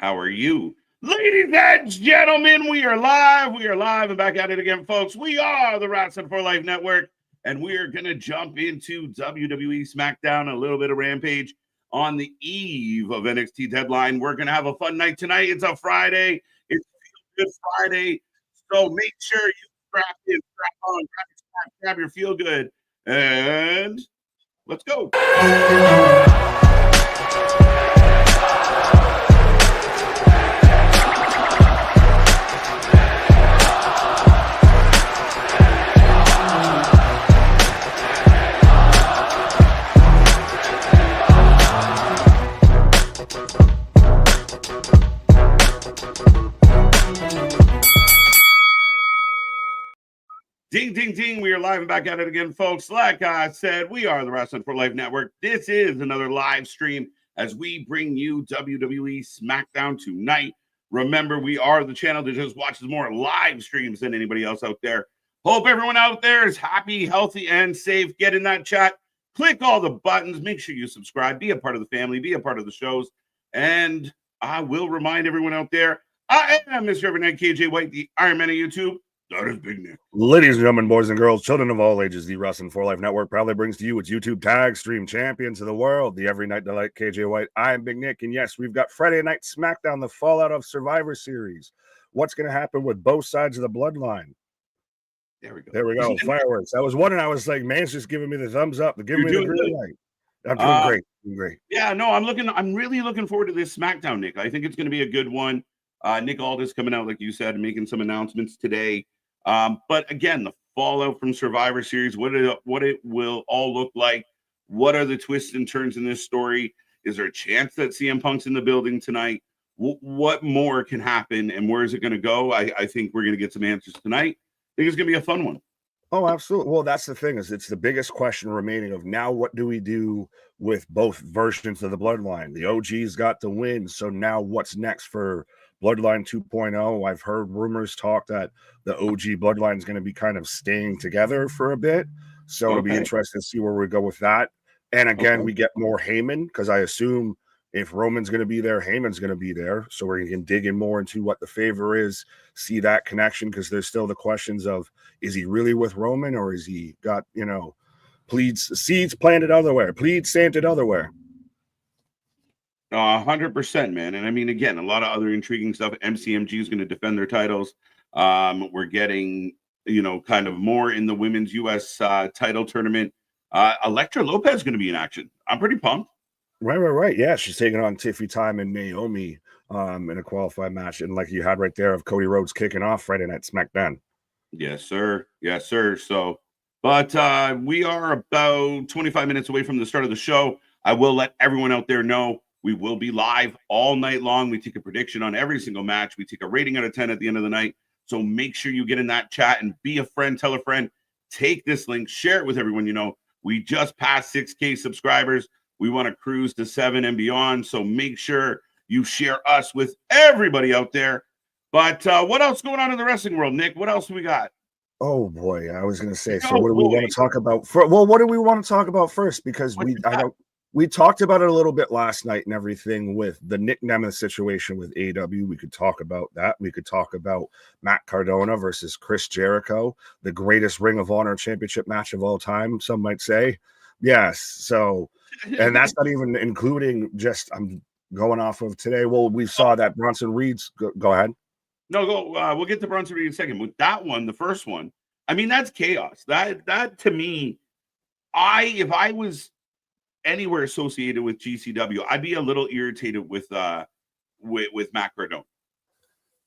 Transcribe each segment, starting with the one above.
How are you? Ladies and gentlemen, we are live. We are live and back at it again, folks. We are the Wrestling for Life Network, and we're going to jump into WWE Smackdown, a little bit of Rampage on the eve of NXT Deadline. We're going to have a fun night tonight. It's a Friday. It's Feel Good Friday. So make sure you strap in, strap on, grab your Feel Good, and let's go. Ding, ding, ding. We are live and back at it again, folks. Like I said, we are the Wrestling for Life Network. This is another live stream as we bring you WWE Smackdown tonight. Remember, we are the channel that just watches more live streams than anybody else out there. Hope everyone out there is happy, healthy, and safe. Get in that chat. Click all the buttons. Make sure you subscribe. Be a part of the family. Be a part of the shows. And I will remind everyone out there, I am Mr. Evernight KJ White, the Iron Man of YouTube. That is Big Nick. Ladies and gentlemen, boys and girls, children of all ages, the Wrestling for Life Network proudly brings to you its YouTube tag stream champions of the world, the Every Night Delight KJ White. I am Big Nick, and yes, we've got Friday Night Smackdown, the fallout of Survivor Series. What's going to happen with both sides of the bloodline? There we go. There we go. Fireworks. I was wondering. I was like, man's just giving me the thumbs up. They're giving me the green light. I'm doing great. Doing great. Yeah, no, I'm really looking forward to this Smackdown, Nick. I think it's going to be a good one. Nick Aldis coming out, like you said, making some announcements today. But again, the fallout from Survivor Series, what it will all look like. What are the twists and turns in this story? Is there a chance that CM Punk's in the building tonight? What more can happen, and where is it going to go? I think we're going to get some answers tonight. I think it's going to be a fun one. Oh, absolutely. Well, that's the thing, is it's the biggest question remaining of now what do we do with both versions of the bloodline? The OG's got the win, so now what's next for Bloodline 2.0? I've heard rumors talk that the OG Bloodline is going to be kind of staying together for a bit, so it'll be interesting to see where we go with that. And again, we get more Heyman, because I assume if Roman's going to be there, Heyman's going to be there. So we can dig in more into what the favor is, see that connection, because there's still the questions of, is he really with Roman, or is he got, seeds planted otherwhere, pleads planted otherwhere? 100%, man. And I mean, again, a lot of other intriguing stuff. MCMG is going to defend their titles. We're getting, kind of more in the women's U.S. Title tournament. Elektra Lopez is going to be in action. I'm pretty pumped. Right. Yeah, she's taking on Tiffy Time and Naomi in a qualified match. And like you had right there of Cody Rhodes kicking off Friday Night SmackDown. Yes, sir. So, but we are about 25 minutes away from the start of the show. I will let everyone out there know we will be live all night long. We take a prediction on every single match. We take a rating out of 10 at the end of the night. So make sure you get in that chat and be a friend, tell a friend, take this link, share it with everyone. We just passed 6K subscribers. We want to cruise to 7 and beyond. So make sure you share us with everybody out there. But what else going on in the wrestling world, Nick? What else do we got? Oh boy, I was going to say. So what do we want to talk about? What do we want to talk about first? Because we talked about it a little bit last night and everything with the Nick Nemeth situation with AEW. We could talk about that. We could talk about Matt Cardona versus Chris Jericho, the greatest Ring of Honor championship match of all time, some might say. Yes. So, and that's not even including just, I'm going off of today. Well, we saw that Bronson Reed's, go ahead. No, go. We'll get to Bronson Reed in a second. With that one, the first one, I mean, that's chaos. That to me, if I was anywhere associated with GCW, I'd be a little irritated with Matt Cardona.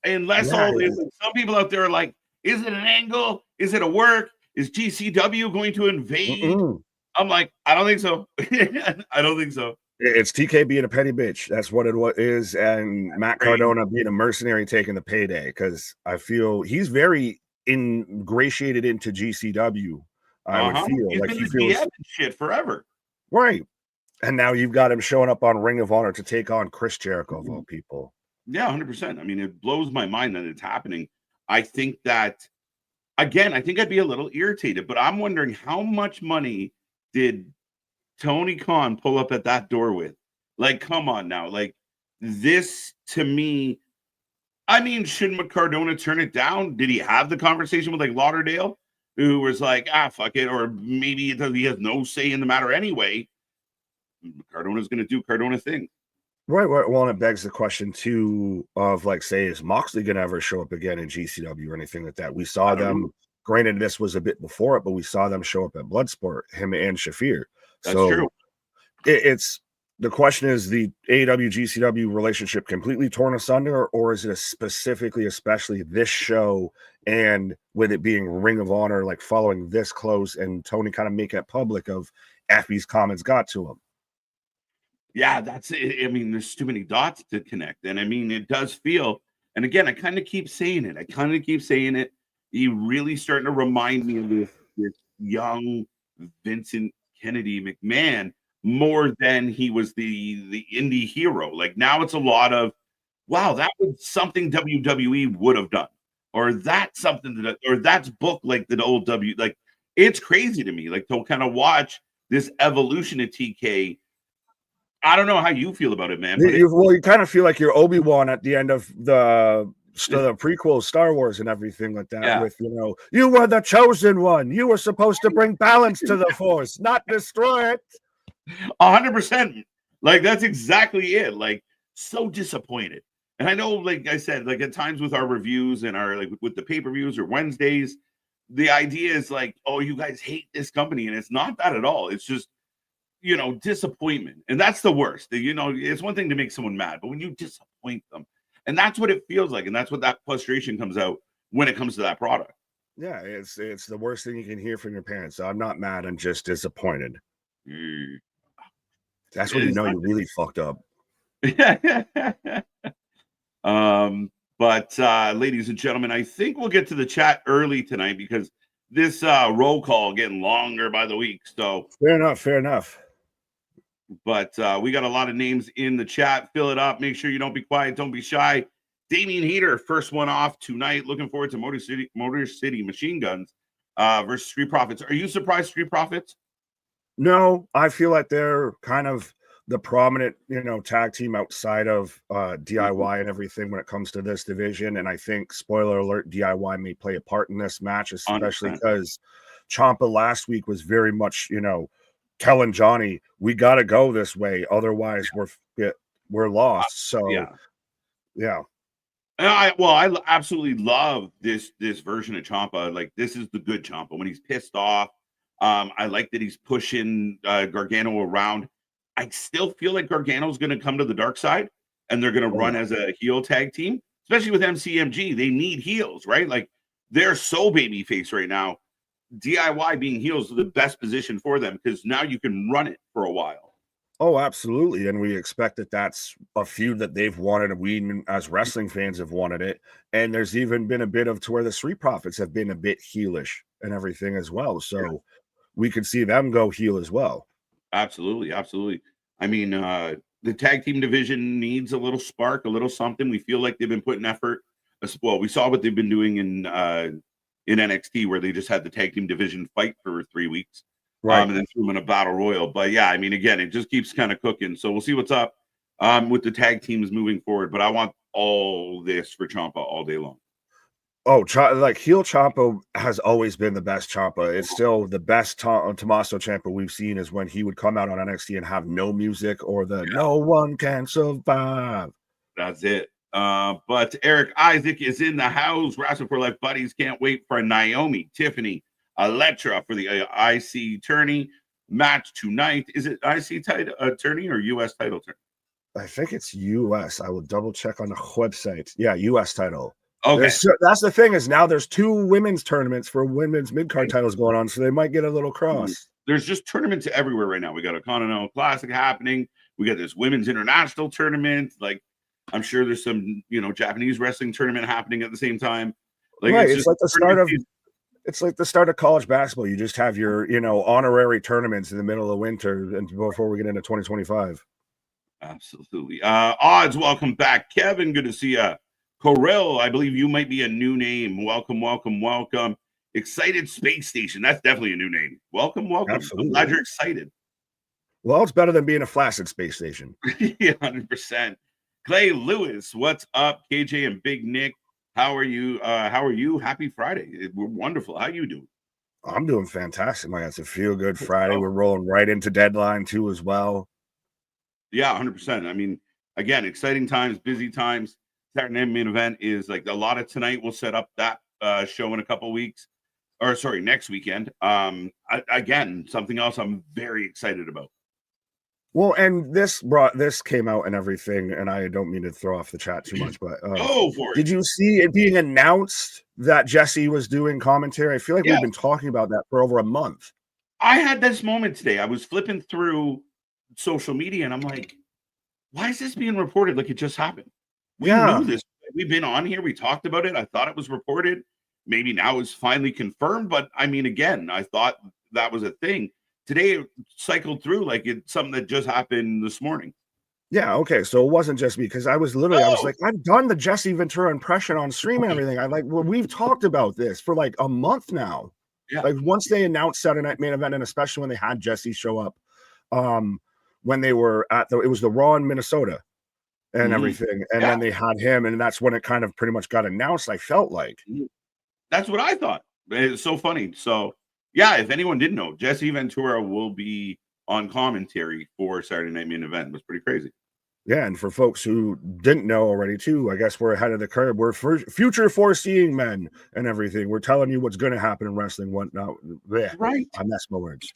Unless some people out there are like, is it an angle? Is it a work? Is GCW going to invade? I'm like, I don't think so. I don't think so. It's TK being a petty bitch. That's what it is. And Matt Cardona being a mercenary taking the payday, because I feel he's very ingratiated into GCW. I would feel he's like been he feels shit forever. Right. And now you've got him showing up on Ring of Honor to take on Chris Jericho of all people. Yeah, 100%. I mean, it blows my mind that it's happening. I think that, again, I think I'd be a little irritated, but I'm wondering how much money did Tony Khan pull up at that door with? Like, come on now. Like, this to me, I mean, shouldn't Cardona turn it down? Did he have the conversation with like Lauderdale, who was like, fuck it, or maybe he has no say in the matter anyway? Cardona's going to do Cardona thing. Right. Well, and it begs the question too of like, say, is Moxley going to ever show up again in GCW or anything like that? We saw them. Know. Granted, this was a bit before it, but we saw them show up at Bloodsport, him and Shafir. That's true. It's the question is the AEW GCW relationship completely torn asunder, or is it specifically, especially this show, and with it being Ring of Honor, like following this close, and Tony kind of making it public of FB's comments got to him? Yeah, that's it. I mean, there's too many dots to connect. And I mean, it does feel, and again, I kind of keep saying it. He really starting to remind me of this young Vincent Kennedy McMahon more than he was the indie hero. Like now it's a lot of, wow, that was something WWE would have done. Or that's something or that's booked like the old like it's crazy to me, like to kind of watch this evolution of TK. I don't know how you feel about it, man. You kind of feel like you're Obi-Wan at the end of the prequel Star Wars and everything like that. Yeah. With, you were the chosen one. You were supposed to bring balance to the Force, not destroy it. 100%. Like, that's exactly it. Like, so disappointed. And I know, like I said, like at times with our reviews and our, like with the pay-per-views or Wednesdays, the idea is like, oh, you guys hate this company. And it's not that at all. It's just, disappointment. And that's the worst. It's one thing to make someone mad, but when you disappoint them, and that's what it feels like. And that's what that frustration comes out when it comes to that product. Yeah, it's the worst thing you can hear from your parents. So I'm not mad, I'm just disappointed. That's when you really fucked up. But ladies and gentlemen, I think we'll get to the chat early tonight because this roll call getting longer by the week. So fair enough. But we got a lot of names in the chat. Fill it up. Make sure you don't be quiet. Don't be shy. Damian Heater, first one off tonight. Looking forward to Motor City Machine Guns versus Street Profits. Are you surprised, Street Profits? No, I feel like they're kind of the prominent, tag team outside of DIY and everything when it comes to this division. And I think, spoiler alert, DIY may play a part in this match, especially because Ciampa last week was very much, telling Johnny, we got to go this way, otherwise we're lost. So yeah. I absolutely love this version of Ciampa. Like, this is the good Ciampa when he's pissed off. I like that he's pushing Gargano around. I still feel like Gargano's going to come to the dark side, and they're going to run as a heel tag team, especially with MCMG. They need heels, right? Like, they're so babyface right now. DIY being heels is the best position for them because now you can run it for a while. Oh, absolutely. And we expect that that's a feud that they've wanted. We, as wrestling fans, have wanted it. And there's even been a bit of to where the Street Profits have been a bit heelish and everything as well. So we could see them go heel as well. Absolutely. I mean, the tag team division needs a little spark, a little something. We feel like they've been putting effort. Well, we saw what they've been doing in NXT, where they just had the tag team division fight for 3 weeks, right? And then threw them in a battle royal. But yeah, I mean, again, it just keeps kind of cooking. So we'll see what's up with the tag teams moving forward. But I want all this for Ciampa all day long. Oh, like heel Ciampa has always been the best Ciampa. It's still the best Tommaso Ciampa we've seen is when he would come out on NXT and have no music or no one can survive. That's it. But Eric Isaac is in the house. Wrestling for Life buddies. Can't wait for Naomi, Tiffany, Electra for the IC tourney match tonight. Is it IC title tourney or US title tourney? I think it's US. I will double check on the website. Yeah, US title. Okay. That's the thing is now there's 2 women's tournaments for women's mid-card titles going on, so they might get a little cross. There's just tournaments everywhere right now. We got a Continental Classic happening. We got this women's international tournament. Like, I'm sure there's some, Japanese wrestling tournament happening at the same time. Like, right. It's like the start of college basketball. You just have your, honorary tournaments in the middle of winter and before we get into 2025. Absolutely. Odds, welcome back. Kevin, good to see you. Corell, I believe you might be a new name. Welcome. Excited Space Station. That's definitely a new name. Welcome. Absolutely. I'm glad you're excited. Well, it's better than being a flaccid space station. Yeah, 100%. Clay Lewis, what's up? KJ and Big Nick, how are you? Happy Friday. We're wonderful. How you doing? I'm doing fantastic, man. It's a feel-good Friday. We're rolling right into deadline too as well. Yeah, 100%. I mean, again, exciting times, busy times. Saturday night main event is like a lot of tonight. We'll set up that show in a couple weeks, or sorry, next weekend. Again, something else I'm very excited about. Well, and this came out and everything, and I don't mean to throw off the chat too much, but Go for it. did you see it being announced that Jesse was doing commentary? I feel like we've been talking about that for over a month. I had this moment today. I was flipping through social media, and I'm like, why is this being reported like it just happened? We knew this. We've been on here. We talked about it. I thought it was reported. Maybe now it's finally confirmed. But I mean, again, I thought that was a thing. Today it cycled through like it's something that just happened this morning. Yeah, okay. So it wasn't just me because I was like, I've done the Jesse Ventura impression on stream and everything. We've talked about this for like a month now. Yeah. Like once they announced Saturday Night Main Event, and especially when they had Jesse show up, when they were it was the Raw in Minnesota and everything, and then they had him, and that's when it kind of pretty much got announced. I felt like that's what I thought. It's so funny. So yeah, if anyone didn't know, Jesse Ventura will be on commentary for Saturday Night Main Event. It was pretty crazy. Yeah, and for folks who didn't know already too, I guess we're ahead of the curve. We're future foreseeing men and everything. We're telling you what's going to happen in wrestling. Whatnot. Right. I messed my words.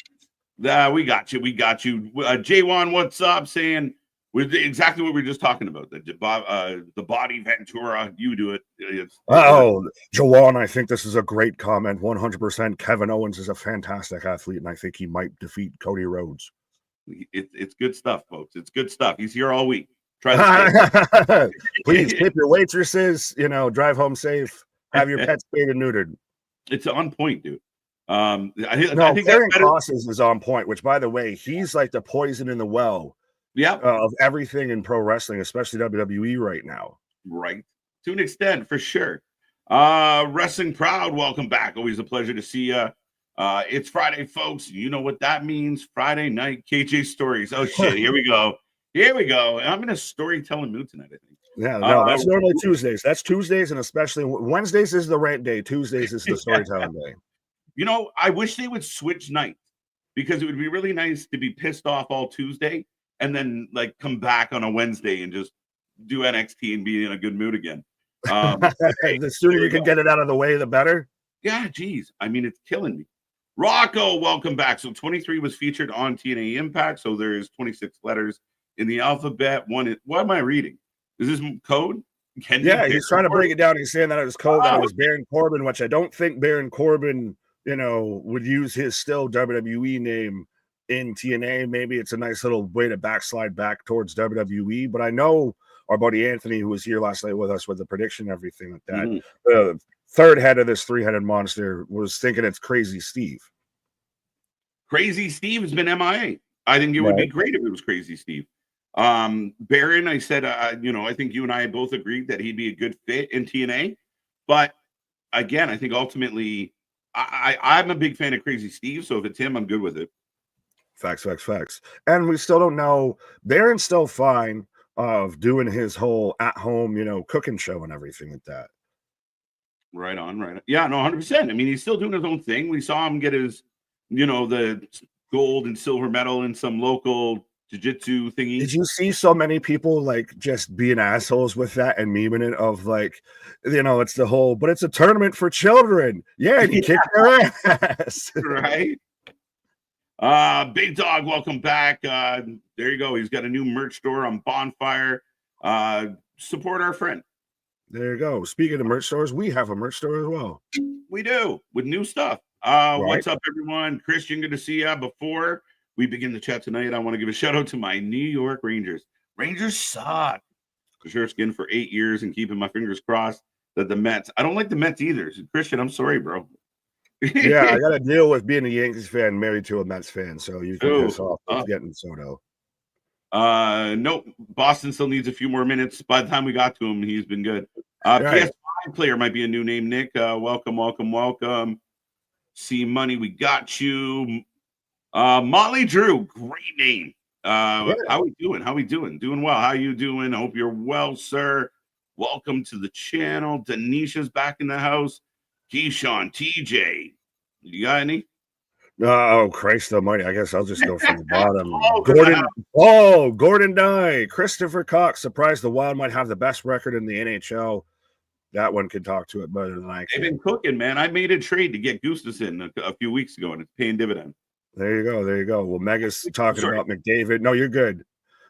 We got you. We got you. J1, what's up? Saying with exactly what we were just talking about. The body Ventura. You do it. Jawan, I think this is a great comment. 100%. Kevin Owens is a fantastic athlete, and I think he might defeat Cody Rhodes. It's good stuff, folks. It's good stuff. He's here all week. Try the Please tip your waitresses. Drive home safe. Have your pets spayed and neutered. It's on point, dude. I think Karrion Kross is on point. Which, by the way, he's like the poison in the well. Yeah, of everything in pro wrestling, especially WWE right now. Right, to an extent, for sure. Wrestling Proud, welcome back. Always a pleasure to see you. It's Friday, folks. You know what that means. Friday night KJ stories. Oh shit, here we go. I'm in a storytelling mood tonight, I think. Yeah, no, that's normally Tuesdays. That's Tuesdays, and especially Wednesdays is the rant day. Tuesdays is the storytelling day. I wish they would switch nights because it would be really nice to be pissed off all Tuesday and then like come back on a Wednesday and just do NXT and be in a good mood again. The sooner you can get it out of the way, the better. Yeah, geez. I mean, it's killing me. Rocco, welcome back. So 23 was featured on TNA Impact. So there's 26 letters in the alphabet. What am I reading? Is this code? He's trying to break it down. He's saying that it was code, that it was Baron Corbin, which I don't think Baron Corbin, would use his still WWE name in TNA. Maybe it's a nice little way to backslide back towards WWE. But I know our buddy Anthony, who was here last night with us with the prediction and everything like that, the third head of this three-headed monster was thinking it's Crazy Steve. Crazy Steve has been MIA. I think it would be great if it was Crazy Steve. Baron, I said, I think you and I both agreed that he'd be a good fit in TNA. But again, I think ultimately, I'm a big fan of Crazy Steve. So if it's him, I'm good with it. Facts. And we still don't know. Baron's still fine of doing his whole at-home, cooking show and everything like that. Right on. Yeah, no, 100%. I mean, he's still doing his own thing. We saw him get his, the gold and silver medal in some local jiu-jitsu thingy. Did you see so many people like just being assholes with that and memeing it of like, it's the whole, but it's a tournament for children. Yeah, and you kick their ass. Right. Big Dog, welcome back. There you go. He's got a new merch store on Bonfire. Support our friend. There you go. Speaking of merch stores, we have a merch store as well. We do, with new stuff. What's up, everyone? Christian, good to see you. Before we begin the chat tonight, I want to give a shout out to my New York Rangers. Rangers suck. Skin for 8 years and keeping my fingers crossed that the Mets. I don't like the Mets either. So Christian, I'm sorry, bro. Yeah, I got to deal with being a Yankees fan married to a Mets fan. So you can piss off with getting Soto. Nope. Boston still needs a few more minutes. By the time we got to him, he's been good. PS5 player might be a new name, Nick. Welcome. See Money, we got you. Motley Drew, great name. How we doing? How we doing? Doing well. How you doing? I hope you're well, sir. Welcome to the channel. Denisha's back in the house. Keyshawn, TJ, you got any? Oh, Christ almighty. I guess I'll just go from the bottom. Oh, Gordon Nye. Christopher Cox. Surprised the Wild might have the best record in the NHL. That one can talk to it better than I can. They've been cooking, man. I made a trade to get Gustafson a few weeks ago, and it's paying dividend. There you go. There you go. Well, Mega's talking about McDavid. No, you're good.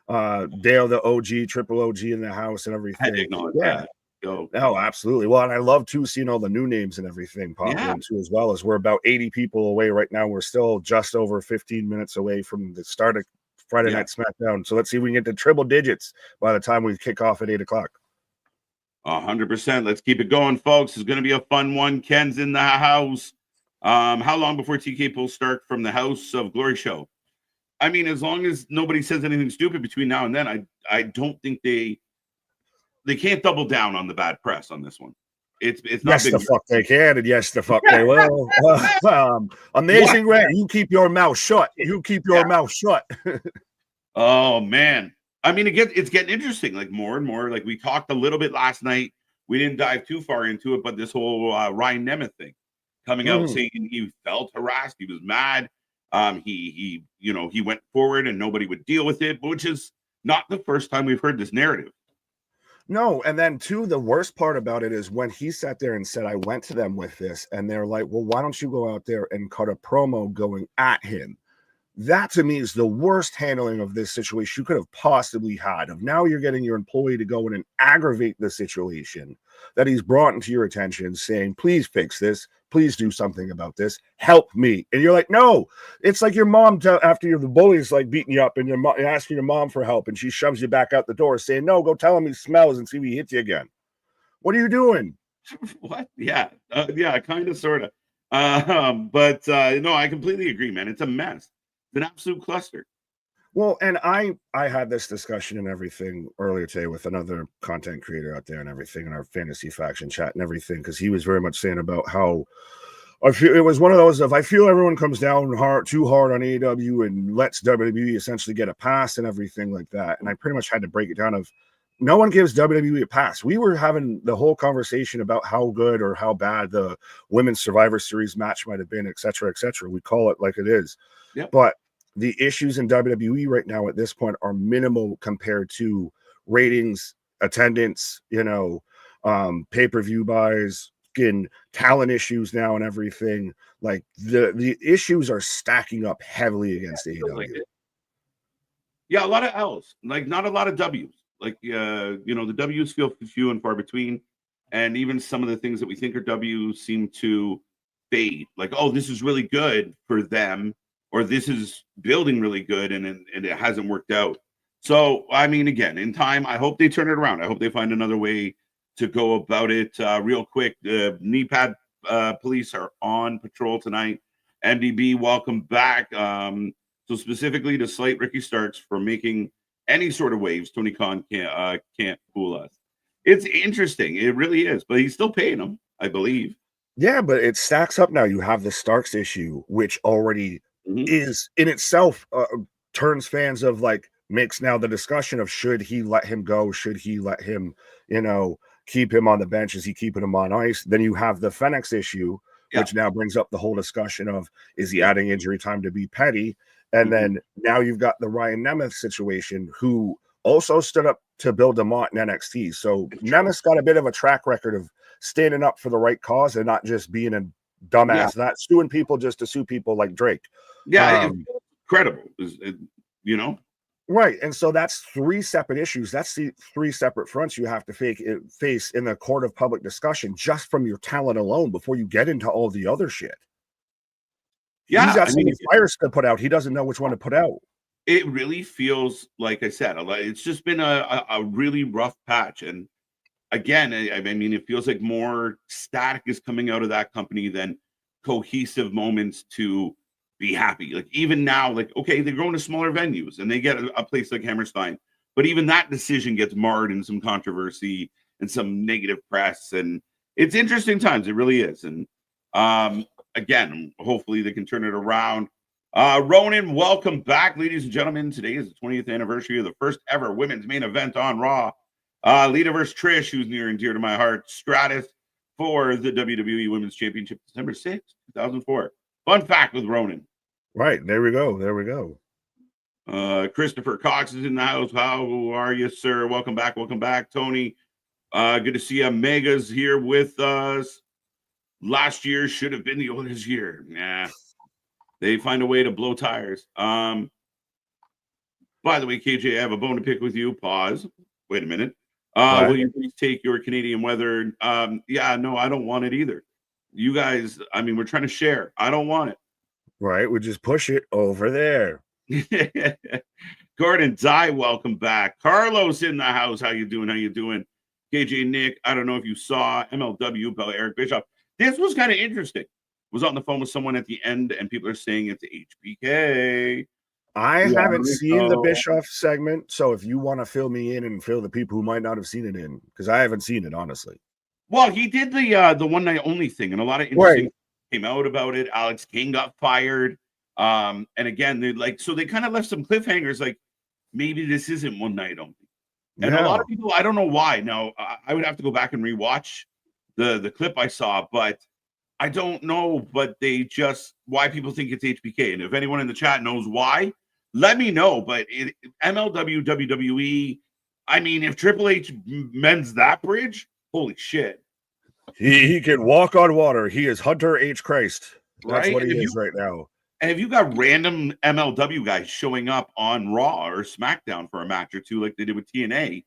Dale, the OG, triple OG in the house and everything. I had to acknowledge that. Go. Oh, absolutely. Well, and I love too seeing all the new names and everything pop in too, as well. As we're about 80 people away right now. We're still just over 15 minutes away from the start of Friday Night SmackDown. So let's see if we can get to triple digits by the time we kick off at 8 o'clock. 100%. Let's keep it going, folks. It's going to be a fun one. Ken's in the house. How long before TK pulls start from the House of Glory show? I mean, as long as nobody says anything stupid between now and then, I don't think they can't double down on the bad press on this one. It's not yes, the fuck they can, and yes, the fuck they will. Amazing Ray, you keep your mouth shut. You keep your mouth shut. Oh man. I mean, it's getting interesting, like more and more. Like we talked a little bit last night. We didn't dive too far into it, but this whole Ryan Nemeth thing coming out saying he felt harassed, he was mad. He went forward and nobody would deal with it, which is not the first time we've heard this narrative. No, and then too, the worst part about it is when he sat there and said, I went to them with this, and they're like, well, why don't you go out there and cut a promo going at him? That to me is the worst handling of this situation you could have possibly had. Of now you're getting your employee to go in and aggravate the situation that he's brought into your attention, saying, please fix this, please do something about this, help me. And you're like, no. It's like your mom after the bully's like beating you up and you're asking your mom for help and she shoves you back out the door saying, no, go tell him he smells and see if he hits you again. What are you doing? What? Yeah, kind of, sort of. But no, I completely agree, man. It's a mess. It's an absolute cluster. Well, and I had this discussion and everything earlier today with another content creator out there and everything in our fantasy faction chat and everything, because he was very much saying about how I feel it was one of those of I feel everyone comes down too hard on AEW and lets WWE essentially get a pass and everything like that. And I pretty much had to break it down of no one gives WWE a pass. We were having the whole conversation about how good or how bad the Women's Survivor Series match might have been, et cetera, et cetera. We call it like it is. Yep. But the issues in WWE right now at this point are minimal compared to ratings, attendance, pay-per-view buys, talent issues now and everything. Like the issues are stacking up heavily against AEW. Yeah, a lot of L's, like not a lot of W's. Like the W's feel few and far between. And even some of the things that we think are W's seem to fade. Like, oh, this is really good for them. Or this is building really good and it hasn't worked out. So, I mean, again, in time, I hope they turn it around. I hope they find another way to go about it. Real quick, the knee pad police are on patrol tonight. MDB, welcome back. So specifically to slight Ricky Starks for making any sort of waves, Tony Khan can't fool us. It's interesting. It really is. But he's still paying them, I believe. Yeah, but it stacks up now. You have the Starks issue, which already is in itself turns fans of makes now the discussion of should he let him go, should he let him keep him on the bench, is he keeping him on ice? Then you have the Fenix issue, which now brings up the whole discussion of is he adding injury time to be petty? And then now you've got the Ryan Nemeth situation, who also stood up to Bill DeMott in NXT. So Nemeth's got a bit of a track record of standing up for the right cause and not just being a dumbass, not suing people just to sue people like Drake. Yeah, it's credible, Right. And so that's three separate issues. That's the three separate fronts you have to face in the court of public discussion just from your talent alone before you get into all the other shit. Yeah, he's got so many fires to put out. He doesn't know which one to put out. It really feels, like I said, it's just been a really rough patch. And again, I mean, it feels like more static is coming out of that company than cohesive moments to be happy. Like even now, okay, they're going to smaller venues and they get a place like Hammerstein, but even that decision gets marred in some controversy and some negative press. And it's interesting times. It really is. And again, hopefully they can turn it around. Ronan, welcome back, ladies and gentlemen. Today is the 20th anniversary of the first ever women's main event on Raw. Lita versus Trish, who's near and dear to my heart. Stratus for the WWE Women's Championship, December 6th, 2004. Fun fact with Ronan. Right, there we go. There we go. Christopher Cox is in the house. How are you, sir? Welcome back. Welcome back, Tony. Good to see you. Mega's here with us. Last year should have been the oldest year. Nah. They find a way to blow tires. By the way, KJ, I have a bone to pick with you. Pause. Wait a minute. Will you please take your Canadian weather? Yeah, no, I don't want it either. You guys, I mean, we're trying to share. I don't want it. Right, we just push it over there. Gordon Dye, welcome back. Carlos in the house. How you doing? How you doing? KJ Nick, I don't know if you saw MLW by Eric Bischoff. This was kind of interesting. Was on the phone with someone at the end, and people are saying it's HBK. I haven't seen the Bischoff segment, so if you want to fill me in and fill the people who might not have seen it in, because I haven't seen it, honestly. Well, he did the one night only thing, and a lot of interesting came out about it. Alex King got fired, and again, they kind of left some cliffhangers, like maybe this isn't one night only. And a lot of people, I don't know why. Now, I would have to go back and rewatch the clip I saw, but I don't know, but why people think it's HBK. And if anyone in the chat knows why, let me know. But MLW, WWE, I mean, if Triple H mends that bridge, holy shit. He can walk on water. He is Hunter H. Christ. That's right? What he is right now. And if you got random MLW guys showing up on Raw or SmackDown for a match or two, like they did with TNA,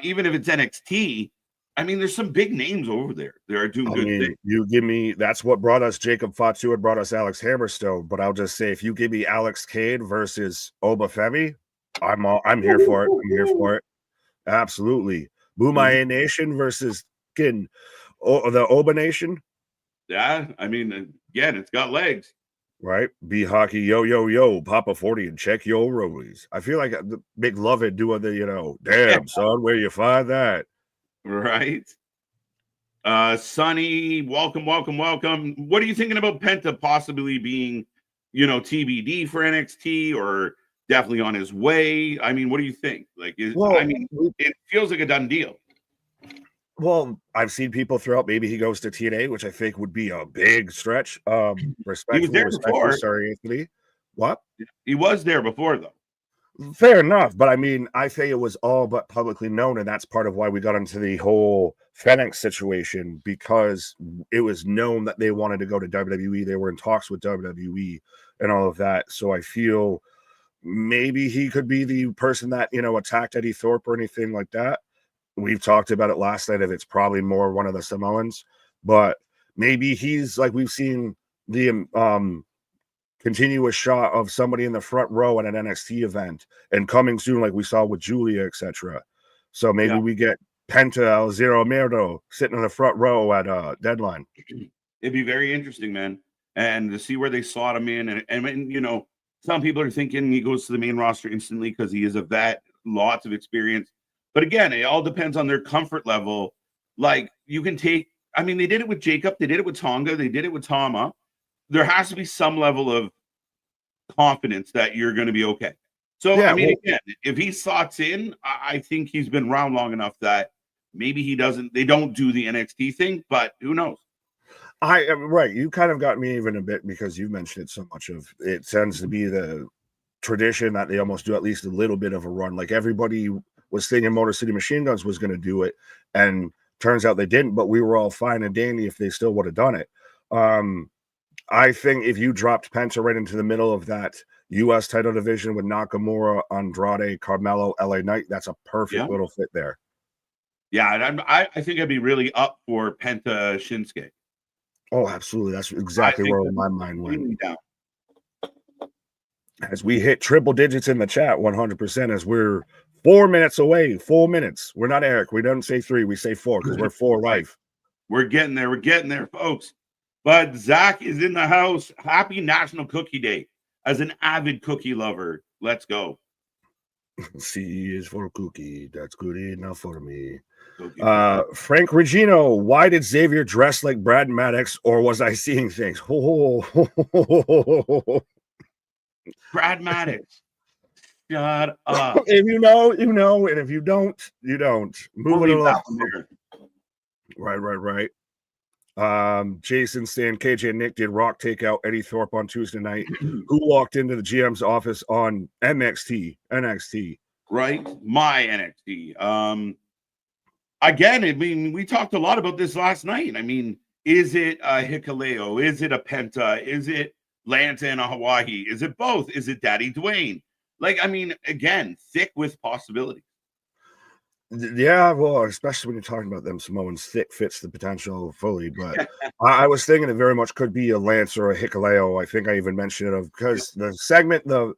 even if it's NXT, I mean, there's some big names over there. They are doing good things. You give me, that's what brought us Jacob Fatu and brought us Alex Hammerstone. But I'll just say, if you give me Alex Cade versus Obafemi, I'm here for it. I'm here for it. Absolutely. Boomaye Nation versus the Oba Nation. Yeah, I mean, again, it's got legs. Right? B Hockey, yo, Papa 40 and check your rollies. I feel like the Big Love It doing the, damn, son, where you find that? Right. Sonny, welcome. What are you thinking about Penta possibly being, TBD for NXT or definitely on his way? I mean, what do you think? It feels like a done deal. Well, I've seen people throw out maybe he goes to TNA, which I think would be a big stretch. Respectful, sorry, Anthony. What? He was there before, though. Fair enough, but I mean, I think it was all but publicly known, and that's part of why we got into the whole Fenix situation, because it was known that they wanted to go to WWE. They were in talks with WWE and all of that. So I feel maybe he could be the person that, attacked Eddie Thorpe or anything like that. We've talked about it last night, if it's probably more one of the Samoans, but maybe he's like, we've seen the continuous shot of somebody in the front row at an NXT event and coming soon, like we saw with Julia, etc. So maybe we get Penta El Zero Mierdo sitting in the front row at Deadline. It'd be very interesting, man. And to see where they slot him in. And some people are thinking he goes to the main roster instantly because he is a vet, lots of experience. But again, it all depends on their comfort level. Like, you can take, they did it with Jacob, they did it with Tonga, they did it with Tama. There has to be some level of confidence that you're going to be okay. So, again, if he slots in, I think he's been around long enough that maybe they don't do the NXT thing, but who knows? Right. You kind of got me even a bit because you mentioned it so much it tends to be the tradition that they almost do at least a little bit of a run. Like, everybody was thinking Motor City Machine Guns was going to do it, and turns out they didn't, but we were all fine and dandy if they still would have done it. I think if you dropped Penta right into the middle of that U.S. title division with Nakamura, Andrade, Carmelo, LA Knight, that's a perfect little fit there. Yeah, and I think I'd be really up for Penta Shinsuke. Oh, absolutely. That's exactly where my mind went. As we hit triple digits in the chat, 100%, as we're 4 minutes away. 4 minutes. We're not Eric. We don't say 3. We say 4 because we're 4 life. We're getting there. We're getting there, folks. But Zach is in the house. Happy National Cookie Day. As an avid cookie lover, let's go. C is for cookie. That's good enough for me. Frank Regino, why did Xavier dress like Brad Maddox, or was I seeing things? Brad Maddox. Shut up. If you know, you know, and if you don't, you don't. We'll Moving leave along. that one there. Right. Jason saying KJ and Nick did Rock take out Eddie Thorpe on Tuesday night. Who walked into the GM's office on NXT? Right, my NXT. Again, I mean, we talked a lot about this last night. I mean, is it a Hikuleo? Is it a Penta? Is it Lanta and a Hawaii? Is it both? Is it Daddy Dwayne? Like, I mean, again, thick with possibilities. Yeah, well, especially when you're talking about them Samoans, thick fits the potential fully. But I was thinking it very much could be a Lance or a Hikuleo. I think I even mentioned it because the segment, the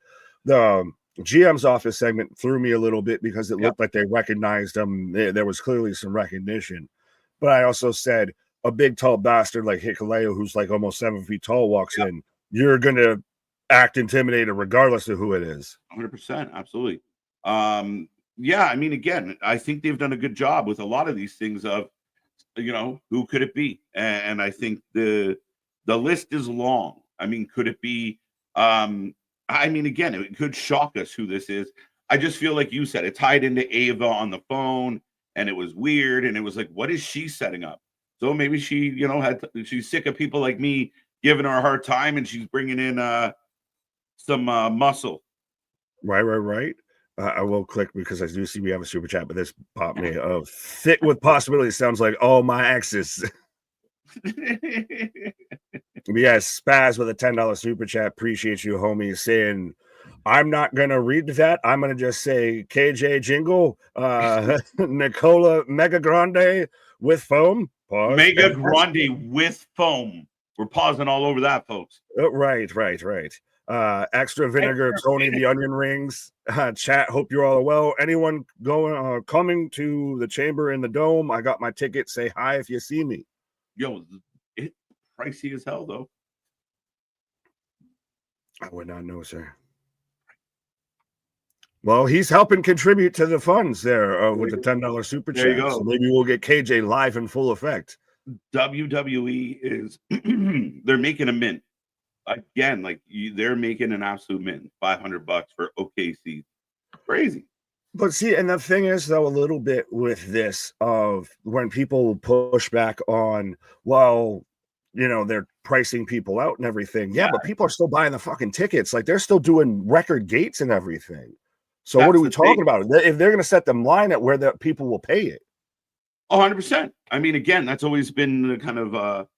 GM's office segment threw me a little bit because it looked like they recognized him. There was clearly some recognition. But I also said a big, tall bastard like Hikuleo, who's like almost 7 feet tall, walks in. You're going to act intimidated regardless of who it is. 100%. Absolutely. Yeah, I mean, again, I think they've done a good job with a lot of these things of, you know, who could it be? And I think the list is long. I mean, could it be? I mean, again, it could shock us who this is. I just feel like you said it tied into Ava on the phone, and it was weird, and it was like, what is she setting up? So maybe she, you know, she's sick of people like me giving her a hard time, and she's bringing in some muscle. Right. I will click because I do see we have a super chat, but this popped me of thick with possibilities. Sounds like all my exes. Yes, Spaz with a $10 super chat. Appreciate you, homie. Saying, I'm not gonna read that. I'm gonna just say KJ Jingle, Nicola Mega Grande with foam. Pause. Mega Grande with foam. We're pausing all over that, folks. Right. Extra vinegar, Tony the onion rings. Chat, hope you're all well. Anyone coming to the chamber in the dome? I got my ticket. Say hi if you see me. Yo, it's pricey as hell, though. I would not know, sir. Well, he's helping contribute to the funds there with the $10 super chat. There you go. So maybe we'll get KJ live in full effect. WWE is they're making a mint. Again, like they're making an absolute mint. $500 for OKC. Crazy. But see, and the thing is, though, a little bit with this of when people push back on, well, you know, they're pricing people out and everything. Yeah, but people are still buying the fucking tickets. Like they're still doing record gates and everything. So what are we talking about? If they're going to set them line at where the people will pay it. 100%. I mean, again, that's always been the kind of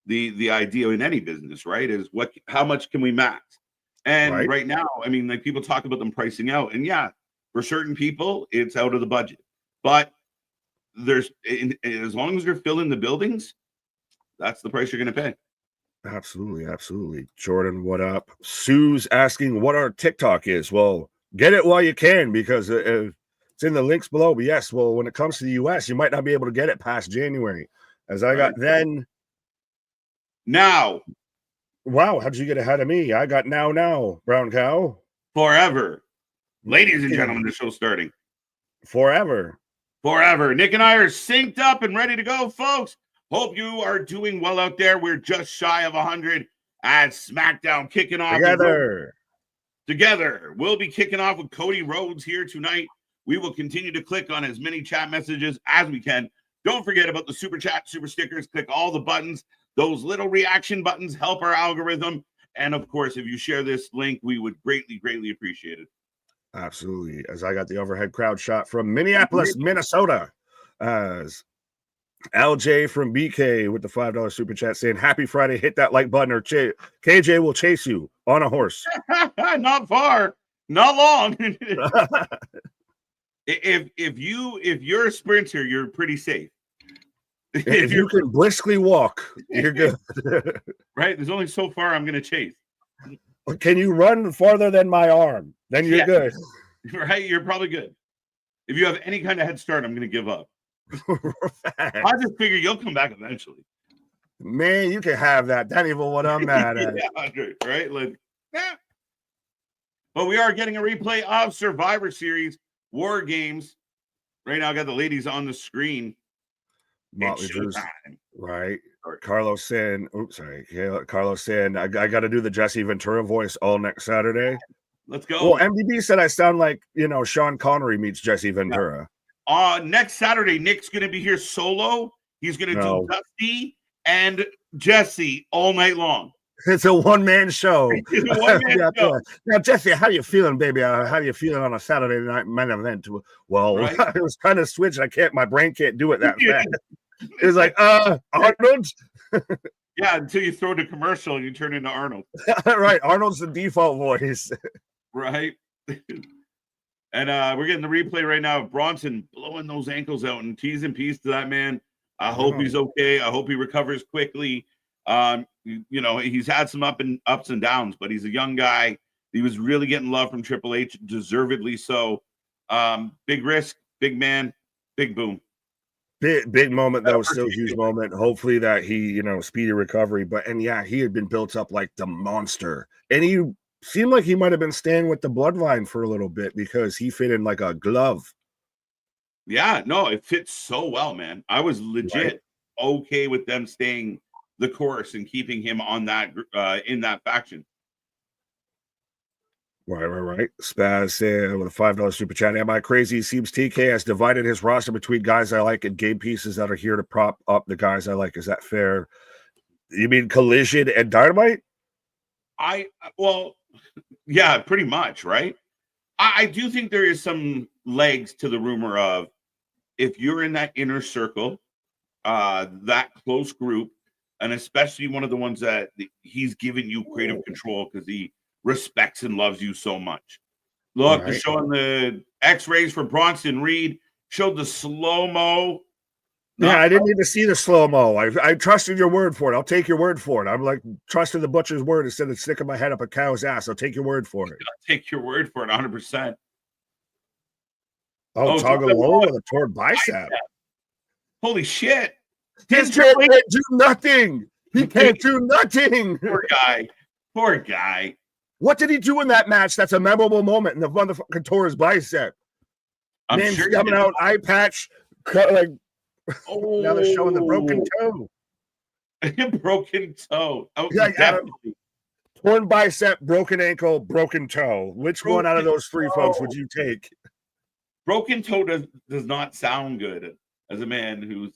the idea in any business, right? Is how much can we max? And right now, I mean, like people talk about them pricing out, and yeah, for certain people, it's out of the budget. But there's as long as you're filling the buildings, that's the price you're going to pay. Absolutely. Jordan, what up? Sue's asking what our TikTok is. Well, get it while you can because it's in the links below. But yes, well, when it comes to the US, you might not be able to get it past January. As I got then. Now. Wow, how'd you get ahead of me? I got now, brown cow. Forever. Ladies and gentlemen, the show's starting. Forever. Nick and I are synced up and ready to go, folks. Hope you are doing well out there. We're just shy of 100 at SmackDown kicking off. Together. We'll be kicking off with Cody Rhodes here tonight. We will continue to click on as many chat messages as we can. Don't forget about the super chat, super stickers. Click all the buttons. Those little reaction buttons help our algorithm. And of course, if you share this link, we would greatly, greatly appreciate it. Absolutely. As I got the overhead crowd shot from Minneapolis, Minnesota. As LJ from BK with the $5 super chat saying, happy Friday, hit that like button or KJ will chase you on a horse. Not far, not long. If you're a sprinter, you're pretty safe. If you can briskly walk, you're good. Right? There's only so far I'm going to chase. Can you run farther than my arm? Then you're good. Right? You're probably good. If you have any kind of head start, I'm going to give up. I just figure you'll come back eventually. Man, you can have that. That ain't even what I'm mad at. Right? Like, yeah. But we are getting a replay of Survivor Series War Games. Right now, I got the ladies on the screen. Motley It's Drew's showtime. right. Sorry. Carlos saying, oops, sorry. Carlos saying, I got to do the Jesse Ventura voice all next Saturday. Let's Well, go. MDB said I sound like, Sean Connery meets Jesse Ventura. Next Saturday, Nick's going to be here solo. He's going to do No. Dusty and Jesse all night long. It's a one-man show. It's a one-man show. Now, Jesse, how you feeling, baby? How you feeling on a Saturday night main event? Well, Right. it was kind of switched. My brain can't do it that fast. It's like, Arnold. Yeah, until you throw the commercial and you turn into Arnold. Right, Arnold's the default voice. Right. And we're getting the replay right now of Bronson blowing those ankles out, and T's and P's to that man. I hope he's okay. I hope he recovers quickly. He's had some ups and downs, but he's a young guy. He was really getting love from Triple H, deservedly so. Big risk, big man, big boom. Big moment though, still huge moment. Hopefully that he, speedy recovery. He had been built up like the monster, and he seemed like he might have been staying with the bloodline for a little bit because he fit in like a glove. Yeah, no, it fits so well, man. I was legit okay with them staying the course and keeping him on that in that faction. Right. Spaz said with a $5 super chat, am I crazy? It seems TK has divided his roster between guys I like and game pieces that are here to prop up the guys I like. Is that fair? You mean Collision and Dynamite? Yeah, pretty much, right? I do think there is some legs to the rumor of if you're in that inner circle, that close group, and especially one of the ones that he's given you creative control because he respects and loves you so much. Look, they're showing the x-rays for Bronson Reed, showed the slow-mo. Yeah, I didn't need to see the slow-mo. I trusted your word for it. I'll take your word for it. I'm like trusting the butcher's word instead of sticking my head up a cow's ass. I'll take your word for it. I'll take your word for it 100%. Tagovailoa with a torn bicep. Holy shit. This man can't do nothing. He can't do nothing. Poor guy. What did he do in that match? That's a memorable moment in the motherfucking tore his bicep. Man's sure coming out, eye patch, like. Now they're showing the broken toe. Broken toe. Definitely. Torn bicep, broken ankle, broken toe. Which one out of those three folks would you take? Broken toe does not sound good as a man who's,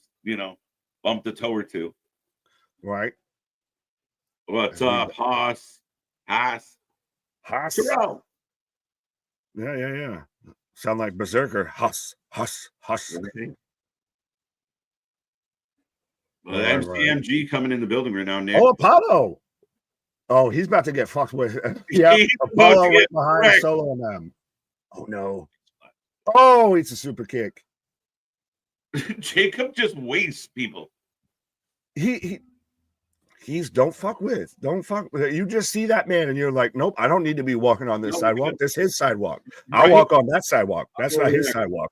bumped a toe or two. Right. What's up, Haas? Terrell. Yeah. Sound like Berserker. Haas. Okay. Well, MCMG coming in the building right now, Nick. Oh, Apollo. Oh, he's about to get fucked with. Yeah, Apollo went behind Solo and them. Oh, no. Oh, it's a super kick. Jacob just wastes people. He's don't fuck with. You just see that man and you're like, nope, I don't need to be walking on this sidewalk. This is his sidewalk. I'll walk on that sidewalk. That's not his sidewalk.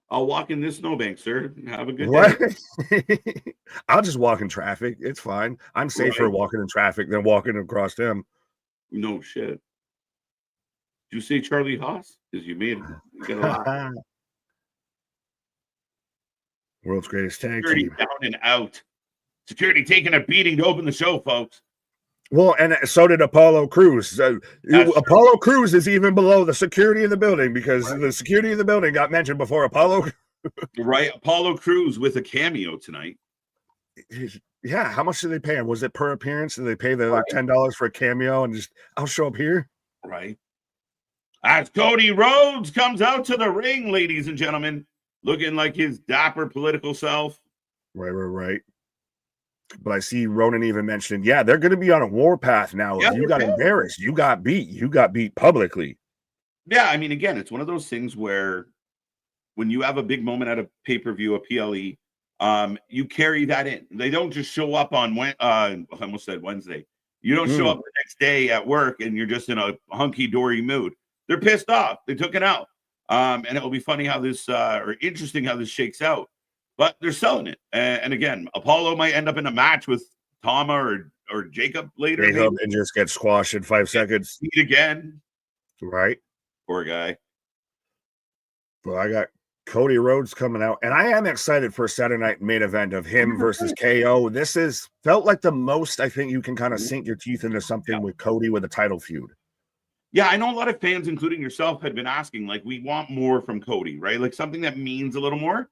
I'll walk in this snowbank, sir. Have a good day. I'll just walk in traffic. It's fine. I'm safer walking in traffic than walking across them. No shit. Did you say Charlie Haas? Because you got a lot. World's greatest tag team. Down and out. Security taking a beating to open the show, folks. Well, and so did Apollo Crews. Apollo Crews is even below the security in the building because the security in the building got mentioned before Apollo. Right. Apollo Crews with a cameo tonight. Yeah. How much did they pay him? Was it per appearance? Did they pay the like $10 for a cameo and just, I'll show up here? Right. As Cody Rhodes comes out to the ring, ladies and gentlemen, looking like his dapper political self. Right. But I see Ronan even mentioned, they're going to be on a warpath now. Yeah, you got embarrassed. You got beat publicly. Yeah, I mean, again, it's one of those things where when you have a big moment at a pay-per-view, a PLE, you carry that in. They don't just show up on I almost said Wednesday. You don't show up the next day at work and you're just in a hunky-dory mood. They're pissed off. They took it out. And it'll be funny how this, or interesting how this shakes out. But they're selling it. And again, Apollo might end up in a match with Tama or Jacob later. And just get squashed in 5 seconds. Again. Right. Poor guy. Well, I got Cody Rhodes coming out, and I am excited for a Saturday night main event of him versus KO. This is felt like the most I think you can kind of sink your teeth into something with Cody with a title feud. Yeah, I know a lot of fans, including yourself, had been asking, like, we want more from Cody, right? Like something that means a little more.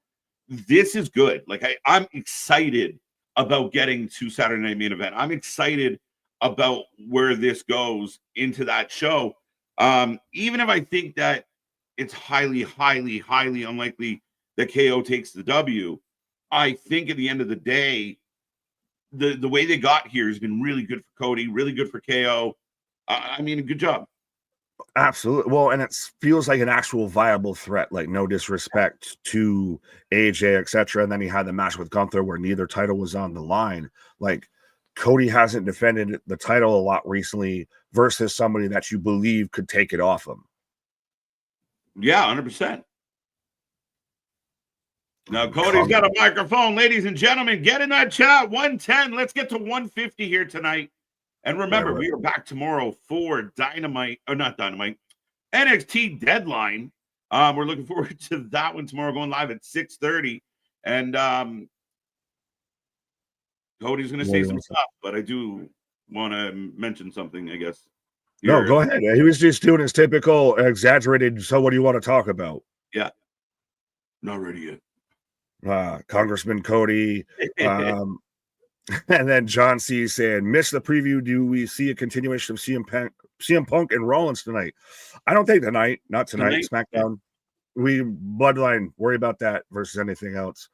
This is good. Like, I'm excited about getting to Saturday night main event. I'm excited about where this goes into that show. Even if I think that it's highly, highly, highly unlikely that KO takes the W, I think at the end of the day, the way they got here has been really good for Cody, really good for KO. I mean, good job. Absolutely. Well, and it feels like an actual viable threat, like no disrespect to AJ, etc. And then he had the match with Gunther where neither title was on the line. Like Cody hasn't defended the title a lot recently versus somebody that you believe could take it off him. Yeah, 100%. Now, Cody's got a microphone. Ladies and gentlemen, get in that chat. 110. Let's get to 150 here tonight. And remember, we are back tomorrow for Dynamite, or not Dynamite, NXT Deadline. We're looking forward to that one tomorrow, going live at 6:30. And Cody's going to say some stuff, but I do want to mention something, I guess. No, go ahead. He was just doing his typical exaggerated, so what do you want to talk about? Yeah. Not ready yet. Congressman Cody. And then John C. saying, miss the preview. Do we see a continuation of CM Punk and Rollins tonight? I don't think tonight. Not tonight. SmackDown. We Bloodline. Worry about that versus anything else.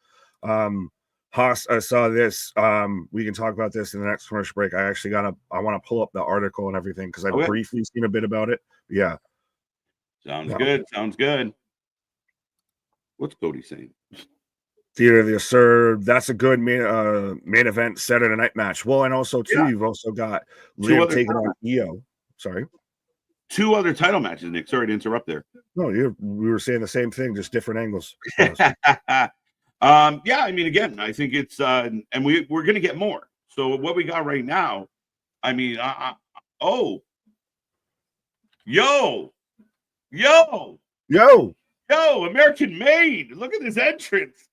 Haas, I saw this. We can talk about this in the next commercial break. I actually I want to pull up the article and everything because I've briefly seen a bit about it. Yeah. Sounds good. Sounds good. What's Cody saying? Theater of the Absurd. That's a good main event Saturday night match. Well, and also too, you've also got Liv taking on Io. Sorry. 2 other title matches, Nick. Sorry to interrupt there. No, we were saying the same thing, just different angles. Yeah, I mean, again, I think it's and we're gonna get more. So what we got right now, I mean, American Made. Look at this entrance.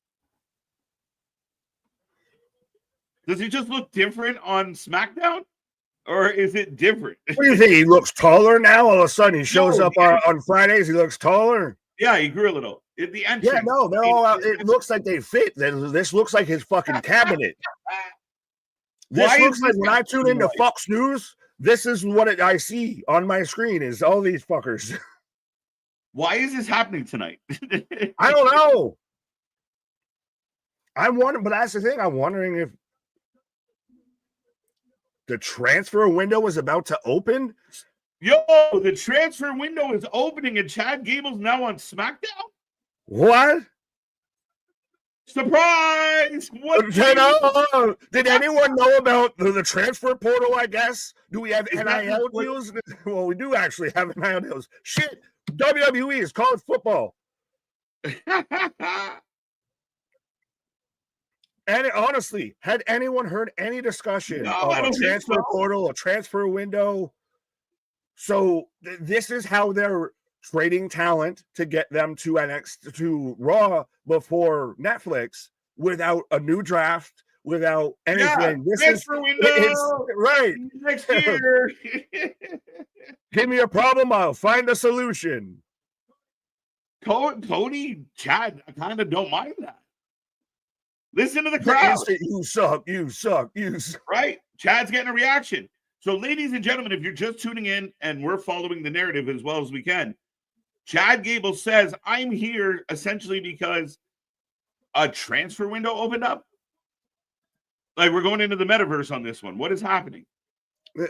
Does he just look different on SmackDown? Or is it different? What do you think? He looks taller now? All of a sudden he shows up on Fridays. He looks taller. Yeah, he grew a little. The entrance. Yeah, no, they're all out. It looks like they fit. This looks like his fucking cabinet. This looks like when I tune into Fox News, this is what I see on my screen is all these fuckers. Why is this happening tonight? I don't know. I'm wondering, but that's the thing. I'm wondering if the transfer window is about to open. Yo, the transfer window is opening and Chad Gable's now on SmackDown? What? Surprise! Did anyone know about the transfer portal, I guess? Do we have NIL deals? Well, we do actually have NIL deals. Shit, WWE is college football. And honestly, had anyone heard any discussion of a transfer portal, a transfer window? So this is how they're trading talent to get them to NXT, to Raw before Netflix, without a new draft, without anything. This transfer window, right next year. Give me a problem, I'll find a solution. Cody, Chad, I kind of don't mind that. Listen to the crowd. You suck. Right? Chad's getting a reaction. So, ladies and gentlemen, if you're just tuning in and we're following the narrative as well as we can, Chad Gable says, I'm here essentially because a transfer window opened up. Like, we're going into the metaverse on this one. What is happening?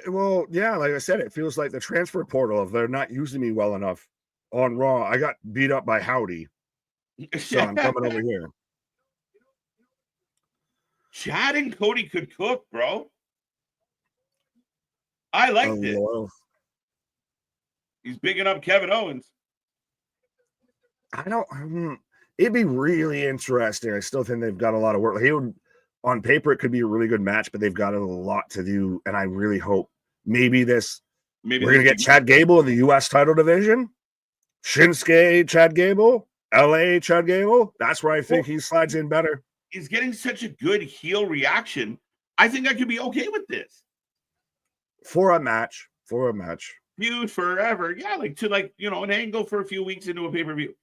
Well, yeah, like I said, it feels like the transfer portal. If they're not using me well enough on Raw, I got beat up by Howdy. So I'm coming over here. Chad and Cody could cook, bro. I like this. Well. He's bigging up Kevin Owens. It'd be really interesting. I still think they've got a lot of work. On paper, it could be a really good match, but they've got a lot to do. And I really hope maybe we're going to get Chad Gable in the U.S. title division. Shinsuke, Chad Gable. LA Chad Gable, that's where I think he slides in better. He's getting such a good heel reaction. I think I could be okay with this. For a match. Feud forever. Yeah, an angle for a few weeks into a pay-per-view.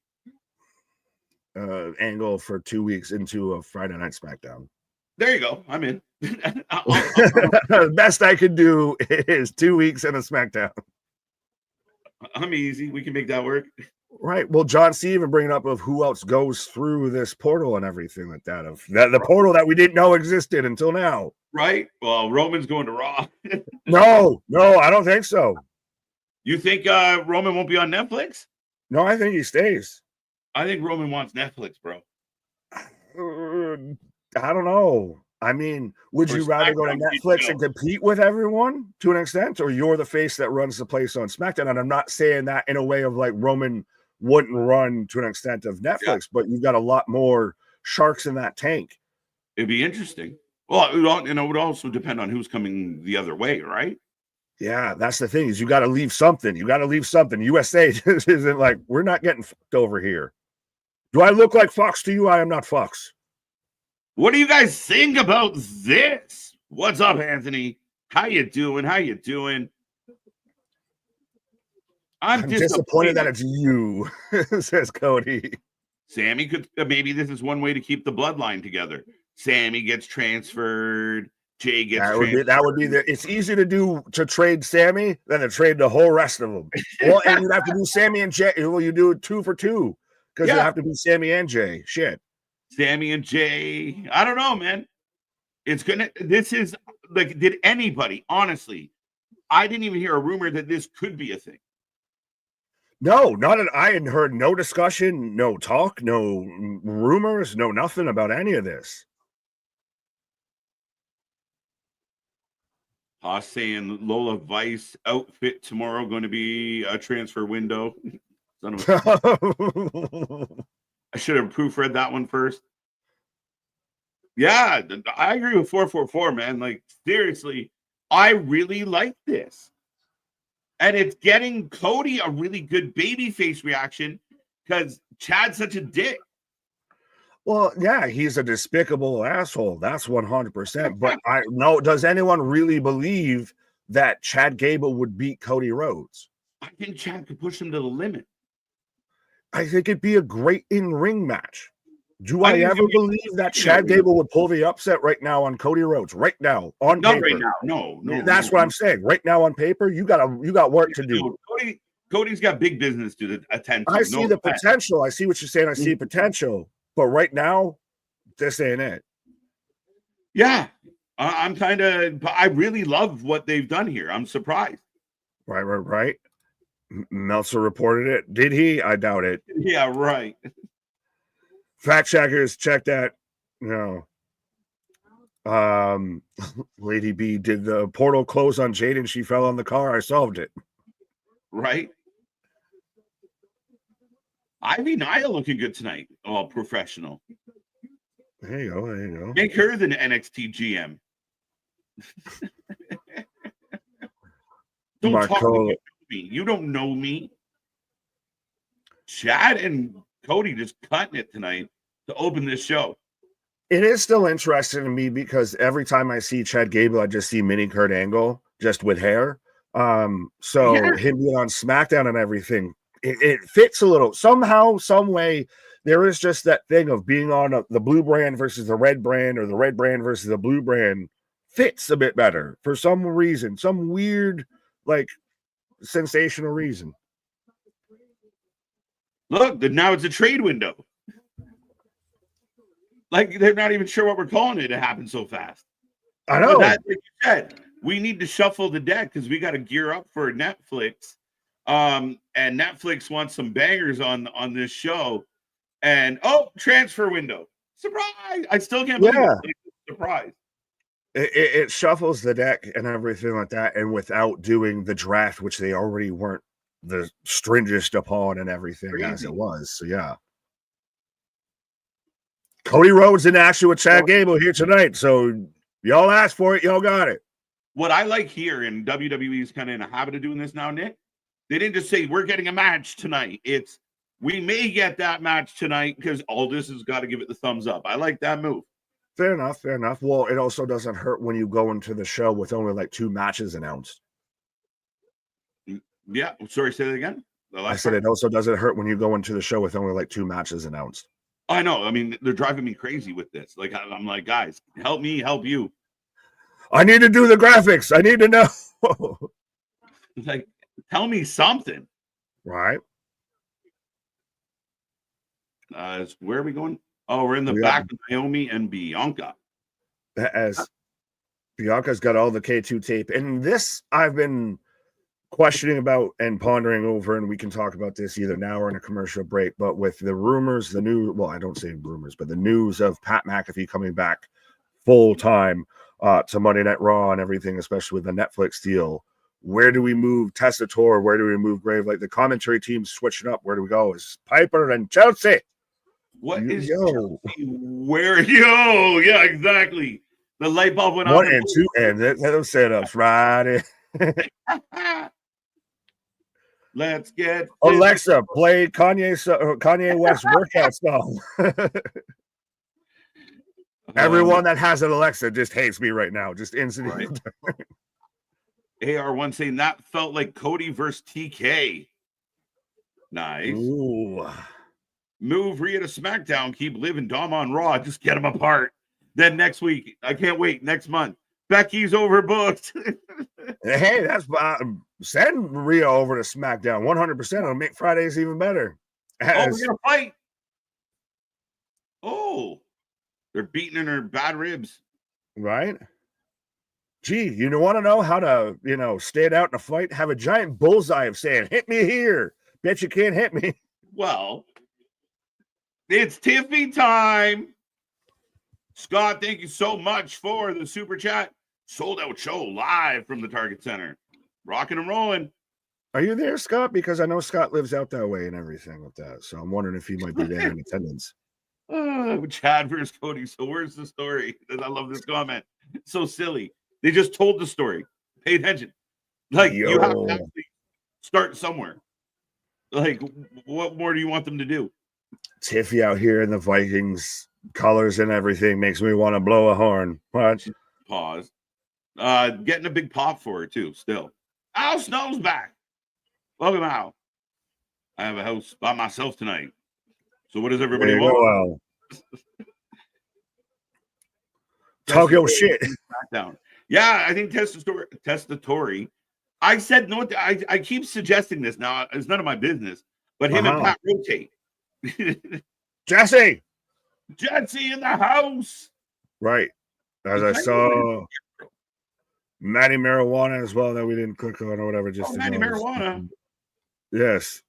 Angle for 2 weeks into a Friday Night Smackdown. There you go. I'm in. The best I could do is 2 weeks in a Smackdown. I'm easy. We can make that work. Right. Well, John C. even bringing up of who else goes through this portal and everything like that. Of the portal that we didn't know existed until now. Right. Well, Roman's going to Raw. No, I don't think so. You think Roman won't be on Netflix? No, I think he stays. I think Roman wants Netflix, bro. I don't know. I mean, would you rather go to Netflix and compete with everyone to an extent, or you're the face that runs the place on SmackDown? And I'm not saying that in a way of like Roman wouldn't run to an extent of Netflix, but you've got a lot more sharks in that tank. It'd be interesting. Well, it would also depend on who's coming the other way, right? Yeah, that's the thing is you got to leave something. USA isn't like, we're not getting fucked over here. Do I look like Fox to you? I am not Fox. What do you guys think about this? What's up, Anthony? How you doing? I'm disappointed that it's you, says Cody. Sammy could maybe this is one way to keep the bloodline together. Sammy gets transferred. Jay gets transferred. That would be it's easy to trade Sammy than to trade the whole rest of them. Well, and you'd have to do Sammy and Jay. Well, you do it 2 for 2 because you have to be Sammy and Jay. Shit. Sammy and Jay. I don't know, man. This is like, did anybody, honestly, I didn't even hear a rumor that this could be a thing. No, I had heard no discussion, no talk, no rumors, no nothing about any of this. Haas saying Lola Vice outfit tomorrow going to be a transfer window. I should have proofread that one first. Yeah, I agree with 444, man. Like, seriously, I really like this. And it's getting Cody a really good babyface reaction because Chad's such a dick. Well, yeah, he's a despicable asshole. That's 100%. But does anyone really believe that Chad Gable would beat Cody Rhodes? I think Chad could push him to the limit. I think it'd be a great in-ring match. Do I ever believe that Chad Gable would pull the upset right now on Cody Rhodes? Right now on paper. Right now, no. That's what I'm saying. Right now on paper, you got work to do. Cody's got big business to attend to. I see the potential. I see what you're saying. I see potential, but right now, this ain't it. Yeah, I really love what they've done here. I'm surprised. Right. Meltzer reported it. Did he? I doubt it. Yeah, right. Fact checkers, check that. No. Lady B, did the portal close on Jade and she fell on the car? I solved it. Right. Ivy Nile looking good tonight. All professional. There you go. Make her the NXT GM. Don't talk to me. You don't know me. Chad and Cody just cutting it tonight to open this show. It is still interesting to me because every time I see Chad Gable, I just see mini Kurt Angle just with hair. Him being on SmackDown and everything, it fits a little somehow, some way. There is just that thing of being on the blue brand versus the red brand, or the red brand versus the blue brand fits a bit better for some reason, some weird, like, sensational reason. Look, now it's a trade window. Like, they're not even sure what we're calling it. It happened so fast. I know. Like you said, we need to shuffle the deck because we got to gear up for Netflix. And Netflix wants some bangers on this show. And transfer window. Surprise. I still can't believe it. Surprise. It shuffles the deck and everything like that. And without doing the draft, which they already weren't the stringent upon and everything as it was. So, yeah. Cody Rhodes in action with Chad Gable here tonight. So, y'all asked for it. Y'all got it. What I like here, and WWE is kind of in a habit of doing this now, Nick, they didn't just say, we're getting a match tonight. It's, We may get that match tonight because Aldis has got to give it the thumbs up. I like that move. Fair enough. Fair enough. Well, it also doesn't hurt when you go into the show with only like 2 matches announced. Yeah. Sorry, say that again. I said it also doesn't hurt when you go into the show with only like 2 matches announced. I know. I mean, they're driving me crazy with this. Like, I'm like, guys, help me, help you. I need to do the graphics. I need to know. Like, tell me something. Right. Where are we going? Oh, we're in the back of Naomi and Bianca. As Bianca's got all the K2 tape. And this I've been questioning about and pondering over, and we can talk about this either now or in a commercial break. But with the rumors, I don't say rumors, but the news of Pat McAfee coming back full time to Monday Night Raw and everything, especially with the Netflix deal, where do we move Testator? Where do we move Grave? Like the commentary team's switching up. Where do we go? Is Piper and Chelsea? What is Chelsea? Where? Yo, yeah, exactly. The light bulb went on. 1 and 2, and those setups right in. Let's get Alexa, play Kanye West workout song. Everyone that has an Alexa just hates me right now. Just instantly. Right. AR1 saying that felt like Cody versus TK. Nice. Ooh. Move Rhea to SmackDown. Keep living Dom on Raw. Just get them apart. Then next week, I can't wait. Next month, Becky's overbooked. Hey, that's send Rhea over to SmackDown 100%. It'll make Fridays even better. We're gonna fight. Oh, they're beating in her bad ribs. Right. Gee, you want to know how to, stand out in a fight? Have a giant bullseye of saying, "Hit me here." Bet you can't hit me. Well, it's Tiffy time. Scott, thank you so much for the super chat. Sold out show live from the Target Center. Rocking and rolling. Are you there, Scott? Because I know Scott lives out that way and everything with that. So I'm wondering if he might be there in attendance. Chad versus Cody. So where's the story? I love this comment. It's so silly. They just told the story. Pay attention. Like, you have to actually start somewhere. Like, what more do you want them to do? Tiffy out here in the Vikings colors and everything makes me want to blow a horn. What? Pause. Getting a big pop for her, too, still. Al Snow's back. Welcome, Al. I have a house by myself tonight. So what does everybody want? Talk your shit. Down. Yeah, I think testatory. I said no. I keep suggesting this now. It's none of my business. But him and Pat rotate. Jesse in the house. Right. As I saw Matty Marijuana as well that we didn't click on or whatever. Just Matty Marijuana. Yes.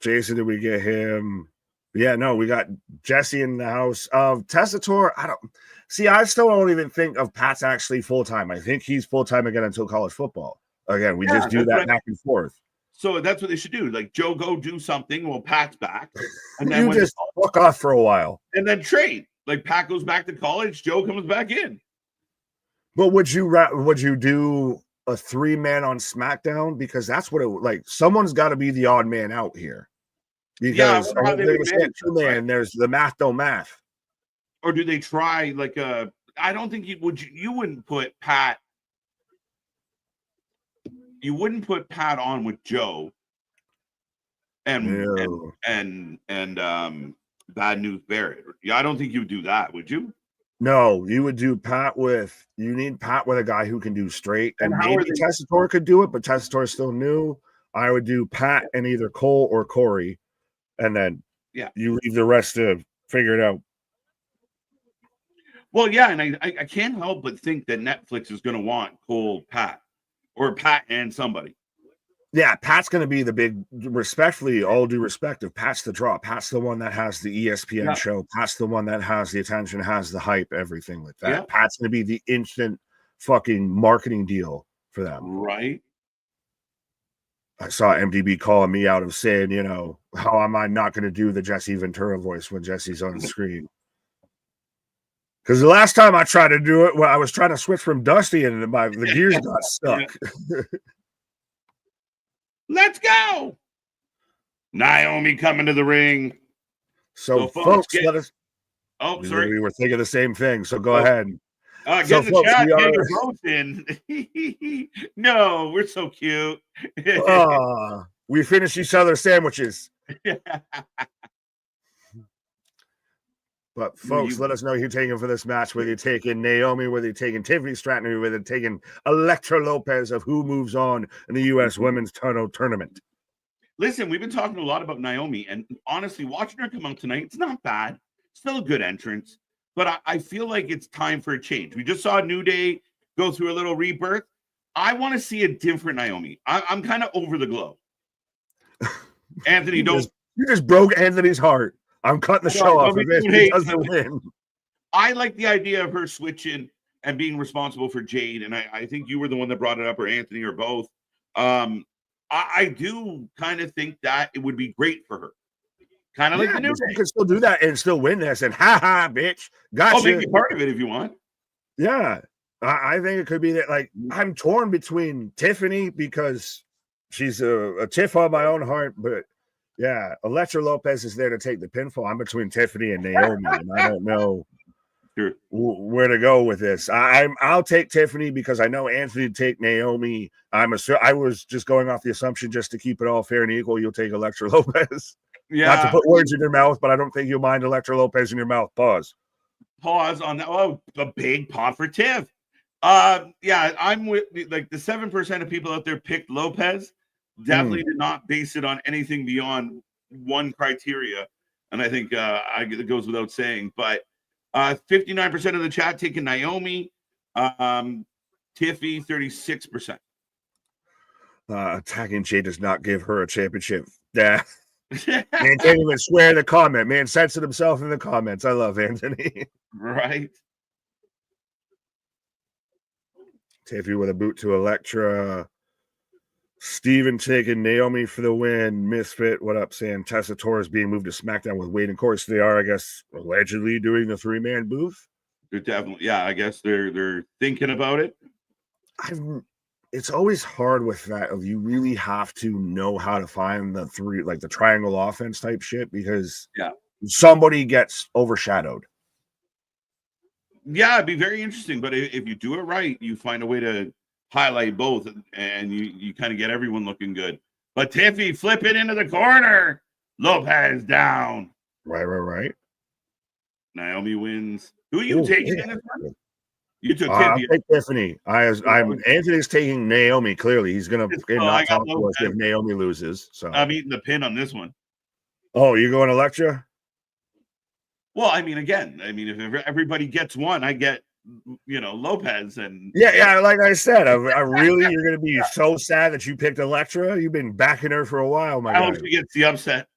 Jason, did we get him? Yeah, no, we got Jesse in the house. Testator, I still don't even think of Pat's actually full-time. I think he's full-time again until college football. Again, we just do that back and forth. So that's what they should do. Like, Joe, go do something while Pat's back. And then you just walk off for a while. And then trade. Like, Pat goes back to college, Joe comes back in. But would you do a 3-man on SmackDown? Because that's what someone's got to be the odd man out here. Because there's 2-man, there's the math don't math. Or do they try I don't think you wouldn't put Pat. You wouldn't put Pat on with Joe and Bad News Barrett. Yeah, I don't think you would do that, would you? No, you would do Pat with. You need Pat with a guy who can do straight, and maybe Testator could do it, but Testator's still new. I would do Pat and either Cole or Corey, and then you leave the rest to figure it out. Well, yeah, and I can't help but think that Netflix is going to want Cole, Pat, or Pat and somebody. Yeah, Pat's going to be the big, respectfully, all due respect, if Pat's the draw. Pat's the one that has the ESPN show. Pat's the one that has the attention, has the hype, everything like that. Yeah. Pat's going to be the instant fucking marketing deal for them. Right. I saw MDB calling me out of saying, how am I not going to do the Jesse Ventura voice when Jesse's on the screen? Because the last time I tried to do it, I was trying to switch from Dusty and the gears got stuck. Let's go. Naomi coming to the ring. So folks, let us. Oh, sorry. We were thinking the same thing. So go ahead. Get so in the folks, chat. we are. Get your votes in. No, we're so cute. We finish each other's sandwiches. But folks, let us know who you're taking for this match. Whether you're taking Naomi, whether you're taking Tiffany Stratton, or whether you're taking Elektra Lopez of who moves on in the U.S. Women's Title Tournament. Listen, we've been talking a lot about Naomi, and honestly, watching her come out tonight, it's not bad. Still a good entrance, but I feel like it's time for a change. We just saw New Day go through a little rebirth. I want to see a different Naomi. I'm kind of over the glow. Anthony, you just broke Anthony's heart. I'm cutting the show off if it doesn't win. I like the idea of her switching and being responsible for Jade, and I think you were the one that brought it up, or Anthony, or both. I do kind of think that it would be great for her. Kind of like the New Day. You can still do that and still win this, and ha, bitch, gotcha. I'll make you part of it if you want. Yeah, I think it could be that. Like, I'm torn between Tiffany because she's a Tiff on my own heart, but yeah, Elektra Lopez is there to take the pinfall. I'm between Tiffany and Naomi, and I don't know where to go with this. I'll take Tiffany because I know Anthony would take Naomi. I was just going off the assumption, just to keep it all fair and equal, you'll take Elektra Lopez. Yeah. Not to put words in your mouth, but I don't think you'll mind Elektra Lopez in your mouth. Pause on that. Oh, a big pop for Tiff. Yeah, I'm with like the 7% of people out there picked Lopez. Definitely did not base it on anything beyond one criteria, and I think it goes without saying. But 59% of the chat taking Naomi, Tiffy 36%. Attacking Jade does not give her a championship. Yeah, man can't even swear in the comment. Man censored himself in the comments. I love Anthony. Right. Tiffy with a boot to Elektra. Steven taking Naomi for the win. Misfit, what up, saying Tessa Torres being moved to SmackDown with Wade and Course. They are, I guess, allegedly doing the 3-man booth. They're definitely, yeah, I guess they're thinking about it. It's always hard with that. You really have to know how to find the three, like the triangle offense type shit, because somebody gets overshadowed. Yeah, it'd be very interesting. But if you do it right, you find a way to highlight both, and you kind of get everyone looking good. But Tiffy flip it into the corner. Lopez down. Right. Naomi wins. Who are you taking in this one? You took Tiffy. I'll take Tiffany. Anthony's taking Naomi. Clearly, he's gonna not talk to us if Naomi loses. So I'm eating the pin on this one. Oh, you're going Elektra? Well, I mean, again, if everybody gets one, I get, Lopez and yeah. Like I said, I really, you're gonna be so sad that you picked Elektra. You've been backing her for a while, my guy. I hope she gets the upset.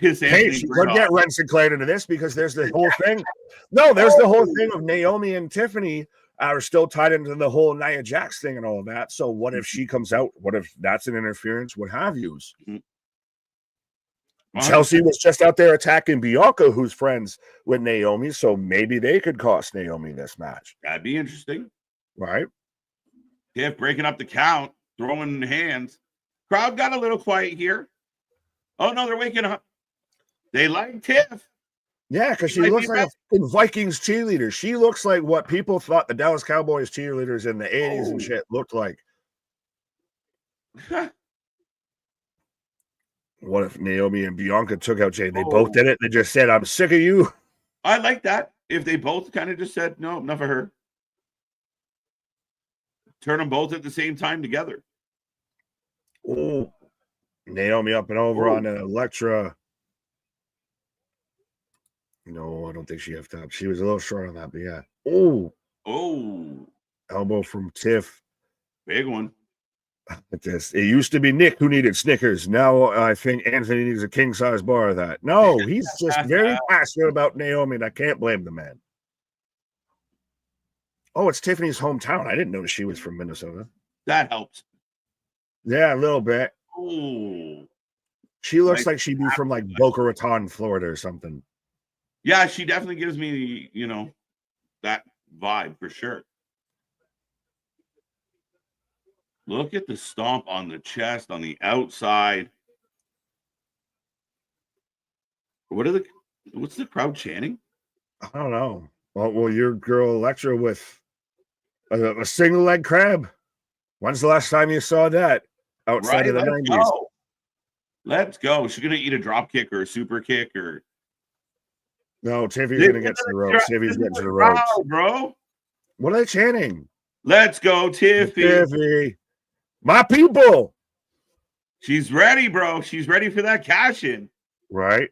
Hey, she could get Ren Sinclair into this because there's the whole thing. No, there's the whole thing of Naomi and Tiffany are still tied into the whole Nia Jax thing and all of that. So what if she comes out? What if that's an interference? What have yous? Chelsea was just out there attacking Bianca, who's friends with Naomi, so maybe they could cost Naomi this match. That'd be interesting. Right? Tiff breaking up the count, throwing hands. Crowd got a little quiet here. Oh, no, they're waking up. They like Tiff. Yeah, because she looks like a Vikings cheerleader. She looks like what people thought the Dallas Cowboys cheerleaders in the 80s and shit looked like. What if Naomi and Bianca took out Jay? They both did it. They just said, I'm sick of you. I like that. If they both kind of just said, no, enough of her. Turn them both at the same time together. Oh, Naomi up and over on Elektra. No, I don't think she have top. She was a little short on that, but yeah. Oh. Elbow from Tiff. Big one. It used to be Nick who needed Snickers. Now I think Anthony needs a king-size bar of that. No, he's just very passionate about Naomi, and I can't blame the man. Oh, it's Tiffany's hometown. I didn't notice she was from Minnesota. That helps. Yeah, a little bit. Oh. She looks like she'd be from like Boca Raton, Florida or something. Yeah, she definitely gives me, that vibe for sure. Look at the stomp on the chest on the outside. What's the crowd chanting? I don't know. Well, your girl Electra with a single leg crab. When's the last time you saw that outside of the 90s? Let's go. She's gonna eat a drop kick or a super kick or no. Tiffy's gonna get to the ropes. Tiffy's getting to the ropes, bro. What are they chanting? Let's go, Tiffy. Tiffy, my people. She's ready, bro. She's ready for that cash in. Right.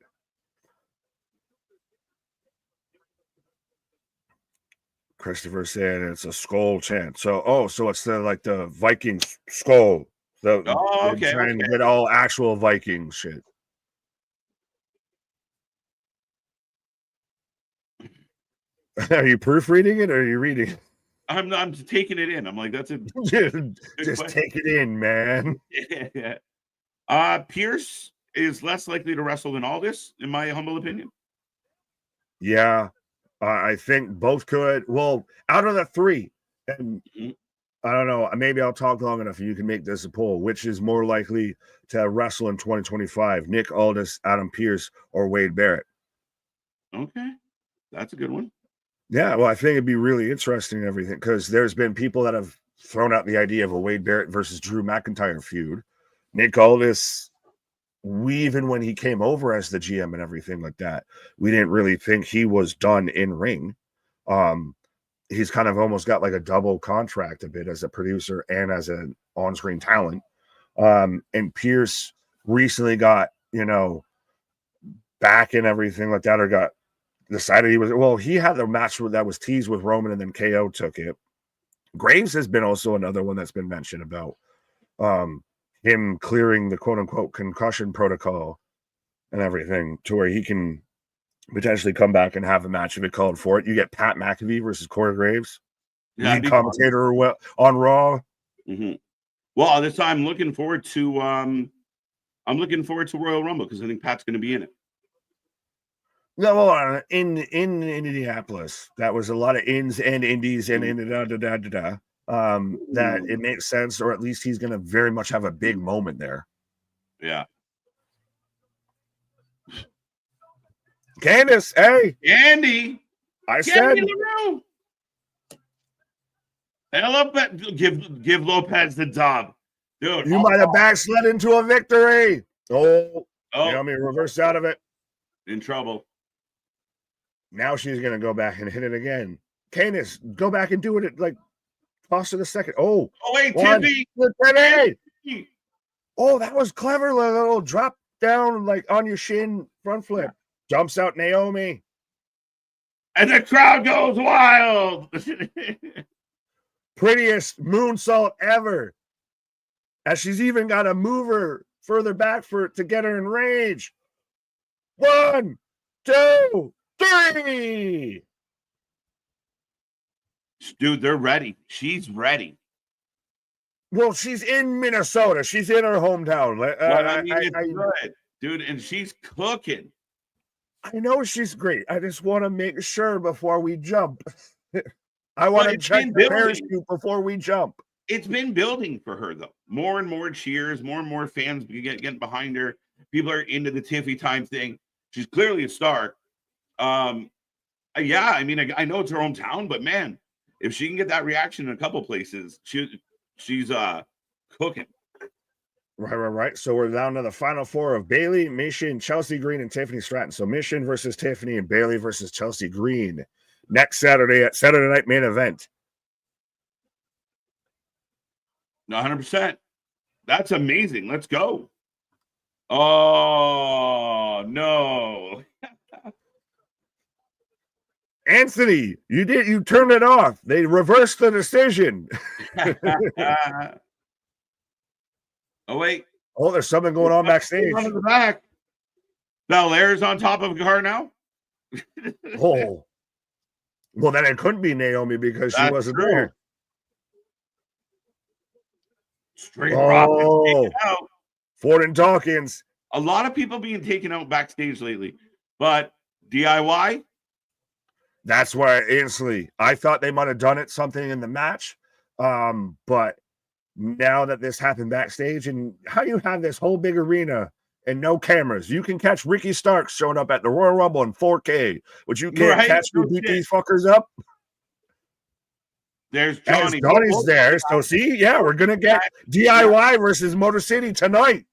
Christopher said it's a skull chant. So, so it's the Viking skull. Okay. Trying to get all actual Viking shit. Are you proofreading it or are you reading it? I'm taking it in. I'm like, that's a just take it in, man. Yeah. Pierce is less likely to wrestle than Aldis, in my humble opinion. Yeah. I think both could. Well, out of the three, and I don't know, maybe I'll talk long enough and you can make this a poll. Which is more likely to wrestle in 2025? Nick Aldis, Adam Pierce, or Wade Barrett? Okay. That's a good one. Yeah, well, I think it'd be really interesting and everything because there's been people that have thrown out the idea of a Wade Barrett versus Drew McIntyre feud. Nick Aldis, even when he came over as the GM and everything like that, we didn't really think he was done in ring. He's kind of almost got like a double contract a bit as a producer and as an on-screen talent. And Pierce recently got, back and everything like that, or got decided he had the match that was teased with Roman and then KO took it. Graves has been also another one that's been mentioned about him clearing the quote-unquote concussion protocol and everything to where he can potentially come back and have a match if it called for it. You get Pat McAfee versus Corey Graves, lead commentator on Raw. Mm-hmm. Well, this time I'm looking forward to Royal Rumble because I think Pat's going to be in it. No, in Indianapolis, that was a lot of ins and indies and that it makes sense, or at least he's going to very much have a big moment there. Yeah. Candace, hey, Andy, said, give Lopez the dub, dude. You might have backslid into a victory. Naomi reversed out of it. In trouble. Now she's gonna go back and hit it again. Candace, go back and do it like toss to the second. Oh wait, Tiffy. Oh, that was clever. Little drop down like on your shin, front flip. Jumps out Naomi. And the crowd goes wild. Prettiest moonsault ever. As she's even got to move her further back to get her in range. 1, 2, 3. Dude, they're ready. She's ready. Well, she's in Minnesota. She's in her hometown. It's good, dude, and she's cooking. I know she's great. I just want to make sure before we jump. I want to check the parachute before we jump. It's been building for her, though. More and more cheers, more and more fans getting behind her. People are into the Tiffy time thing. She's clearly a star. Yeah, I mean, I know it's her hometown, but man, if she can get that reaction in a couple places, she's cooking. Right. So we're down to the final four of Bayley, Mission, Chelsea Green, and Tiffany Stratton. So Mission versus Tiffany and Bayley versus Chelsea Green next Saturday at Saturday Night Main Event. 100%. That's amazing. Let's go. Oh, no. Anthony, you turned it off. They reversed the decision. Oh, wait. Oh, there's something going on backstage. On the back. Belair's on top of her now. Oh. Well, then it couldn't be Naomi because she wasn't there. Straight profit. Ford and Dawkins. A lot of people being taken out backstage lately, but DIY. That's why instantly I thought they might have done it something in the match. But now that this happened backstage, and how you have this whole big arena and no cameras. You can catch Ricky Starks showing up at the Royal Rumble in 4K, but you can't Right? catch me No beat shit. these fuckers up. There's As Johnny. Johnny's there, so see, yeah, we're gonna get DIY versus Motor City tonight.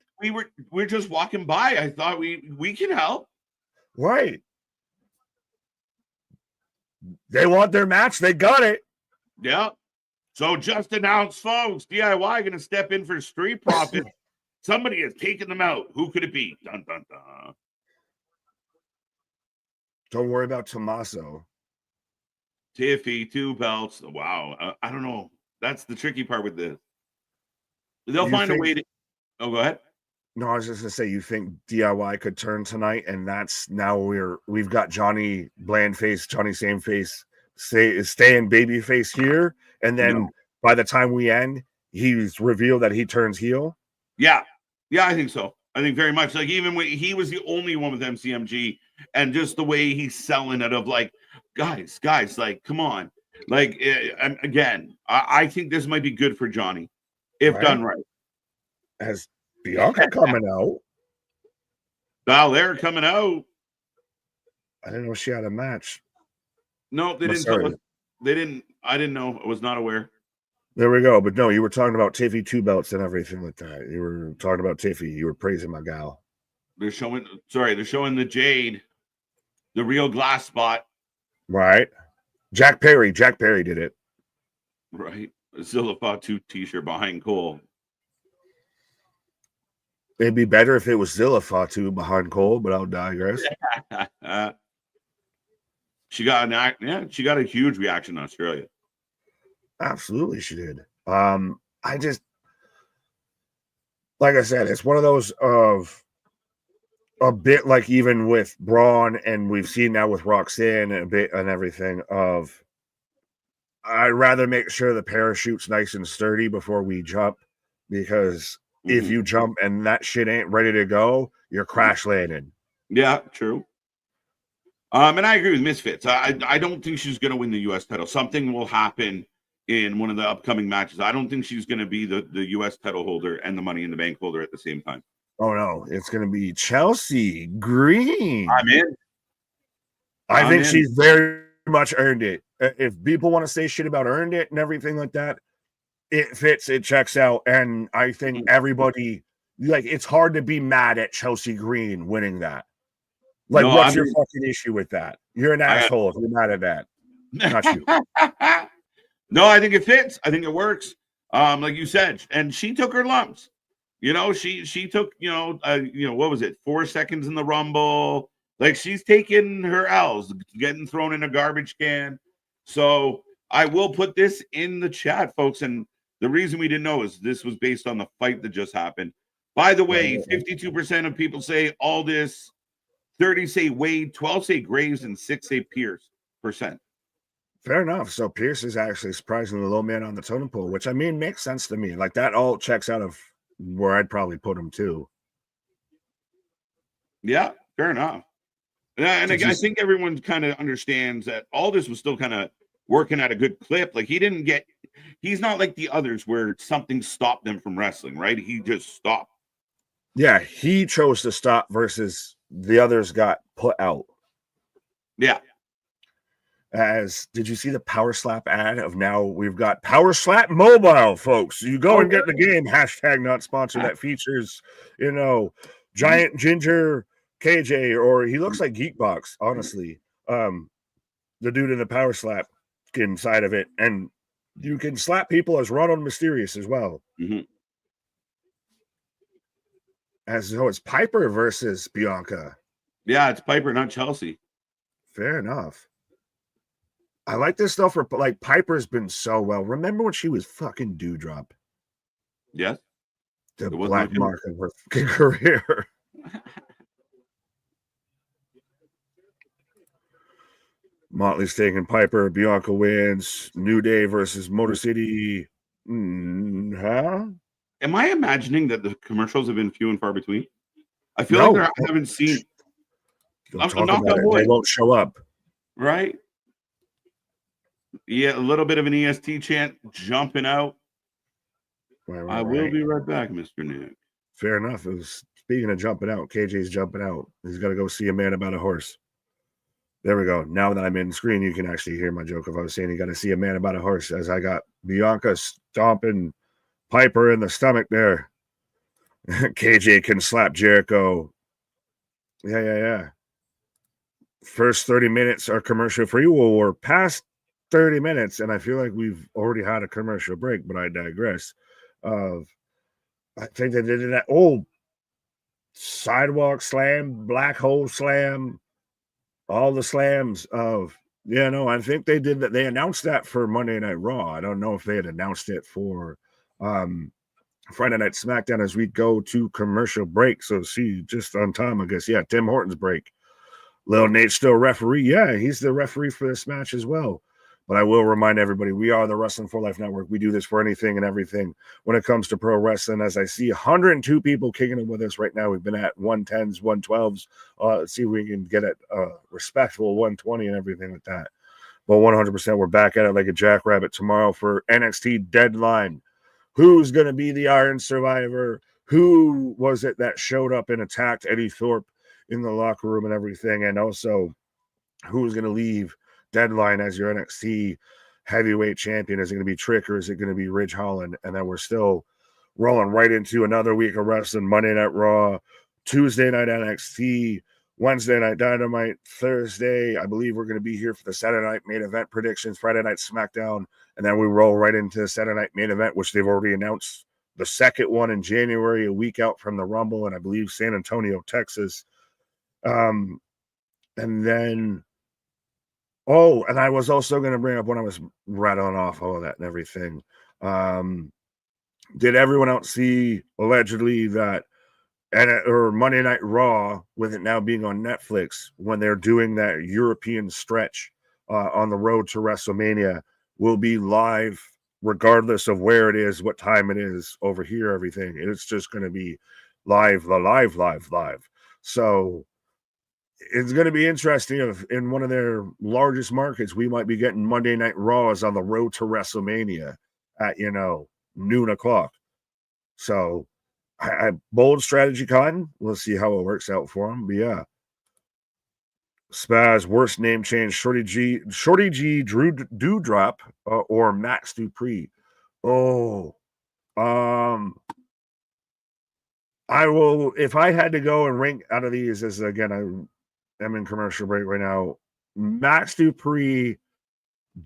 We're just walking by. I thought we can help. Right. They want their match. They got it. Yeah. So just announced, folks, DIY going to step in for Street Profits. Somebody has taken them out. Who could it be? Dun, dun, dun. Don't worry about Tommaso. Tiffy, 2 belts. Wow. I don't know. That's the tricky part with this. They'll find a way to. Oh, go ahead. No, I was just gonna say, you think DIY could turn tonight, and that's now we've got Johnny Blandface, Johnny Sameface, staying babyface here, and then by the time we end, he's revealed that he turns heel. Yeah, I think so. I think very much. Like, even when he was the only one with MCMG, and just the way he's selling it of like, guys, like, come on. Like, again, I think this might be good for Johnny if done right. Has Bianca coming out? Belair coming out. I didn't know she had a match. No, they didn't tell us. They didn't. I didn't know. I was not aware. There we go. But no, you were talking about Tiffy 2 belts and everything like that. You were talking about Tiffy. You were praising my gal. They're showing the Jade, the real glass spot. Right. Jack Perry did it. Right. Zilla Fatu t-shirt behind Cole. It'd be better if it was Zilla Fatu behind Cole, but I'll digress. She got a huge reaction in Australia. Absolutely, she did. I just, like I said, it's one of those of a bit like even with Braun, and we've seen now with Roxanne and a bit and everything of, I'd rather make sure the parachute's nice and sturdy before we jump, because if you jump and that shit ain't ready to go, you're crash landing. Yeah, true. And I agree with Misfits. I don't think she's going to win the U.S. title. Something will happen in one of the upcoming matches. I don't think she's going to be the U.S. title holder and the Money in the Bank holder at the same time. Oh, no. It's going to be Chelsea Green. I'm in. I think she's very much earned it. If people want to say shit about earned it and everything like that, it fits, it checks out. And I think everybody, like, it's hard to be mad at Chelsea Green winning that. Like, what's your fucking issue with that? You're an asshole if you're mad at that. Not you. No, I think it fits. I think it works. Like you said, and she took her lumps. You know, she took, what was it? 4 seconds in the Rumble. Like, she's taking her L's, getting thrown in a garbage can. So I will put this in the chat, folks. And the reason we didn't know is this was based on the fight that just happened. By the way, 52% of people say Aldis, 30 say Wade, 12 say Graves, and 6 say Pierce %. Fair enough. So Pierce is actually surprisingly low man on the totem pole, which I mean makes sense to me. Like, that all checks out of where I'd probably put him too. Yeah, fair enough. And I think everyone kind of understands that Aldis was still kind of working at a good clip. Like, he's not like the others where something stopped them from wrestling, right? He just stopped. Yeah, he chose to stop versus the others got put out. Yeah. Did you see the Power Slap ad of now we've got Power Slap Mobile, folks? You go and get the game, hashtag not sponsored, that features, Giant Ginger KJ, or he looks like Geekbox, honestly. The dude in the Power Slap inside of it. And you can slap people as Ronald Mysterious as well. It's Piper versus Bianca. Yeah, it's Piper, not Chelsea. Fair enough. I like this stuff for, like, Piper's been so well. Remember when she was fucking Dewdrop? Yes. The black mark of her fucking career. Motley's taking Piper. Bianca wins. New Day versus Motor City. Huh? Am I imagining that the commercials have been few and far between? I feel like I haven't seen. Don't talk about it. They won't show up. Right? Yeah, a little bit of an EST chant jumping out. I will be right back, Mr. Nick. Fair enough. It was Speaking of jumping out, KJ's jumping out. He's got to go see a man about a horse. There we go. Now that I'm in screen, you can actually hear my joke. If I was saying you got to see a man about a horse, as I got Bianca stomping Piper in the stomach there. KJ can slap Jericho. Yeah. First 30 minutes are commercial free. Well, we're past 30 minutes, and I feel like we've already had a commercial break, but I digress. I think they did that old sidewalk slam, black hole slam, all the slams of, I think they did that. They announced that for Monday Night Raw. I don't know if they had announced it for Friday Night SmackDown as we go to commercial break. So see, just on time, I guess. Yeah, Tim Hortons break. Lil Nate's still referee. Yeah, he's the referee for this match as well. But I will remind everybody, we are the Wrestling for Life Network. We do this for anything and everything when it comes to pro wrestling. As I see 102 people kicking it with us right now. We've been at 110s, 112s. Let's see if we can get it respectful 120 and everything like that. But 100%, we're back at it like a jackrabbit tomorrow for NXT Deadline. Who's going to be the Iron Survivor? Who was it that showed up and attacked Eddie Thorpe in the locker room and everything? And also, who's going to leave Deadline as your NXT heavyweight champion? Is it going to be Trick or is it going to be Ridge Holland? And then we're still rolling right into another week of wrestling. Monday Night Raw, Tuesday night NXT, Wednesday night Dynamite, Thursday. I believe we're going to be here for the Saturday night main event predictions, Friday night SmackDown, and then we roll right into the Saturday night main event, which they've already announced the second one in January, a week out from the Rumble, and I believe San Antonio, Texas. And then, and I was also going to bring up when I was rattling off all of that and everything. Did everyone else see allegedly that or Monday Night Raw, with it now being on Netflix, when they're doing that European stretch on the road to WrestleMania, will be live regardless of where it is, what time it is over here, everything. It's just going to be live. So it's going to be interesting if in one of their largest markets, we might be getting Monday Night Raws on the road to WrestleMania at, noon o'clock. So I bold strategy, Cotton. We'll see how it works out for him. But yeah. Spaz, worst name change, Shorty G, Drew Dewdrop, or Max Dupree. I will, if I had to go and rank out of these, as again, I am in commercial break right now. Max Dupree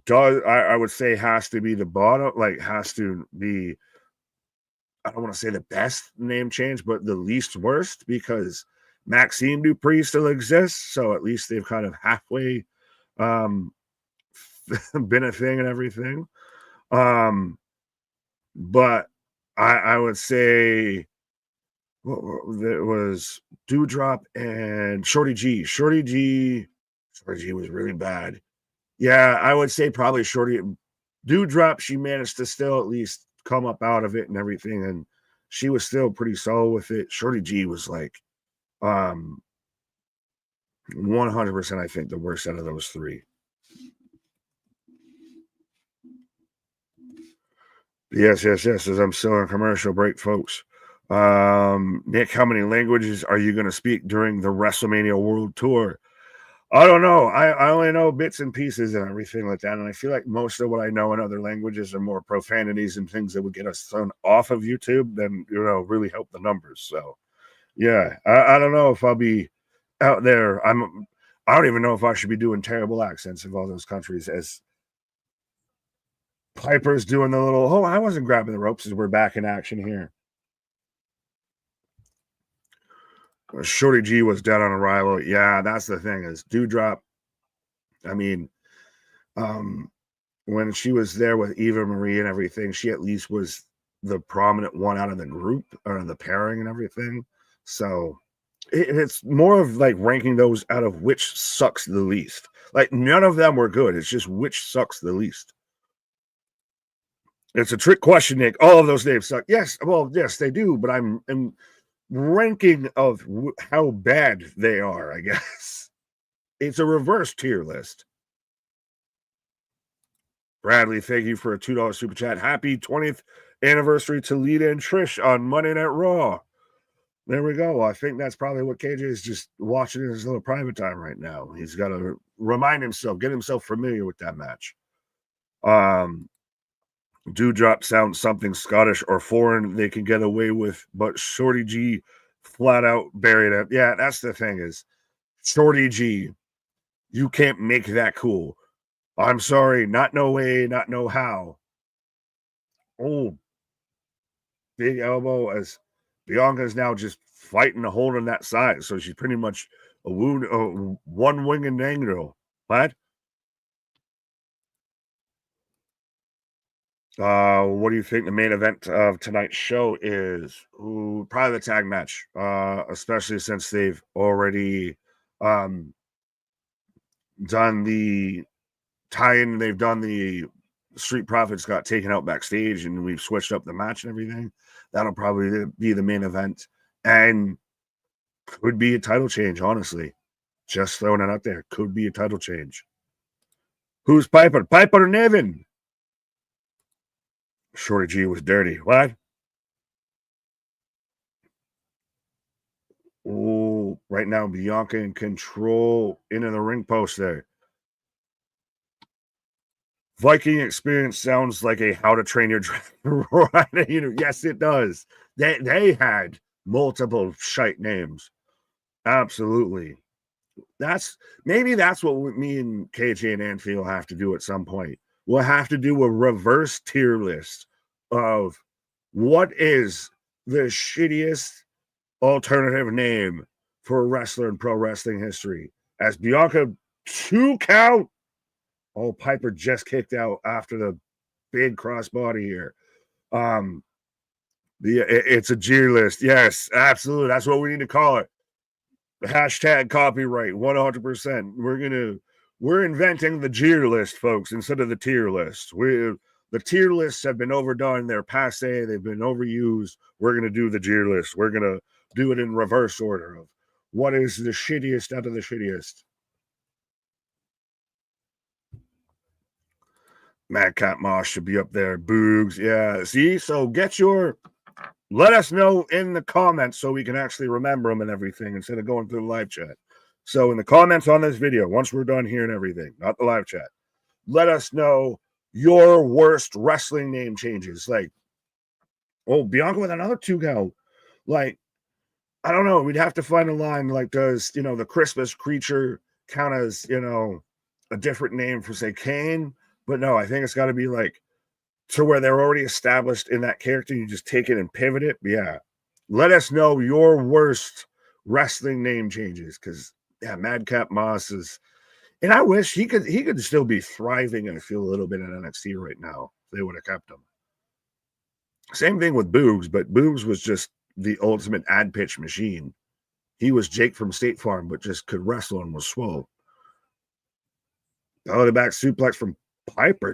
I would say has to be the bottom, has to be, I don't want to say the best name change, but the least worst, because Maxime Dupree still exists. So at least they've kind of halfway been a thing and everything. But I would say there was Dewdrop and Shorty G. Shorty G was really bad. Yeah, I would say probably Shorty. Dewdrop, she managed to still at least come up out of it and everything, and she was still pretty solid with it. Shorty G was 100%, I think, the worst out of those three. Yes, as I'm still on commercial break, folks. Nick, how many languages are you going to speak during the WrestleMania World Tour? I don't know. I only know bits and pieces and everything like that. And I feel like most of what I know in other languages are more profanities and things that would get us thrown off of YouTube than, really help the numbers. So, yeah, I don't know if I'll be out there. I don't even know if I should be doing terrible accents of all those countries, as Piper's doing the little, I wasn't grabbing the ropes, as we're back in action here. Shorty G was dead on arrival. Yeah, that's the thing, is Dewdrop. I mean, when she was there with Eva Marie and everything, she at least was the prominent one out of the group or the pairing and everything. So it's more of ranking those out of which sucks the least. None of them were good. It's just which sucks the least. It's a trick question, Nick. All of those names suck. Yes, well, yes, they do. But I'm ranking of how bad they are, I guess. It's a reverse tier list. Bradley, thank you for a $2 super chat. Happy 20th anniversary to Lita and Trish on Monday Night Raw. There we go. I think that's probably what KJ is just watching in his little private time right now. He's got to remind himself, get himself familiar with that match. Dewdrop sounds something Scottish or foreign they can get away with, but Shorty G flat out buried it. Yeah, that's the thing is Shorty G, you can't make that cool. I'm sorry, not no way, not no how. Oh, big elbow as Bianca's now just fighting a hold on that side. So she's pretty much a wound, one winged angel. What? What do you think the main event of tonight's show is? Ooh, probably the tag match, especially since they've already done the tie-in. They've done the Street Profits got taken out backstage, and we've switched up the match and everything. That'll probably be the main event, and could be a title change. Honestly, just throwing it out there, could be a title change. Who's Piper? Piper Niven. Shorty G was dirty. What? Oh, right now Bianca in control into the ring post there. Viking Experience sounds like a How to Train Your Dragon. Yes, it does. They had multiple shite names. Absolutely. Maybe that's what me and KJ and Anthony will have to do at some point. We'll have to do a reverse tier list of what is the shittiest alternative name for a wrestler in pro wrestling history. As Bianca 2 count. Oh, Piper just kicked out after the big crossbody here. It's a G list. Yes, absolutely. That's what we need to call it. Hashtag copyright 100%. We're inventing the G list, folks, instead of the tier list. The tier lists have been overdone. They're passe. They've been overused. We're gonna do the G list. We're gonna do it in reverse order of what is the shittiest out of the shittiest. Madcap Moss should be up there. Boogs. Yeah. See? So let us know in the comments so we can actually remember them and everything instead of going through the live chat. So in the comments on this video, once we're done here and everything, not the live chat, let us know your worst wrestling name changes. Like, oh, Bianca with another 2 count. Like, I don't know. We'd have to find a line like, does, the Christmas creature count as, a different name for, say, Kane? But no, I think it's got to be like to where they're already established in that character. You just take it and pivot it. Yeah. Let us know your worst wrestling name changes because, yeah, Madcap Moss is. And I wish he could still be thriving and feel a little bit in NXT right now. They would have kept him. Same thing with Boogs, but Boogs was just the ultimate ad pitch machine. He was Jake from State Farm, but just could wrestle and was swole. Oh, the back suplex from Piper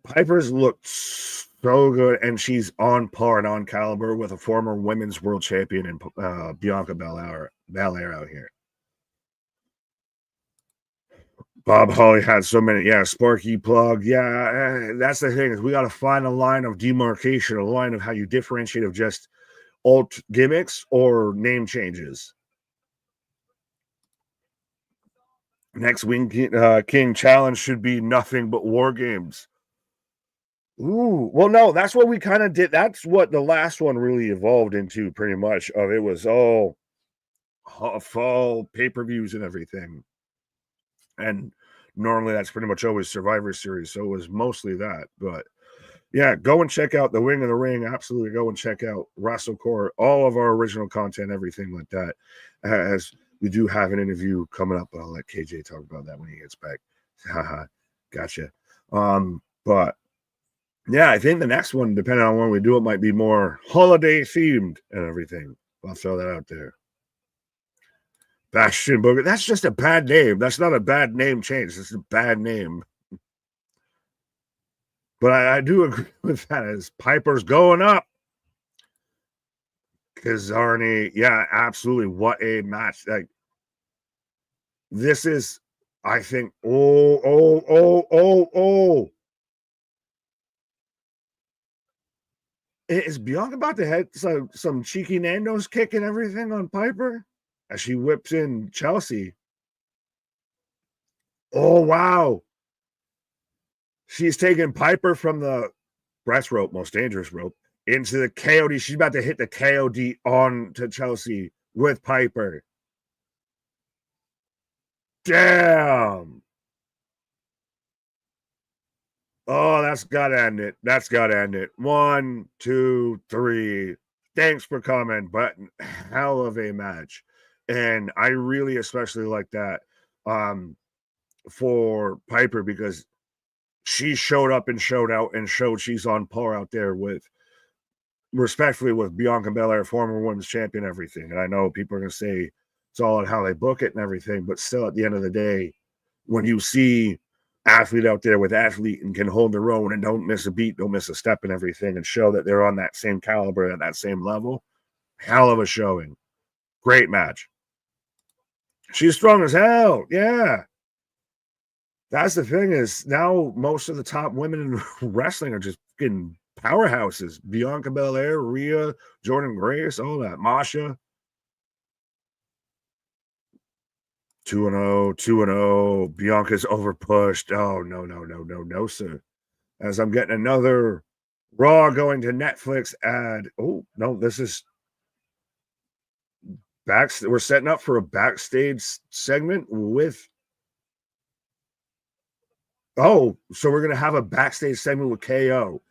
Piper's looked so good, and she's on par and on caliber with a former women's world champion and Bianca Belair out here. Bob Holly had so many, Sparky Plug. Yeah, that's the thing is we got to find a line of demarcation, a line of how you differentiate of just alt gimmicks or name changes. Next Wing King challenge should be nothing but War Games. Ooh, well, no, that's what we kind of did. That's what the last one really evolved into, pretty much. Of it was all fall pay-per-views and everything, and normally that's pretty much always Survivor Series, so it was mostly that. But yeah, go and check out the Wing of the Ring. Absolutely, go and check out WrestleCore, all of our original content, everything like that. As we do have an interview coming up, but I'll let KJ talk about that when he gets back. Haha, gotcha. But yeah, I think the next one, depending on when we do it, might be more holiday themed and everything. I'll throw that out there. Bastion Booger. That's just a bad name. That's not a bad name change. It's a bad name. But I do agree with that as Piper's going up. Kazarni, yeah, absolutely. What a match. Like, this is, I think, oh. Is Bianca about to head some cheeky Nando's kick and everything on Piper as she whips in Chelsea? Oh, wow. She's taking Piper from the breast rope, most dangerous rope, into the KOD. She's about to hit the KOD on to Chelsea with Piper. Damn. Oh, that's got to end it. That's got to end it. 1, 2, 3. Thanks for coming, but hell of a match. And I really especially like that for Piper, because she showed up and showed out and showed she's on par out there with, respectfully, with Bianca Belair, former women's champion, everything. And I know people are going to say it's all on how they book it and everything, but still, at the end of the day, when you see athlete out there with athlete and can hold their own and don't miss a beat, don't miss a step and everything, and show that they're on that same caliber at that same level, hell of a showing. Great match. She's strong as hell. Yeah. That's the thing, is now most of the top women in wrestling are just fucking powerhouses. Bianca Belair, Rhea, Jordan Grace, all that. Masha. 2-0, 2-0. Bianca's overpushed. Oh, no, sir. As I'm getting another Raw going to Netflix ad. Oh, no, this is we're setting up for a backstage segment with. Oh, so we're going to have a backstage segment with KO.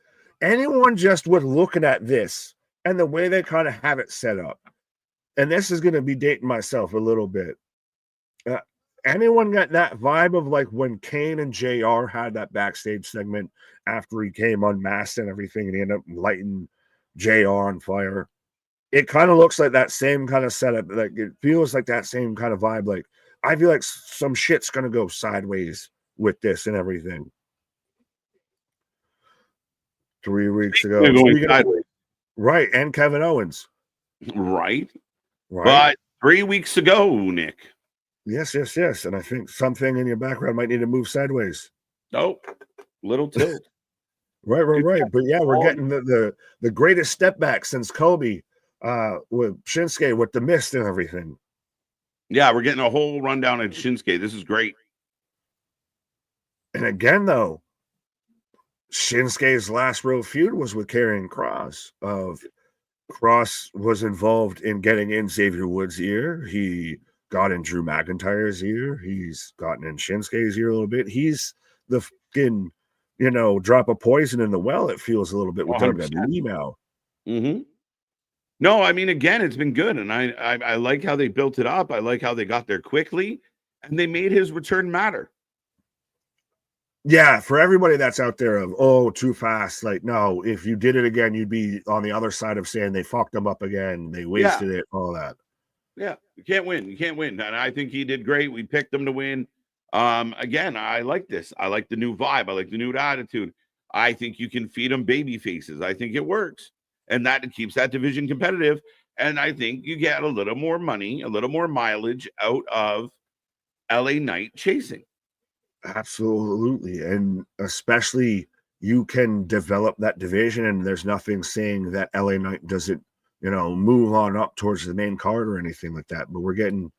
Anyone just with looking at this and the way they kind of have it set up, and this is going to be dating myself a little bit. Anyone got that vibe of like when Kane and JR had that backstage segment after he came unmasked and everything, and he ended up lighting JR on fire? It kind of looks like that same kind of setup. Like, it feels like that same kind of vibe. Like, I feel like some shit's going to go sideways with this and everything. 3 weeks ago. Right, and Kevin Owens. Right. But 3 weeks ago, Nick. Yes. And I think something in your background might need to move sideways. Oh, little tilt. Right. But yeah, we're getting the greatest step back since Kobe with Shinsuke with the mist and everything. Yeah, we're getting a whole rundown of Shinsuke. This is great. And again, though, Shinsuke's last real feud was with Karrion Kross. Kross was involved in getting in Xavier Woods' ear. He got in Drew McIntyre's ear. He's gotten in Shinsuke's ear a little bit. He's the fucking, drop of poison in the well, it feels a little bit with 100%. WWE now. Mm-hmm. No, I mean, again, it's been good. And I like how they built it up. I like how they got there quickly. And they made his return matter. Yeah, for everybody that's out there of, too fast. Like, no, if you did it again, you'd be on the other side of saying they fucked them up again. They wasted it, all that. Yeah, you can't win. And I think he did great. We picked him to win. Again, I like this. I like the new vibe. I like the new attitude. I think you can feed them baby faces. I think it works. And that keeps that division competitive. And I think you get a little more money, a little more mileage out of LA Knight chasing. Absolutely. And especially you can develop that division, and there's nothing saying that LA Knight doesn't, move on up towards the main card or anything like that. But we're getting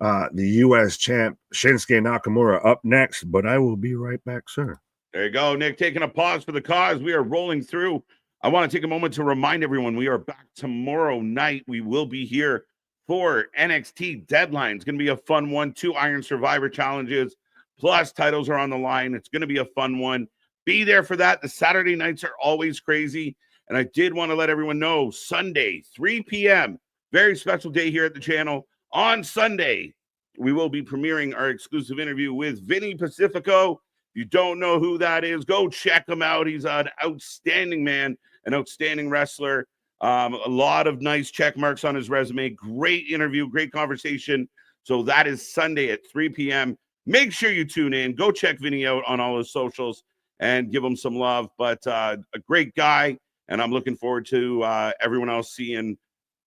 the U.S. champ Shinsuke Nakamura up next, but I will be right back, sir. There you go, Nick, taking a pause for the cause. We are rolling through. I want to take a moment to remind everyone we are back tomorrow night. We will be here for NXT Deadline. It's going to be a fun one. 2 Iron Survivor challenges, plus titles are on the line. It's going to be a fun one. Be there for that. The Saturday nights are always crazy. And I did want to let everyone know, Sunday, 3 p.m., very special day here at the channel. On Sunday, we will be premiering our exclusive interview with Vinny Pacifico. If you don't know who that is, go check him out. He's an outstanding man, an outstanding wrestler. A lot of nice check marks on his resume. Great interview, great conversation. So that is Sunday at 3 p.m. Make sure you tune in. Go check Vinny out on all his socials and give him some love. But a great guy, and I'm looking forward to everyone else seeing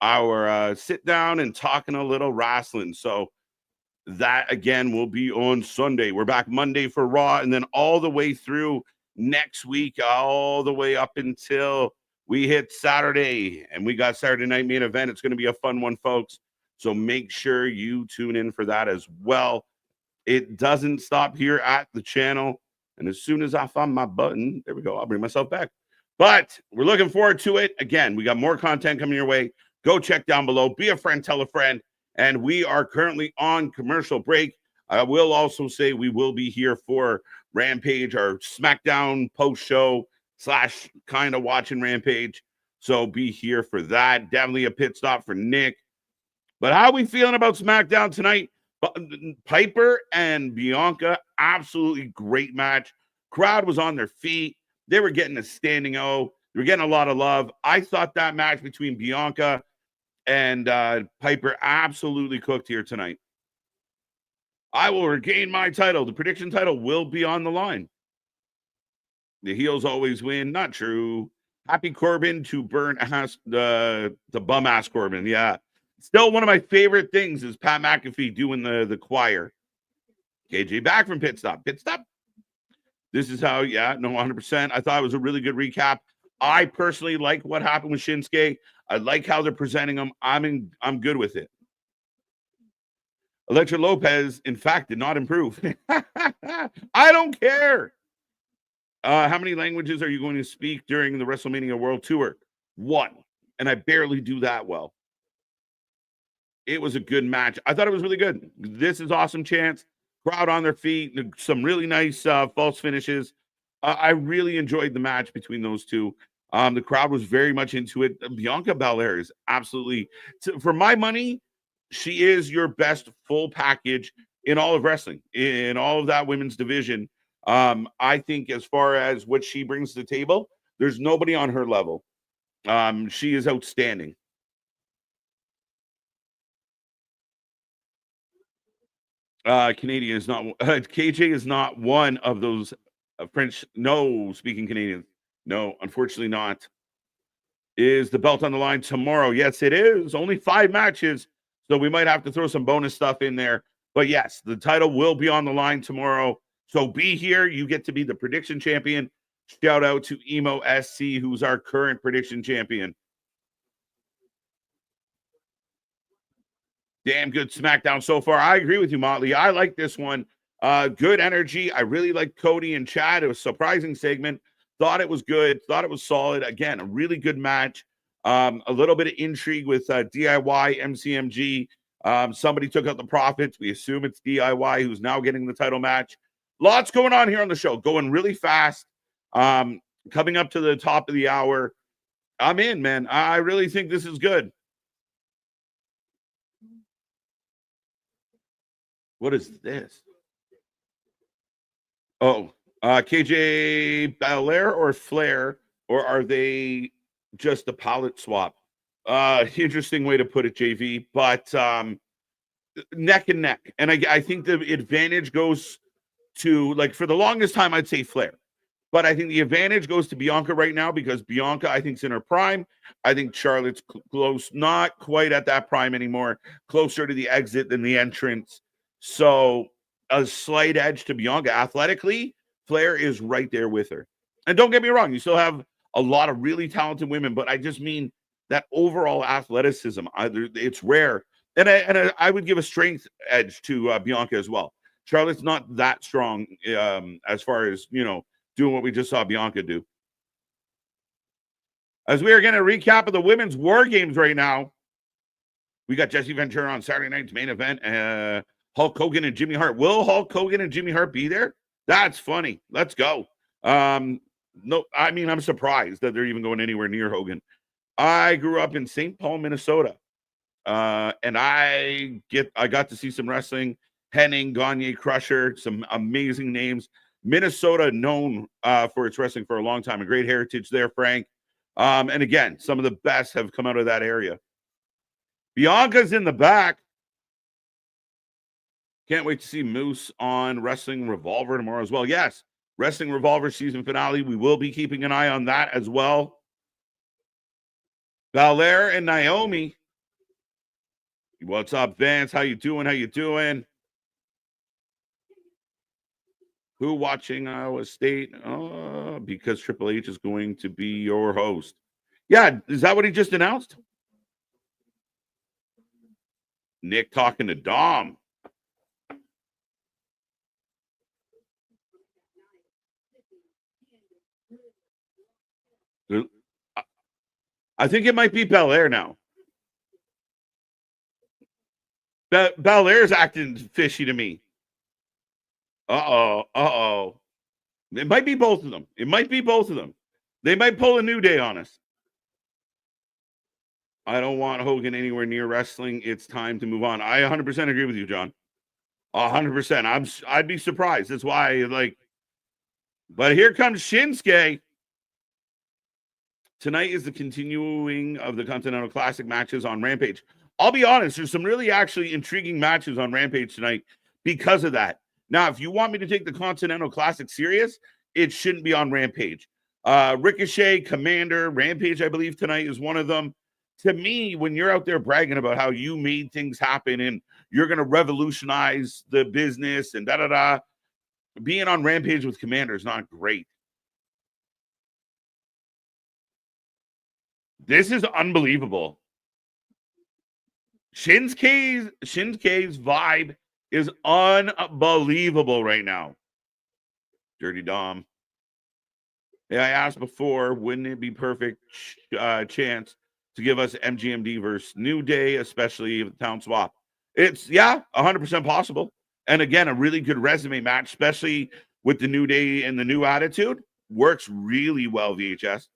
our sit down and talking a little wrestling. So that, again, will be on Sunday. We're back Monday for Raw, and then all the way through next week, all the way up until we hit Saturday, and we got Saturday night main event. It's going to be a fun one, folks. So make sure you tune in for that as well. It doesn't stop here at the channel. And as soon as I find my button, there we go, I'll bring myself back. But we're looking forward to it. Again, we got more content coming your way. Go check down below. Be a friend, tell a friend. And we are currently on commercial break. I will also say we will be here for Rampage, our SmackDown post-show / kind of watching Rampage. So be here for that. Definitely a pit stop for Nick. But how are we feeling about SmackDown tonight? Piper and Bianca, absolutely great match. Crowd was on their feet. They were getting a standing O. They were getting a lot of love. I thought that match between Bianca and Piper absolutely cooked here tonight. I will regain my title. The prediction title will be on the line. The heels always win. Not true. Happy Corbin to burn ass, the bum ass Corbin. Yeah. Still one of my favorite things is Pat McAfee doing the choir. KJ back from pit stop. Pit stop. This is how, yeah, no, 100%. I thought it was a really good recap. I personally like what happened with Shinsuke. I like how they're presenting him. I'm good with it. Elektra Lopez, in fact, did not improve. I don't care. How many languages are you going to speak during the WrestleMania World Tour? 1. And I barely do that well. It was a good match. I thought it was really good. This is awesome chance. Crowd on their feet. Some really nice false finishes. I really enjoyed the match between those two. The crowd was very much into it. Bianca Belair is absolutely, for my money, she is your best full package in all of wrestling, in all of that women's division. I think as far as what she brings to the table, there's nobody on her level. She is outstanding. Canadian is not KJ is not one of those French speaking Canadians. No, unfortunately not. Is the belt on the line tomorrow? Yes, it is. Only 5 matches, so we might have to throw some bonus stuff in there. But yes, the title will be on the line tomorrow. So be here. You get to be the prediction champion. Shout out to Emo SC, who's our current prediction champion. Damn good SmackDown so far. I agree with you, Motley. I like this one. Good energy. I really like Cody and Chad. It was a surprising segment. Thought it was good. Thought it was solid. Again, a really good match. A little bit of intrigue with DIY, MCMG. Somebody took out the Profits. We assume it's DIY who's now getting the title match. Lots going on here on the show. Going really fast. Coming up to the top of the hour. I'm in, man. I really think this is good. What is this? Oh, KJ Belair or Flair, or are they just a palette swap? Interesting way to put it, JV, but neck and neck. And I think the advantage goes to, like, for the longest time, I'd say Flair. But I think the advantage goes to Bianca right now because Bianca, I think, is in her prime. I think Charlotte's close, not quite at that prime anymore, closer to the exit than the entrance. So a slight edge to Bianca. Athletically, Flair is right there with her. And don't get me wrong, you still have a lot of really talented women, but I just mean that overall athleticism, it's rare. And I would give a strength edge to Bianca as well. Charlotte's not that strong as far as, doing what we just saw Bianca do. As we are getting a recap of the women's War Games right now, we got Jesse Ventura on Saturday night's main event. Hulk Hogan and Jimmy Hart. Will Hulk Hogan and Jimmy Hart be there? That's funny. Let's go. No, I mean, I'm surprised that they're even going anywhere near Hogan. I grew up in St. Paul, Minnesota. And I got to see some wrestling. Henning, Gagne, Crusher, some amazing names. Minnesota known for its wrestling for a long time. A great heritage there, Frank. And again, some of the best have come out of that area. Bianca's in the back. Can't wait to see Moose on Wrestling Revolver tomorrow as well. Yes, Wrestling Revolver season finale. We will be keeping an eye on that as well. Belair and Naomi. What's up, Vance? How you doing? How you doing? Who watching Iowa State? Because Triple H is going to be your host. Yeah, is that what he just announced? Nick talking to Dom. I think it might be Belair now. Belair's acting fishy to me. Uh-oh. It might be both of them. They might pull a New Day on us. I don't want Hogan anywhere near wrestling. It's time to move on. I 100% agree with you, John. 100%. I'd be surprised. That's why, but here comes Shinsuke. Tonight is the continuing of the Continental Classic matches on Rampage. I'll be honest, there's some really actually intriguing matches on Rampage tonight because of that. Now, if you want me to take the Continental Classic serious, it shouldn't be on Rampage. Ricochet, Commander, Rampage, I believe tonight is one of them. To me, when you're out there bragging about how you made things happen and you're going to revolutionize the business and da-da-da, being on Rampage with Commander is not great. This is unbelievable. Shinsuke's vibe is unbelievable right now. Dirty Dom. Yeah, I asked before, wouldn't it be perfect chance to give us MGMD versus New Day, especially with Town Swap? It's, 100% possible. And again, a really good resume match, especially with the New Day and the new attitude. Works really well, VHS.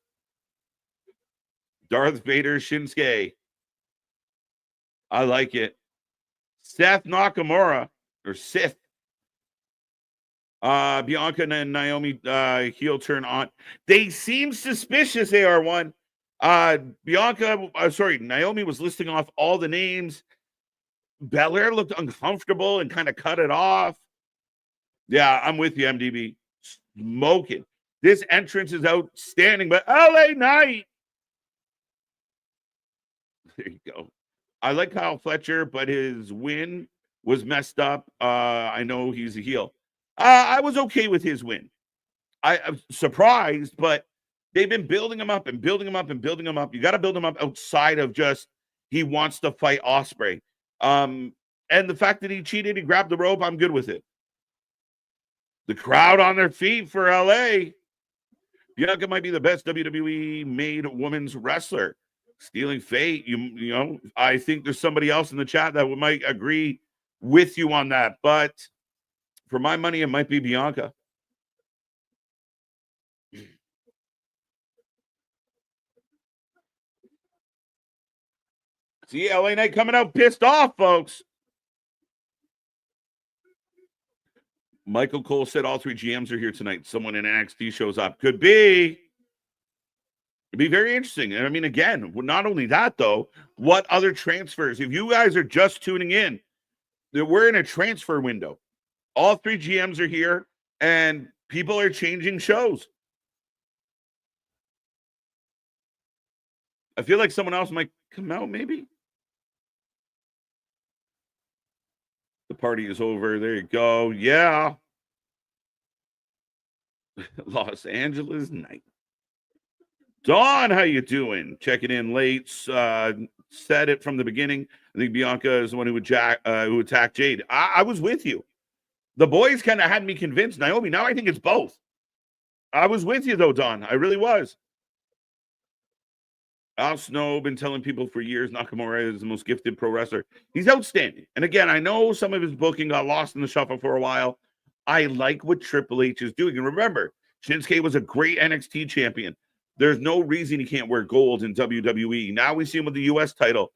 Darth Vader, Shinsuke. I like it. Seth Nakamura, or Sith. Bianca and Naomi heel turn on. They seem suspicious, AR1. Naomi was listing off all the names. Belair looked uncomfortable and kind of cut it off. Yeah, I'm with you, MDB. Smoking. This entrance is outstanding, but LA Knight. There you go. I like Kyle Fletcher, but his win was messed up. I know he's a heel. I was okay with his win. I'm surprised, but they've been building him up and building him up and building him up. You got to build him up outside of just he wants to fight Ospreay. And the fact that he cheated, he grabbed the rope, I'm good with it. The crowd on their feet for LA. Bianca might be the best WWE made women's wrestler. Stealing Fate, you know, I think there's somebody else in the chat that might agree with you on that. But for my money, it might be Bianca. See, LA Knight coming out pissed off, folks. Michael Cole said all three GMs are here tonight. Someone in NXT shows up. Could be. It'd be very interesting. And I mean, again, not only that, though, what other transfers? If you guys are just tuning in, we're in a transfer window. All three GMs are here, and people are changing shows. I feel like someone else might come out, maybe. The party is over. There you go. Yeah. Los Angeles night. Dawn, how you doing? Checking in late. Said it from the beginning. I think Bianca is the one who attacked Jade. I was with you. The boys kind of had me convinced. Naomi, now I think it's both. I was with you, though, Dawn. I really was. Al Snow, been telling people for years Nakamura is the most gifted pro wrestler. He's outstanding. And again, I know some of his booking got lost in the shuffle for a while. I like what Triple H is doing. And remember, Shinsuke was a great NXT champion. There's no reason he can't wear gold in WWE. Now we see him with the U.S. title.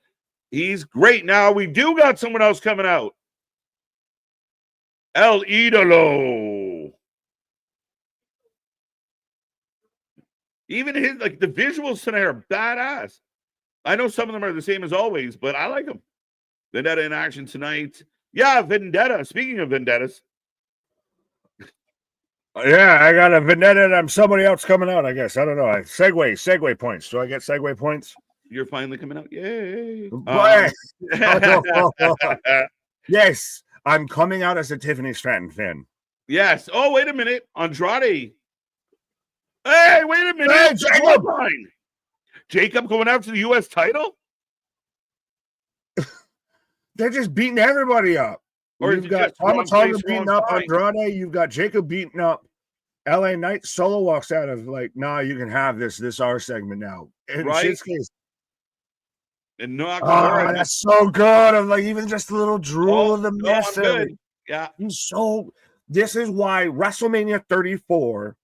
He's great. Now we do got someone else coming out. El Idolo. Even his, like, the visuals tonight are badass. I know some of them are the same as always, but I like them. Vendetta in action tonight. Yeah, Vendetta. Speaking of vendettas. Yeah, I got a Vendetta and I'm somebody else coming out, I guess. I don't know. Segue points. Do I get segue points? You're finally coming out. Yay. Yes, I'm coming out as a Tiffany Stratton fan. Yes. Oh, wait a minute. Andrade. Hey, wait a minute. Hey, Jacob going after the U.S. title? They're just beating everybody up. Or You've got Thomas Hogan beating up Andrade. You've got Jacob beating up LA Knight. Solo walks out of like, nah, you can have this our segment now. In Shinsuke's. And Nakamura. Oh, that's so good. I'm like, even just a little drool of the mess. Yeah. This is why WrestleMania 34,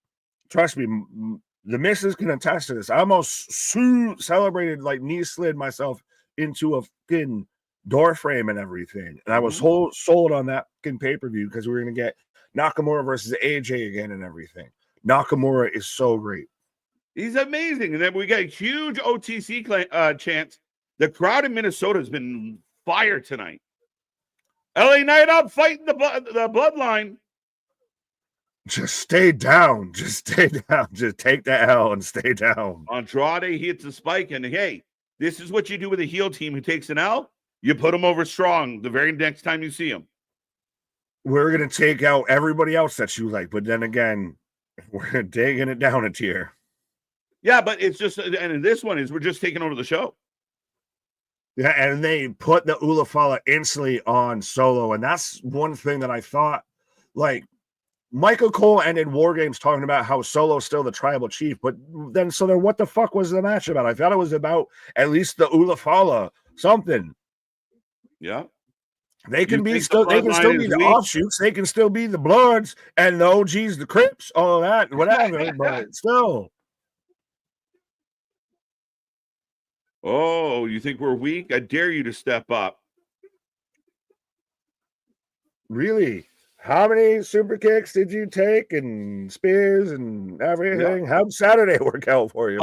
trust me, the missus can attest to this. I almost celebrated, like knee slid myself into a fucking door frame and everything. And I was sold on that fucking pay-per-view because we were going to get Nakamura versus AJ again and everything. Nakamura is so great. He's amazing. And then we got a huge OTC chance. The crowd in Minnesota has been fire tonight. LA Knight up fighting the bloodline. Just stay down. Just stay down. Just take the L and stay down. Andrade hits a spike. And hey, this is what you do with a heel team who takes an L. You put them over strong the very next time you see them. We're going to take out everybody else that you like. But then again, we're digging it down a tier. Yeah, but it's just, and this one is we're just taking over the show. Yeah, and they put the Ulafala instantly on Solo. And that's one thing that I thought, like, Michael Cole ended War Games talking about how Solo's still the tribal chief. But then what the fuck was the match about? I thought it was about at least the Ulafala, something. Yeah. They can still be the offshoots. They can still be the Bloods and the OGs, the Crips, all of that, whatever. But still. Oh, you think we're weak? I dare you to step up. Really? How many super kicks did you take and spears and everything? Yeah. How'd Saturday work out for you,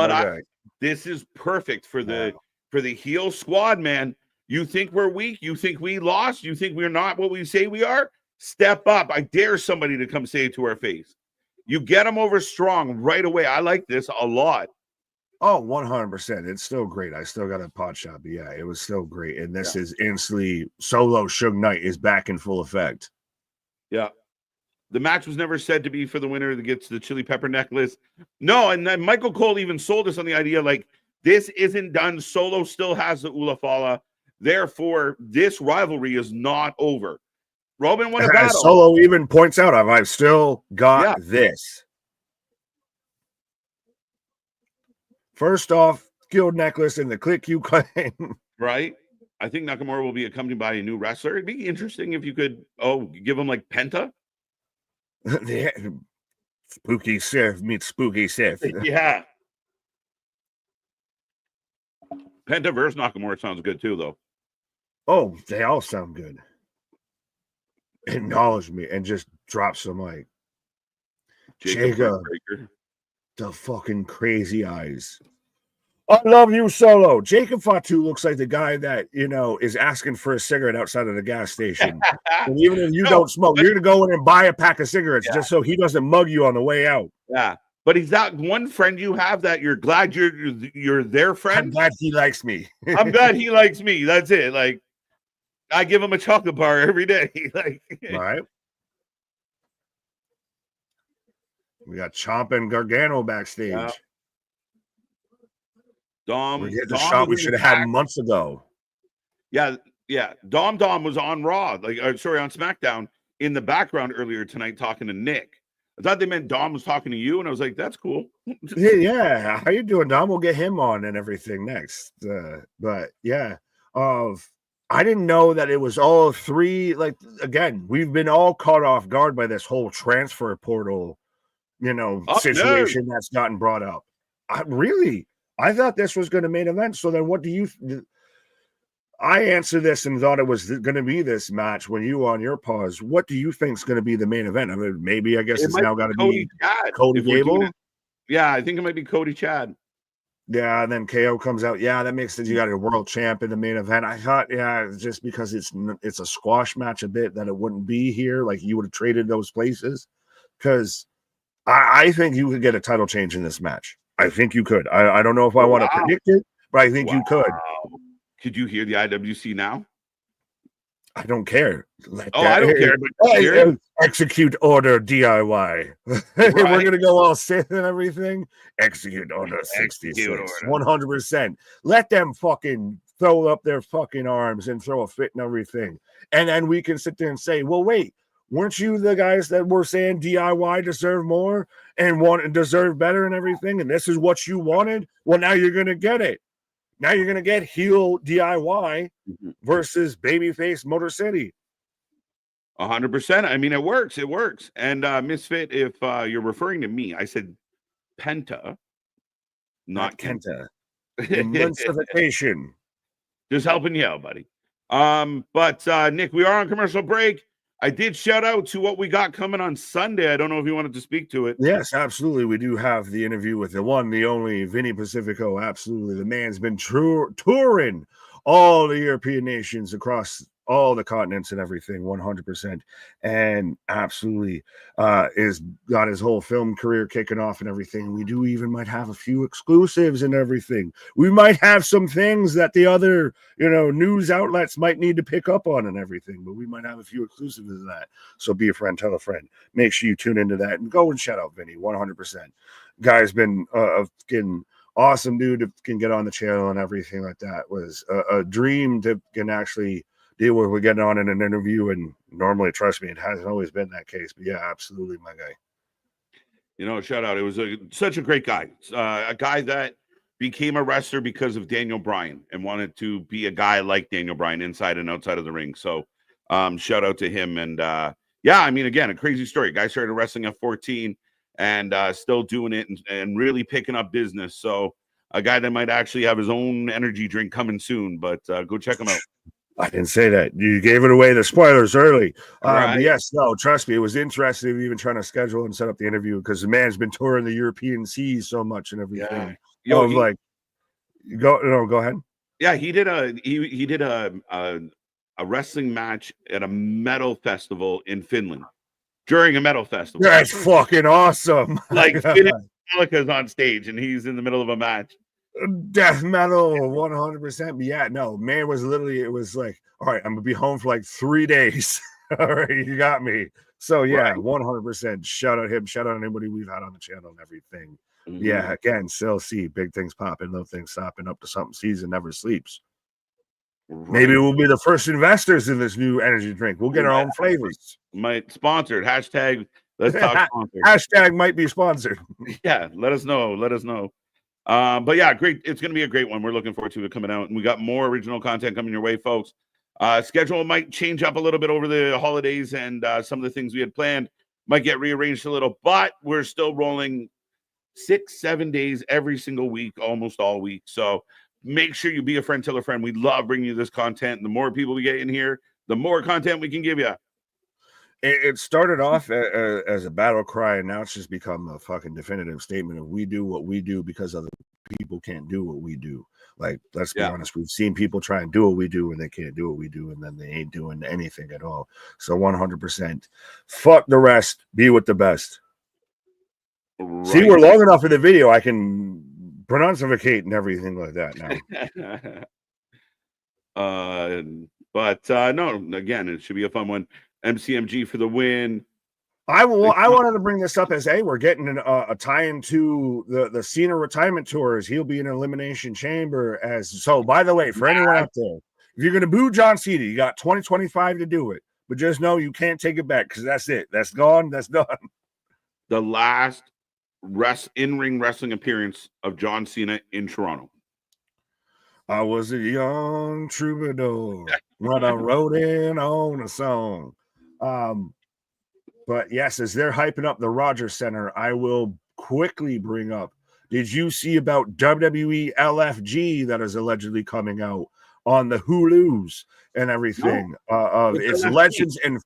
this is perfect for the heel squad, man. You think we're weak? You think we lost? You think we're not what we say we are? Step up. I dare somebody to come say it to our face. You get them over strong right away. I like this a lot. Oh, 100%. It's still great. I still got a pot shot, but yeah, it was still great. And this is instantly Solo Suge Knight is back in full effect. Yeah. The match was never said to be for the winner that gets the chili pepper necklace. No, and then Michael Cole even sold us on the idea like this isn't done. Solo still has the Ulafala. Therefore, this rivalry is not over. Roman won a battle. Solo even points out, I've still got this. First off, skilled necklace and the click you claim. Right. I think Nakamura will be accompanied by a new wrestler. It'd be interesting if you could, give him like Penta. Spooky Sith meets Spooky Sith. Yeah. Penta versus Nakamura sounds good too, though. Oh, they all sound good. Acknowledge me and just drop some like Jacob, the fucking crazy eyes. I love you, Solo. Jacob Fatu looks like the guy that, is asking for a cigarette outside of the gas station. And even if you don't smoke, you're going to go in and buy a pack of cigarettes just so he doesn't mug you on the way out. Yeah. But he's that one friend you have that you're glad you're their friend. I'm glad he likes me. I'm glad he likes me. That's it. Like, I give him a chocolate bar every day. Like, all right. We got Ciampa and Gargano backstage. Yeah. We're getting the shot we should have had months ago. Yeah. Dom was on Raw, on SmackDown in the background earlier tonight talking to Nick. I thought they meant Dom was talking to you, and I was like, that's cool. Yeah. How you doing, Dom? We'll get him on and everything next. But yeah, I didn't know that it was all three. Like, again, we've been all caught off guard by this whole transfer portal, situation that's gotten brought up. I thought this was going to main event. So then what do you I answered this and thought it was going to be this match when you were on your pause. What do you think is going to be the main event? I mean, maybe it's now got to be Cody Gable. Yeah, I think it might be Cody Chad. Yeah, and then KO comes out. Yeah, that makes it. You got a world champ in the main event. I thought, just because it's a squash match a bit, that it wouldn't be here. Like you would have traded those places, because I think you could get a title change in this match. I think you could. I don't know if I want to predict it, but I think you could. Could you hear the IWC now? I don't care. I don't care, but execute order DIY. We're gonna go all Sith and everything. Execute order 66. 100%. Let them fucking throw up their fucking arms and throw a fit and everything. And then we can sit there and say, well, wait, weren't you the guys that were saying DIY deserve more and deserve better and everything? And this is what you wanted? Well, now you're gonna get it. Now you're gonna get heel DIY versus babyface Motor City. 100%. I mean, it works. It works. And Misfit, if you're referring to me, I said Penta, not Kenta. Enunciation. Just helping you out, buddy. But Nick, we are on commercial break. I did shout out to what we got coming on Sunday. I don't know if you wanted to speak to it. Yes, absolutely. We do have the interview with the one, the only Vinny Pacifico. Absolutely. The man's been touring all the European nations across all the continents and everything, 100%. And absolutely is got his whole film career kicking off and everything. We do even might have a few exclusives and everything. We might have some things that the other, news outlets might need to pick up on and everything, but we might have a few exclusives of that. So be a friend, tell a friend. Make sure you tune into that and go and shout out Vinny, 100%. Guy's been a fucking awesome dude to can get on the channel and everything like that. Was a dream to can actually deal with. We're getting on in an interview, and normally, trust me, it hasn't always been that case. But yeah, absolutely, my guy. Shout out. It was such a great guy. A guy that became a wrestler because of Daniel Bryan and wanted to be a guy like Daniel Bryan inside and outside of the ring. So shout out to him. And yeah, I mean, again, a crazy story. Guy started wrestling at 14 and still doing it and really picking up business. So a guy that might actually have his own energy drink coming soon, but go check him out. I didn't say that. You gave it away, the spoilers early. Right. Yes, no, trust me. It was interesting even trying to schedule and set up the interview because the man's been touring the European seas so much and everything. Yeah. Go ahead. Yeah, he did a wrestling match at a metal festival in Finland during a metal festival. That's fucking awesome. Like Metallica's on stage and he's in the middle of a match. Death metal 100%. But yeah, no, man, it was like, all right, I'm gonna be home for like 3 days. All right, you got me. So yeah, 100%. Shout out him, shout out anybody we've had on the channel and everything. Yeah, again, still see big things popping, little things stopping, up to something season never sleeps. Maybe we'll be the first investors in this new energy drink. We'll get our own flavors. Might sponsored. Hashtag let's talk sponsored. Hashtag might be sponsored. Yeah, let us know. But yeah, great. It's going to be a great one. We're looking forward to it coming out. And we got more original content coming your way, folks. Schedule might change up a little bit over the holidays, and some of the things we had planned might get rearranged a little, but we're still rolling 6-7 days every single week, almost all week. So make sure you be a friend, tell a friend. We love bringing you this content. The more people we get in here, the more content we can give you. It started off as a battle cry, and now it's just become a fucking definitive statement of we do what we do because other people can't do what we do. Like, let's be honest, we've seen people try and do what we do and they can't do what we do, and then they ain't doing anything at all. So 100%, fuck the rest, be with the best. Right. See, we're long enough in the video, I can pronunciate and everything like that now. But no, again, it should be a fun one. MCMG for the win. I wanted to bring this up as we're getting a tie into the Cena retirement tours. He'll be in Elimination Chamber by the way, for anyone out there, if you're gonna boo John Cena, you got 2025 to do it, but just know you can't take it back because that's it. That's gone. That's done. The last in-ring wrestling appearance of John Cena in Toronto. I was a young troubadour when I wrote in on a song. But yes, as they're hyping up the Rogers Center, I will quickly bring up, did you see about WWE LFG that is allegedly coming out on the Hulus and everything? It's Legends and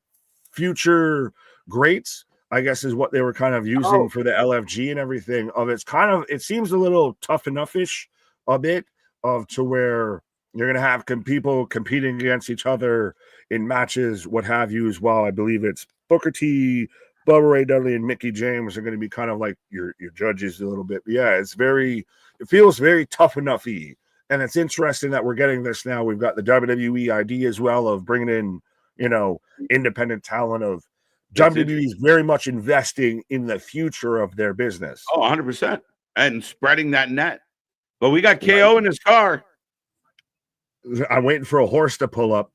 Future Greats, I guess is what they were kind of using for the LFG and everything. It seems a little tough enough-ish a bit to where you're going to have people competing against each other in matches, what have you, as well. I believe it's Booker T, Bubba Ray Dudley, and Mickey James are going to be kind of like your judges a little bit. But yeah, it feels very tough enough-y. And it's interesting that we're getting this now. We've got the WWE ID as well of bringing in independent talent of That's WWE is very much investing in the future of their business. Oh, 100%. And spreading that net. But we got KO in his car. I'm waiting for a horse to pull up.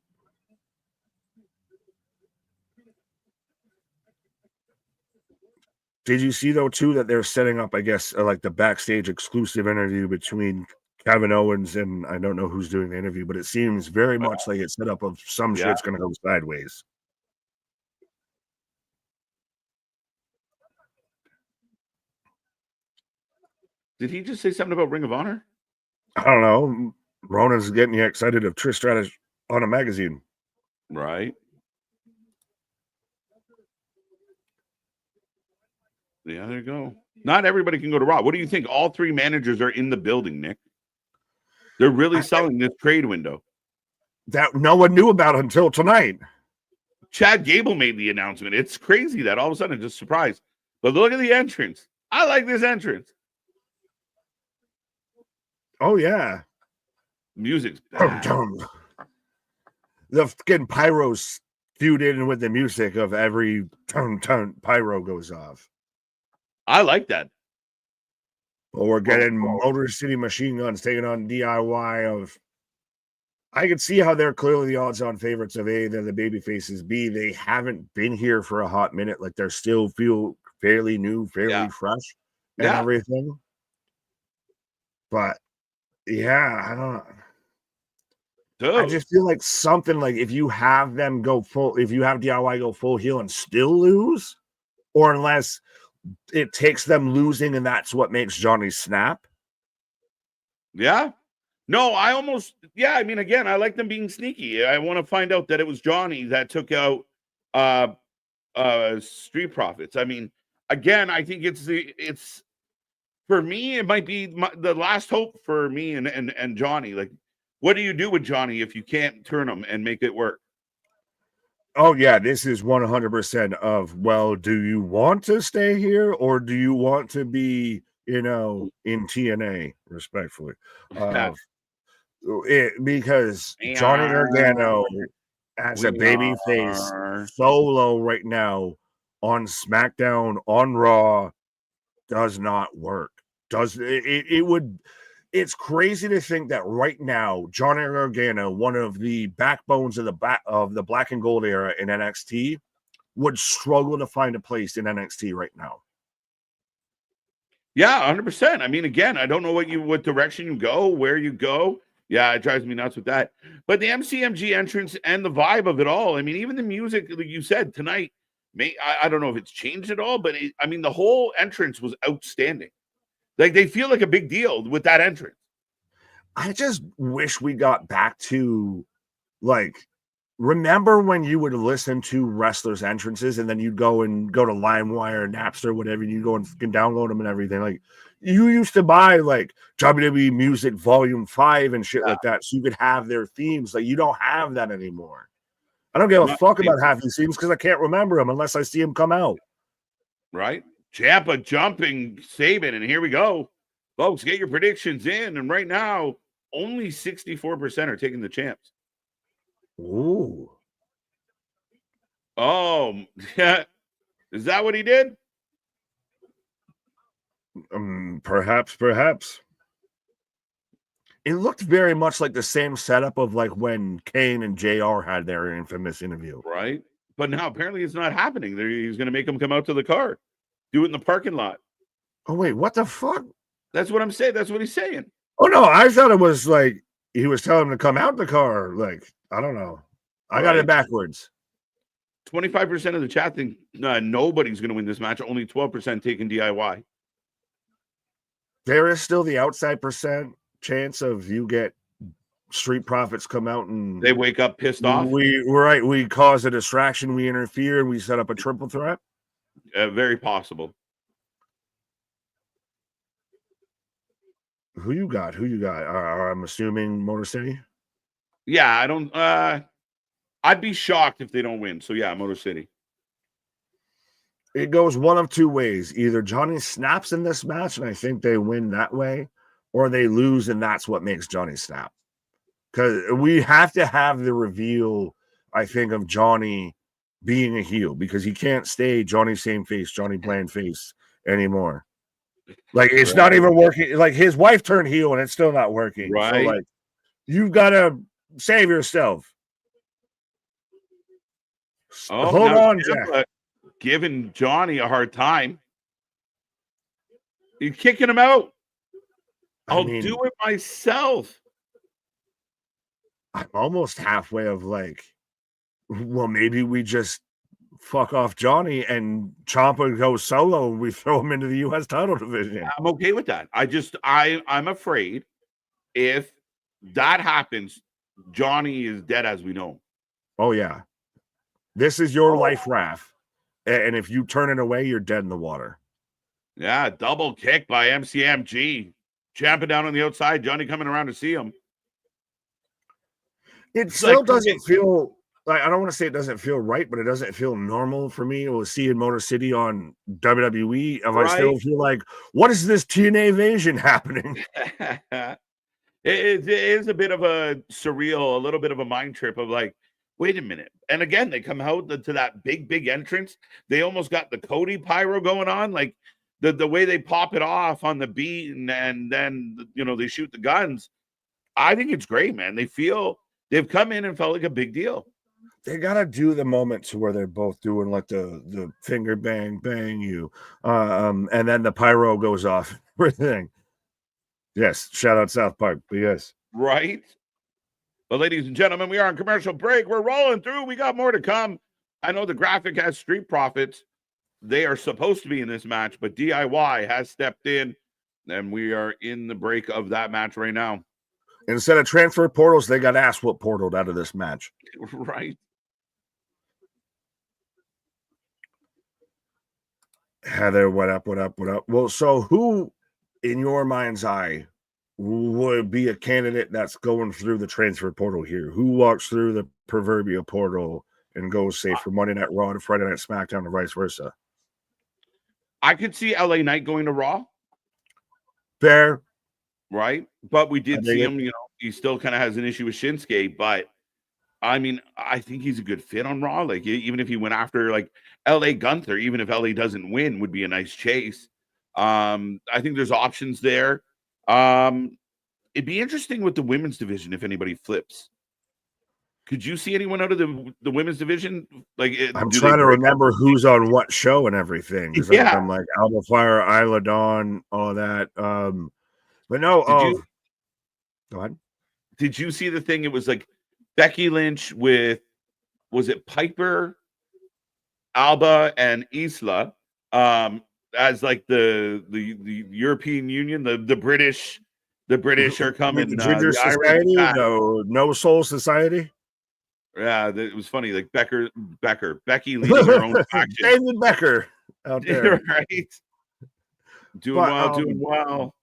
Did you see, though, too, that they're setting up, I guess, like the backstage exclusive interview between Kevin Owens and I don't know who's doing the interview, but it seems very much like it's set up of some shit's going to go sideways. Did he just say something about Ring of Honor? I don't know. Ronan's getting you excited of Trish Stratus on a magazine. Right. Yeah, there you go. Not everybody can go to Raw. What do you think? All three managers are in the building, Nick. They're really selling this trade window. That no one knew about until tonight. Chad Gable made the announcement. It's crazy that all of a sudden just surprised. But look at the entrance. I like this entrance. Oh, yeah. Music's bad. The fucking pyros skewed in with the music of every pyro goes off. I like that. But we're getting Motor City Machine Guns taking on DIY of. I can see how they're clearly the odds-on favorites of A, they're the baby faces. B, they haven't been here for a hot minute. Like they're still feel fairly new, fairly fresh and everything. But yeah, I don't know. I just feel like something like if you have them go full, if you have DIY go full heel and still lose, or unless it takes them losing and that's what makes Johnny snap. Yeah. No, I mean, again, I like them being sneaky. I want to find out that it was Johnny that took out Street Profits. I mean, again, I think it's for me, it might be the last hope for me and Johnny. Like, what do you do with Johnny if you can't turn him and make it work? Oh, yeah, this is 100% of, well, do you want to stay here or do you want to be, in TNA, respectfully? Because Johnny Gargano as a babyface solo right now on SmackDown, on Raw, does not work. It's crazy to think that right now, Johnny Gargano, one of the backbones of the Black and Gold era in NXT, would struggle to find a place in NXT right now. Yeah, 100%. I mean, again, I don't know what direction you go, where you go. Yeah, it drives me nuts with that. But the MCMG entrance and the vibe of it all, I mean, even the music, like you said, tonight, I don't know if it's changed at all, but the whole entrance was outstanding. Like, they feel like a big deal with that entrance. I just wish we got back to, like, remember when you would listen to wrestlers' entrances and then you'd go to LimeWire, Napster, whatever, and you'd go and download them and everything. Like, you used to buy, like, WWE Music Volume 5 and shit like that so you could have their themes. Like, you don't have that anymore. I don't give a fuck about half these themes because I can't remember them unless I see them come out. Right? Ciampa jumping Saban, and here we go. Folks, get your predictions in. And right now, only 64% are taking the champs. Ooh. Oh, yeah. Is that what he did? Perhaps. It looked very much like the same setup of like when Kane and JR had their infamous interview. Right. But now apparently it's not happening. He's going to make them come out to the car. Do it in the parking lot. Oh, wait, what the fuck? That's what I'm saying. That's what he's saying. Oh, no, I thought it was like he was telling him to come out the car. Like, I don't know. I got it backwards. 25% of the chat think nobody's going to win this match. Only 12% taking DIY. There is still the outside percent chance of you get Street Profits come out and they wake up pissed off. We cause a distraction, we interfere, and we set up a triple threat. Very possible. Who you got? I'm assuming Motor City. Yeah, I don't. I'd be shocked if they don't win. So yeah, Motor City. It goes one of two ways. Either Johnny snaps in this match, and I think they win that way, or they lose, and that's what makes Johnny snap. Because we have to have the reveal. I think of Johnny being a heel because he can't stay Johnny same face, Johnny bland face anymore. Like it's not even working. Like his wife turned heel and it's still not working. Right. So like you've got to save yourself. Hold on, Jack. Giving Johnny a hard time. You're kicking him out. I'll do it myself. I'm almost halfway of like, well, maybe we just fuck off Johnny and Ciampa goes solo and we throw him into the U.S. title division. I'm okay with that. I'm afraid if that happens, Johnny is dead as we know. Oh, yeah. This is your life, Raph. And if you turn it away, you're dead in the water. Yeah, double kick by MCMG. Ciampa down on the outside, Johnny coming around to see him. It still doesn't feel like, I don't want to say it doesn't feel right, but it doesn't feel normal for me. It was seeing Motor City on WWE. And I still feel like, what is this TNA invasion happening? It is a bit of a surreal, a little bit of a mind trip of like, wait a minute. And again, they come out to that big entrance. They almost got the Cody pyro going on. Like the way they pop it off on the beat and then, they shoot the guns. I think it's great, man. They've come in and felt like a big deal. They got to do the moment to where they're both doing like the finger bang you. And then the pyro goes off. Everything. Yes. Shout out South Park. But yes. Right. But ladies and gentlemen, we are on commercial break. We're rolling through. We got more to come. I know the graphic has Street Profits. They are supposed to be in this match, but DIY has stepped in, and we are in the break of that match right now. Instead of transfer portals, they got ass whoop portaled out of this match. Right. Heather, what up? Well, so who, in your mind's eye, would be a candidate that's going through the transfer portal here? Who walks through the proverbial portal and goes, say, from Monday Night Raw to Friday Night SmackDown or vice versa? I could see LA Knight going to Raw. Fair. Right? But we did see him, he still kind of has an issue with Shinsuke, but I mean, I think he's a good fit on Raw. Like, even if he went after like LA Gunther, even if LA doesn't win, would be a nice chase. I think there's options there. It'd be interesting with the women's division if anybody flips. Could you see anyone out of the women's division? Like, I'm trying to remember who's on what show and everything. Yeah, I'm like Alba Fire, Isla Dawn, all that. But no. Go ahead. Did you see the thing? It was like Becky Lynch with, was it Piper, Alba, and Isla, as like the European Union, the British are coming. The Ginger Society, no Soul Society. Yeah, it was funny. Like Becky leading her own faction. David Becker out there, right? Doing well.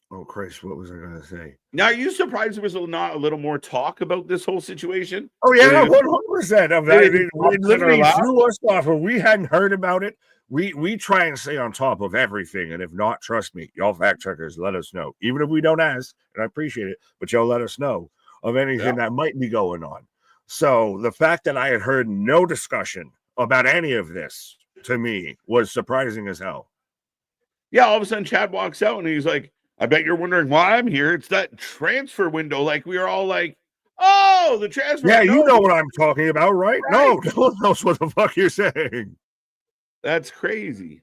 Oh Christ, what was I going to say? Now, are you surprised there was not a little more talk about this whole situation? Oh yeah, 100% of that. It literally threw us off, or we hadn't heard about it. We try and stay on top of everything, and if not, trust me, y'all fact checkers, let us know. Even if we don't ask, and I appreciate it, but y'all let us know of anything that might be going on. So the fact that I had heard no discussion about any of this, to me, was surprising as hell. Yeah, all of a sudden Chad walks out and he's like, I bet you're wondering why I'm here. It's that transfer window. Like, we were all like, oh, the transfer window. Yeah, you know what I'm talking about, right? No one knows what the fuck you're saying. That's crazy.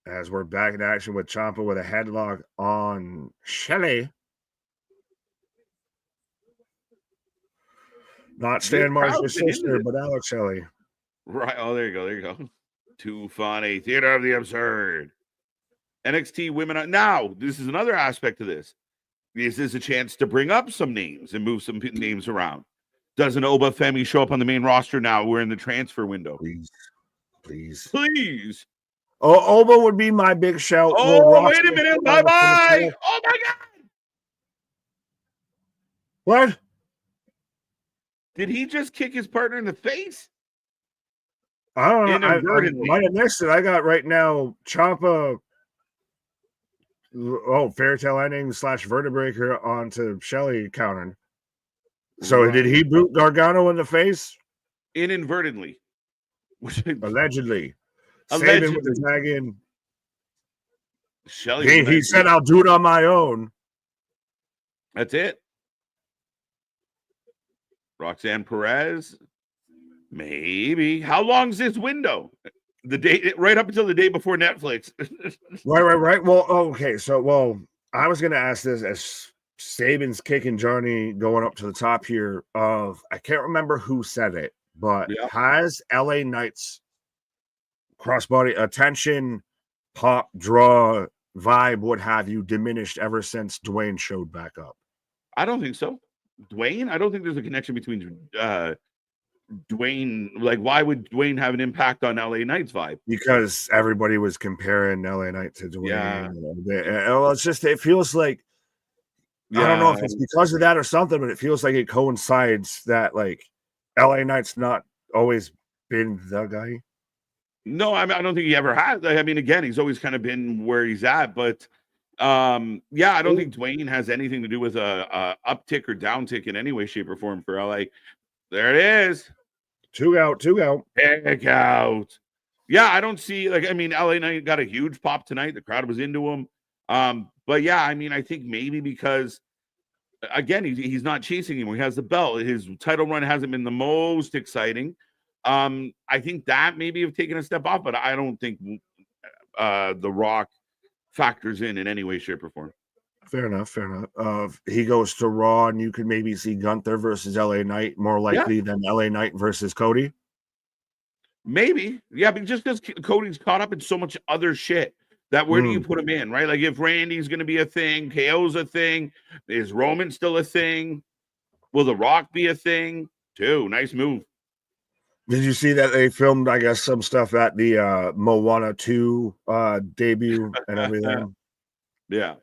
As we're back in action with Ciampa with a headlock on Shelley. Not Stan Marsh's sister, but Alex Shelley. Right. Oh, there you go. Too funny. Theater of the absurd. NXT women. Now, this is another aspect of this. This is a chance to bring up some names and move some names around. Doesn't Oba Femi show up on the main roster now? We're in the transfer window. Please. Oh, Oba would be my big shout. Oh, wait a minute. Bye-bye. Oh, my God. What? Did he just kick his partner in the face? I don't know. I might have missed it. I got right now Ciampa Oh, fairytale ending / vertebraker onto Shelley countered. So Right. did he boot Gargano in the face? Inadvertently. Allegedly. Sabin with the Allegedly. tag in. Shelley with a He nice said, I'll do it on my own. That's it. Roxanne Perez. Maybe. How long's this window? The day right up until the day before Netflix. Right. Well, okay. So, I was going to ask this as Sabin's kicking Johnny going up to the top here of, I can't remember who said it, but Yeah. has LA Knight's crossbody attention, pop, draw, vibe, what have you, diminished ever since Dwayne showed back up? I don't think so. Dwayne, I don't think there's a connection between Dwayne. Like, why would Dwayne have an impact on LA Knight's vibe? Because everybody was comparing LA Knight to Dwayne. Yeah. Well, it's just, it feels like, I don't know if it's because of that or something, but it feels like it coincides that like LA Knight's not always been the guy. No, I don't think he ever has. I mean, again, he's always kind of been where he's at, but yeah, I don't think Dwayne has anything to do with a uptick or downtick in any way, shape, or form for LA. There it is. Two out. Pick out. Yeah, I don't see, like, I mean, LA Knight got a huge pop tonight. The crowd was into him. But yeah, I mean, I think maybe because again, he's not chasing anymore. He has the belt. His title run hasn't been the most exciting. I think that maybe have taken a step off, but I don't think The Rock factors in any way, shape, or form. Fair enough. He goes to Raw, and you could maybe see Gunther versus LA Knight more likely than LA Knight versus Cody. Maybe, yeah, but just because Cody's caught up in so much other shit that where do you put him in, right? Like if Randy's going to be a thing, KO's a thing, is Roman still a thing? Will The Rock be a thing too? Nice move. Did you see that they filmed, I guess, some stuff at the Moana 2 debut and everything? Yeah.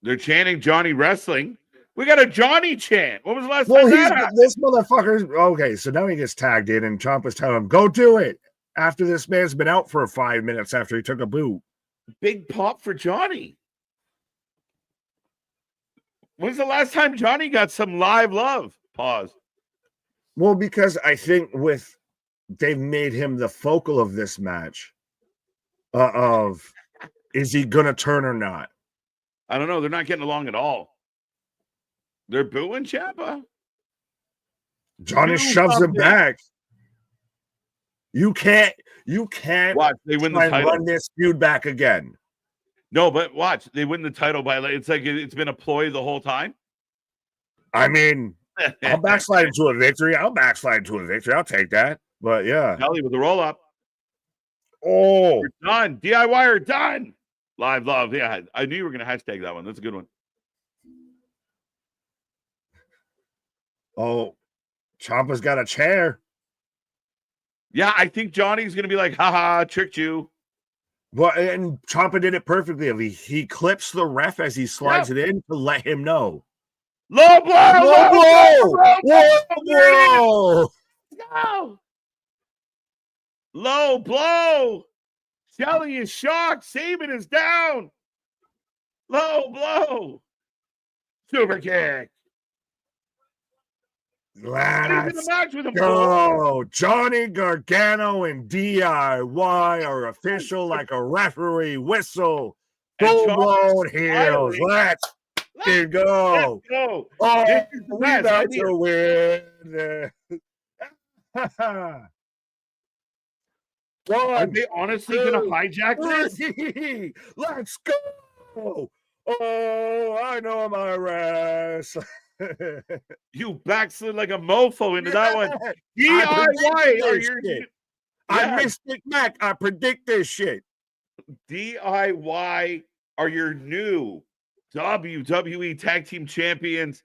They're chanting Johnny Wrestling. We got a Johnny chant. When was the last time that happened? This motherfucker. Okay, so now he gets tagged in, and Ciampa's telling him, go do it. After this man's been out for 5 minutes after he took a boot. Big pop for Johnny. When's the last time Johnny got some live love? Pause. Well, because I think they've made him the focal of this match. Is he gonna turn or not? I don't know. They're not getting along at all. They're booing Ciampa. Johnny shoves him back. You can't watch. They win the title. Run this feud back again. No, but watch. They win the title by it's like it's been a ploy the whole time. I mean, I'll backslide into a victory. I'll take that. But yeah. Kelly with the roll up. Oh, we're done. DIY are done. Live love. Yeah, I knew you were going to hashtag that one. That's a good one. Oh, Ciampa's got a chair. Yeah, I think Johnny's going to be like, haha, tricked you. Well, and Ciampa did it perfectly. He clips the ref as he slides it in to let him know. Low blow! Go! Low blow! Shelley is shocked. Sabin is down. Low blow. Super kick. Let's go. Johnny Gargano and DIY are official like a referee whistle. Full-blown heels. Let's go. Let's go. Oh, we're about to win. Are they honestly going to hijack this? Let's go. Oh, I know my wrestling. You backslid like a mofo into that one. DIY are your shit. I'm Mystic Mac. I predict this shit. DIY are your new WWE Tag Team Champions.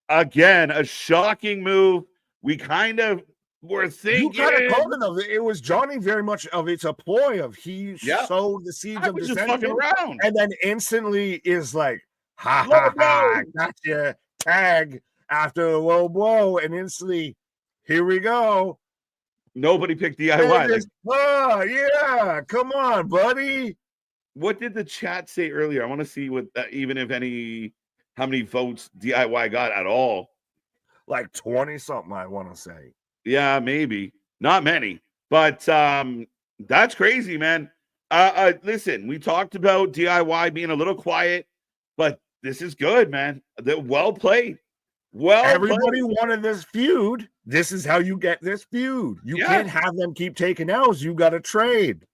Again, a shocking move. We kind of were thinking. You kind of called it. It was Johnny very much of it's a ploy of he sowed the seeds of dissension around, and then instantly is like, ha, gotcha. Tag after the low blow, and instantly, here we go. Nobody picked DIY. Yeah, come on, buddy. What did the chat say earlier? I want to see what even if how many votes DIY got at all. Like 20 something, I want to say. Yeah, maybe not many, but that's crazy, man. Listen, we talked about DIY being a little quiet, but this is good, man. Well played. Well, everybody wanted this feud. This is how you get this feud. You can't have them keep taking L's. You got to trade.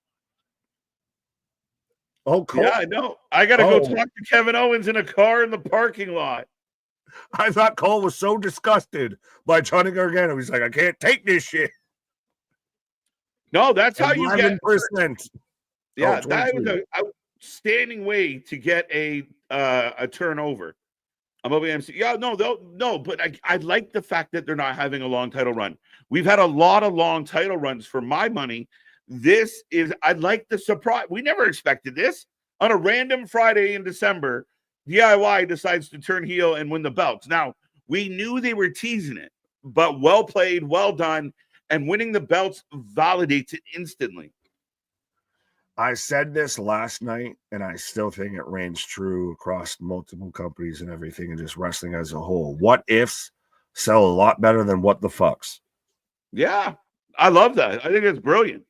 Oh, Cole. Yeah, I know. I got to go talk to Kevin Owens in a car in the parking lot. I thought Cole was so disgusted by Johnny Gargano. He's like, I can't take this shit. No, that's how you get 11%. Yeah, that was an outstanding way to get a turnover. I'm over MC. Yeah, no, but I like the fact that they're not having a long title run. We've had a lot of long title runs for my money. I like the surprise. We never expected this. On a random Friday in December, DIY decides to turn heel and win the belts. Now, we knew they were teasing it, but well played, well done, and winning the belts validates it instantly. I said this last night, and I still think it reigns true across multiple companies and everything, and just wrestling as a whole. What ifs sell a lot better than what the fucks. Yeah, I love that. I think it's brilliant.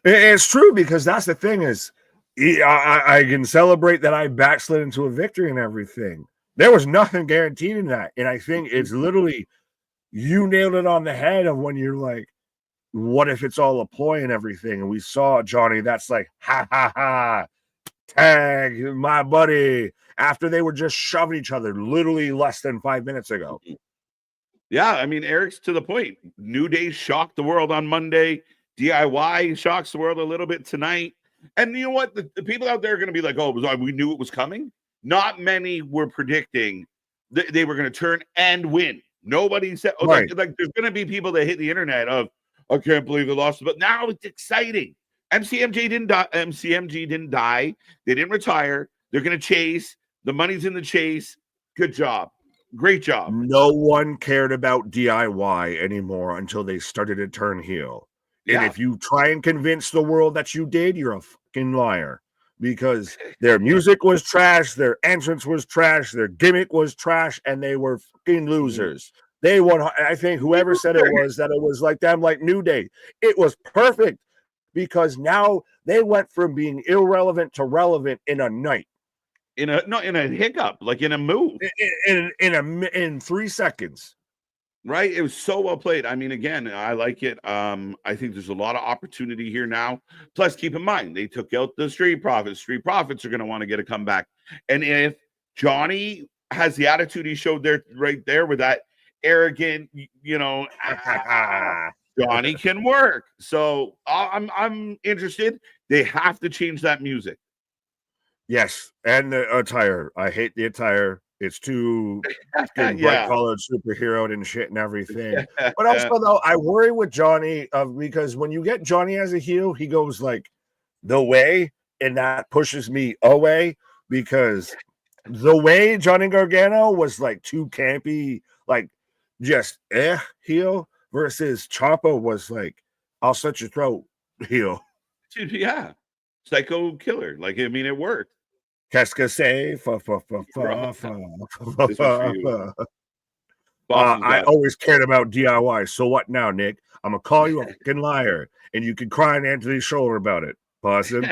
It's true, because that's the thing is, I can celebrate that I backslid into a victory and everything. There was nothing guaranteed in that. And I think it's literally, you nailed it on the head of when you're like, what if it's all a ploy and everything? And we saw Johnny, that's like, ha, ha, ha, tag my buddy, after they were just shoving each other literally less than 5 minutes ago. Yeah, I mean, Eric's to the point. New Day shocked the world on Monday. DIY shocks the world a little bit tonight. And you know what? The people out there are going to be like, oh, we knew it was coming. Not many were predicting that they were going to turn and win. Nobody said, like there's going to be people that hit the internet of, I can't believe they lost. But now it's exciting. MCMG didn't die. MCMG didn't die. They didn't retire. They're going to chase. The money's in the chase. Good job. Great job. No one cared about DIY anymore until they started to turn heel. And if you try and convince the world that you did, you're a fucking liar. Because their music was trash, their entrance was trash, their gimmick was trash, and they were fucking losers. They won. I think whoever said it was like them, like New Day. It was perfect because now they went from being irrelevant to relevant in a night. In a hiccup, like in a move. In 3 seconds. Right? It was so well played. I mean, again, I like it. I think there's a lot of opportunity here now. Plus, keep in mind, they took out the Street Profits. Street Profits are going to want to get a comeback. And if Johnny has the attitude he showed there, right there with that arrogant, Johnny can work. So I'm interested. They have to change that music. Yes, and the attire. I hate the attire. It's too bright-colored superhero and shit and everything. But also, though, I worry with Johnny because when you get Johnny as a heel, he goes like the way, and that pushes me away because the way Johnny Gargano was like too campy, like just heel versus Ciampa was like, I'll slit your throat heel. Dude, yeah. Psycho killer. Like, I mean, it worked. Qu'est-ce que c'est? I always cared about DIY. So what now, Nick? I'm going to call you a fucking liar, and you can cry on Anthony's shoulder about it. Possum.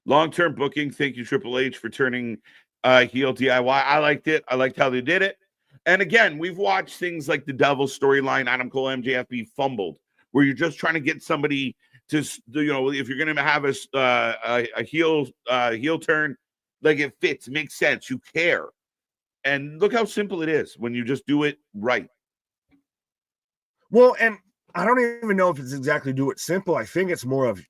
Long-term booking. Thank you, Triple H, for turning heel DIY. I liked it. I liked how they did it. And again, we've watched things like the Devil storyline, Adam Cole, MJF be fumbled, where you're just trying to get somebody to, if you're going to have a heel turn, like it fits, makes sense, you care. And look how simple it is when you just do it right. Well, and I don't even know if it's exactly do it simple. I think it's more of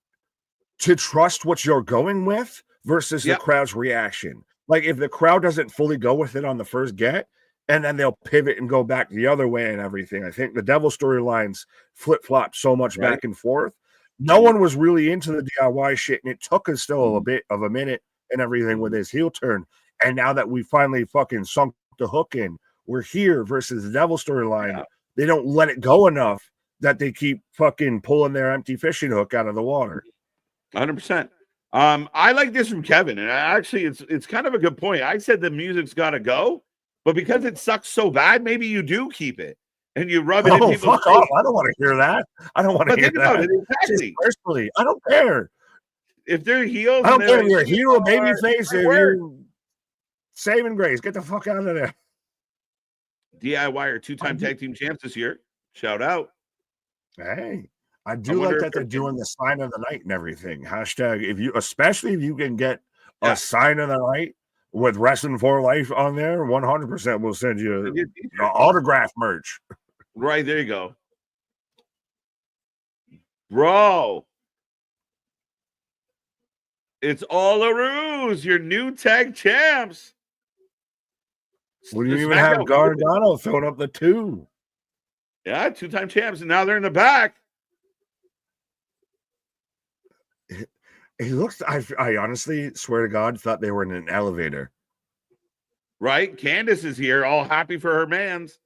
to trust what you're going with versus the crowd's reaction. Like if the crowd doesn't fully go with it on the first get, and then they'll pivot and go back the other way and everything. I think the Devil storylines flip-flop so much back and forth. No one was really into the DIY shit, and it took us still a bit of a minute and everything with his heel turn. And now that we finally fucking sunk the hook in, we're here versus the Devil storyline. They don't let it go enough that they keep fucking pulling their empty fishing hook out of the water. 100%. I like this from Kevin, and actually, it's kind of a good point. I said the music's got to go, but because it sucks so bad, maybe you do keep it and you rub it in people's fuck face. off! I don't want to hear that. I don't want to hear Think about that. it, exactly. Personally, I don't care. If they're heels, I don't care if like, you're a hero, baby face, if you're saving grace. Get the fuck out of there. DIY are 2-time tag team champs this year. Shout out. Hey, I do like that they're doing the sign of the night and everything. Hashtag especially if you can get a sign of the night with Wrestling for Life on there, 100% will send you autograph merch. Right, there you go. Bro. It's all a ruse. Your new tag champs. We didn't even have Gargano throwing up the 2. Yeah, 2-time champs, and now they're in the back. He looks. I honestly swear to God thought they were in an elevator. Right, Candace is here, all happy for her mans.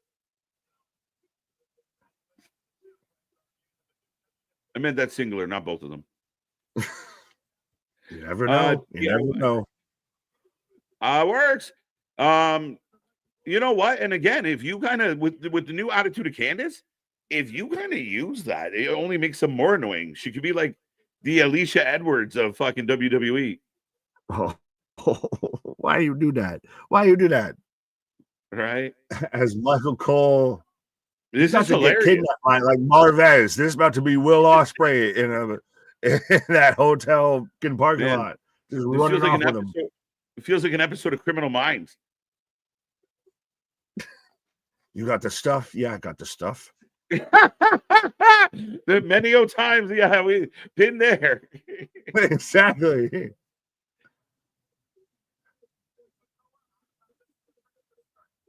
I meant that singular, not both of them. You never know. You never know. Works. You know what? And again, if you kind of with the new attitude of Candace, if you kind of use that, it only makes them more annoying. She could be like the Alicia Edwards of fucking WWE. Oh, why you do that? Why you do that? Right? As Michael Cole, this is hilarious. Get kidnapped by, like Marvez. This is about to be Will Ospreay in that hotel parking lot, just running off with him. It feels like an episode of Criminal Minds. You got the stuff? Yeah, I got the stuff. Many times, yeah, we've been there. Exactly.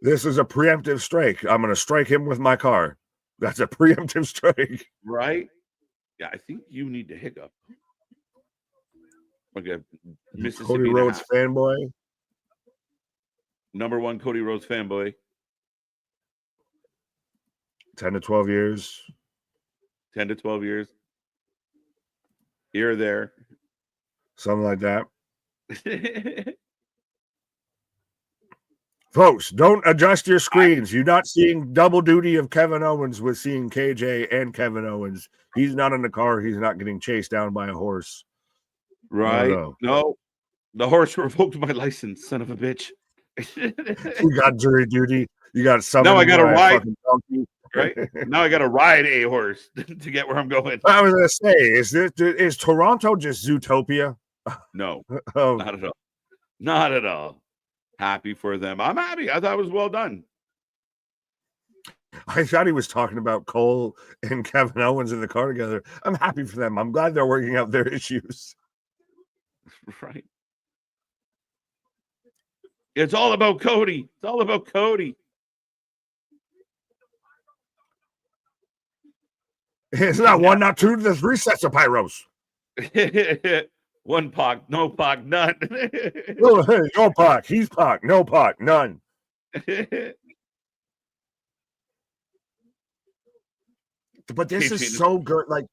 This is a preemptive strike. I'm going to strike him with my car. That's a preemptive strike. Right? Yeah, I think you need to hiccup. Okay. Mississippi Cody Rhodes fanboy. Number 1 Cody Rhodes fanboy. 10 to 12 years. 10 to 12 years. Here or there. Something like that. Folks, don't adjust your screens. You're not seeing double duty of Kevin Owens with seeing KJ and Kevin Owens. He's not in the car. He's not getting chased down by a horse. Right. No, the horse revoked my license, son of a bitch. You got jury duty. You got something. Now I got to ride. Right now, I got to ride a horse to get where I'm going. I was gonna say, is Toronto just Zootopia? No, not at all. Not at all. Happy for them. I'm happy. I thought it was well done. I thought he was talking about Cole and Kevin Owens in the car together. I'm happy for them. I'm glad they're working out their issues. Right. It's all about Cody. It's all about Cody. It's not one, not two. There's 3 sets of pyros. 1 Pac, no Pac, none. No Pac, he's Pac, no Pac, none. But this is so good. Like,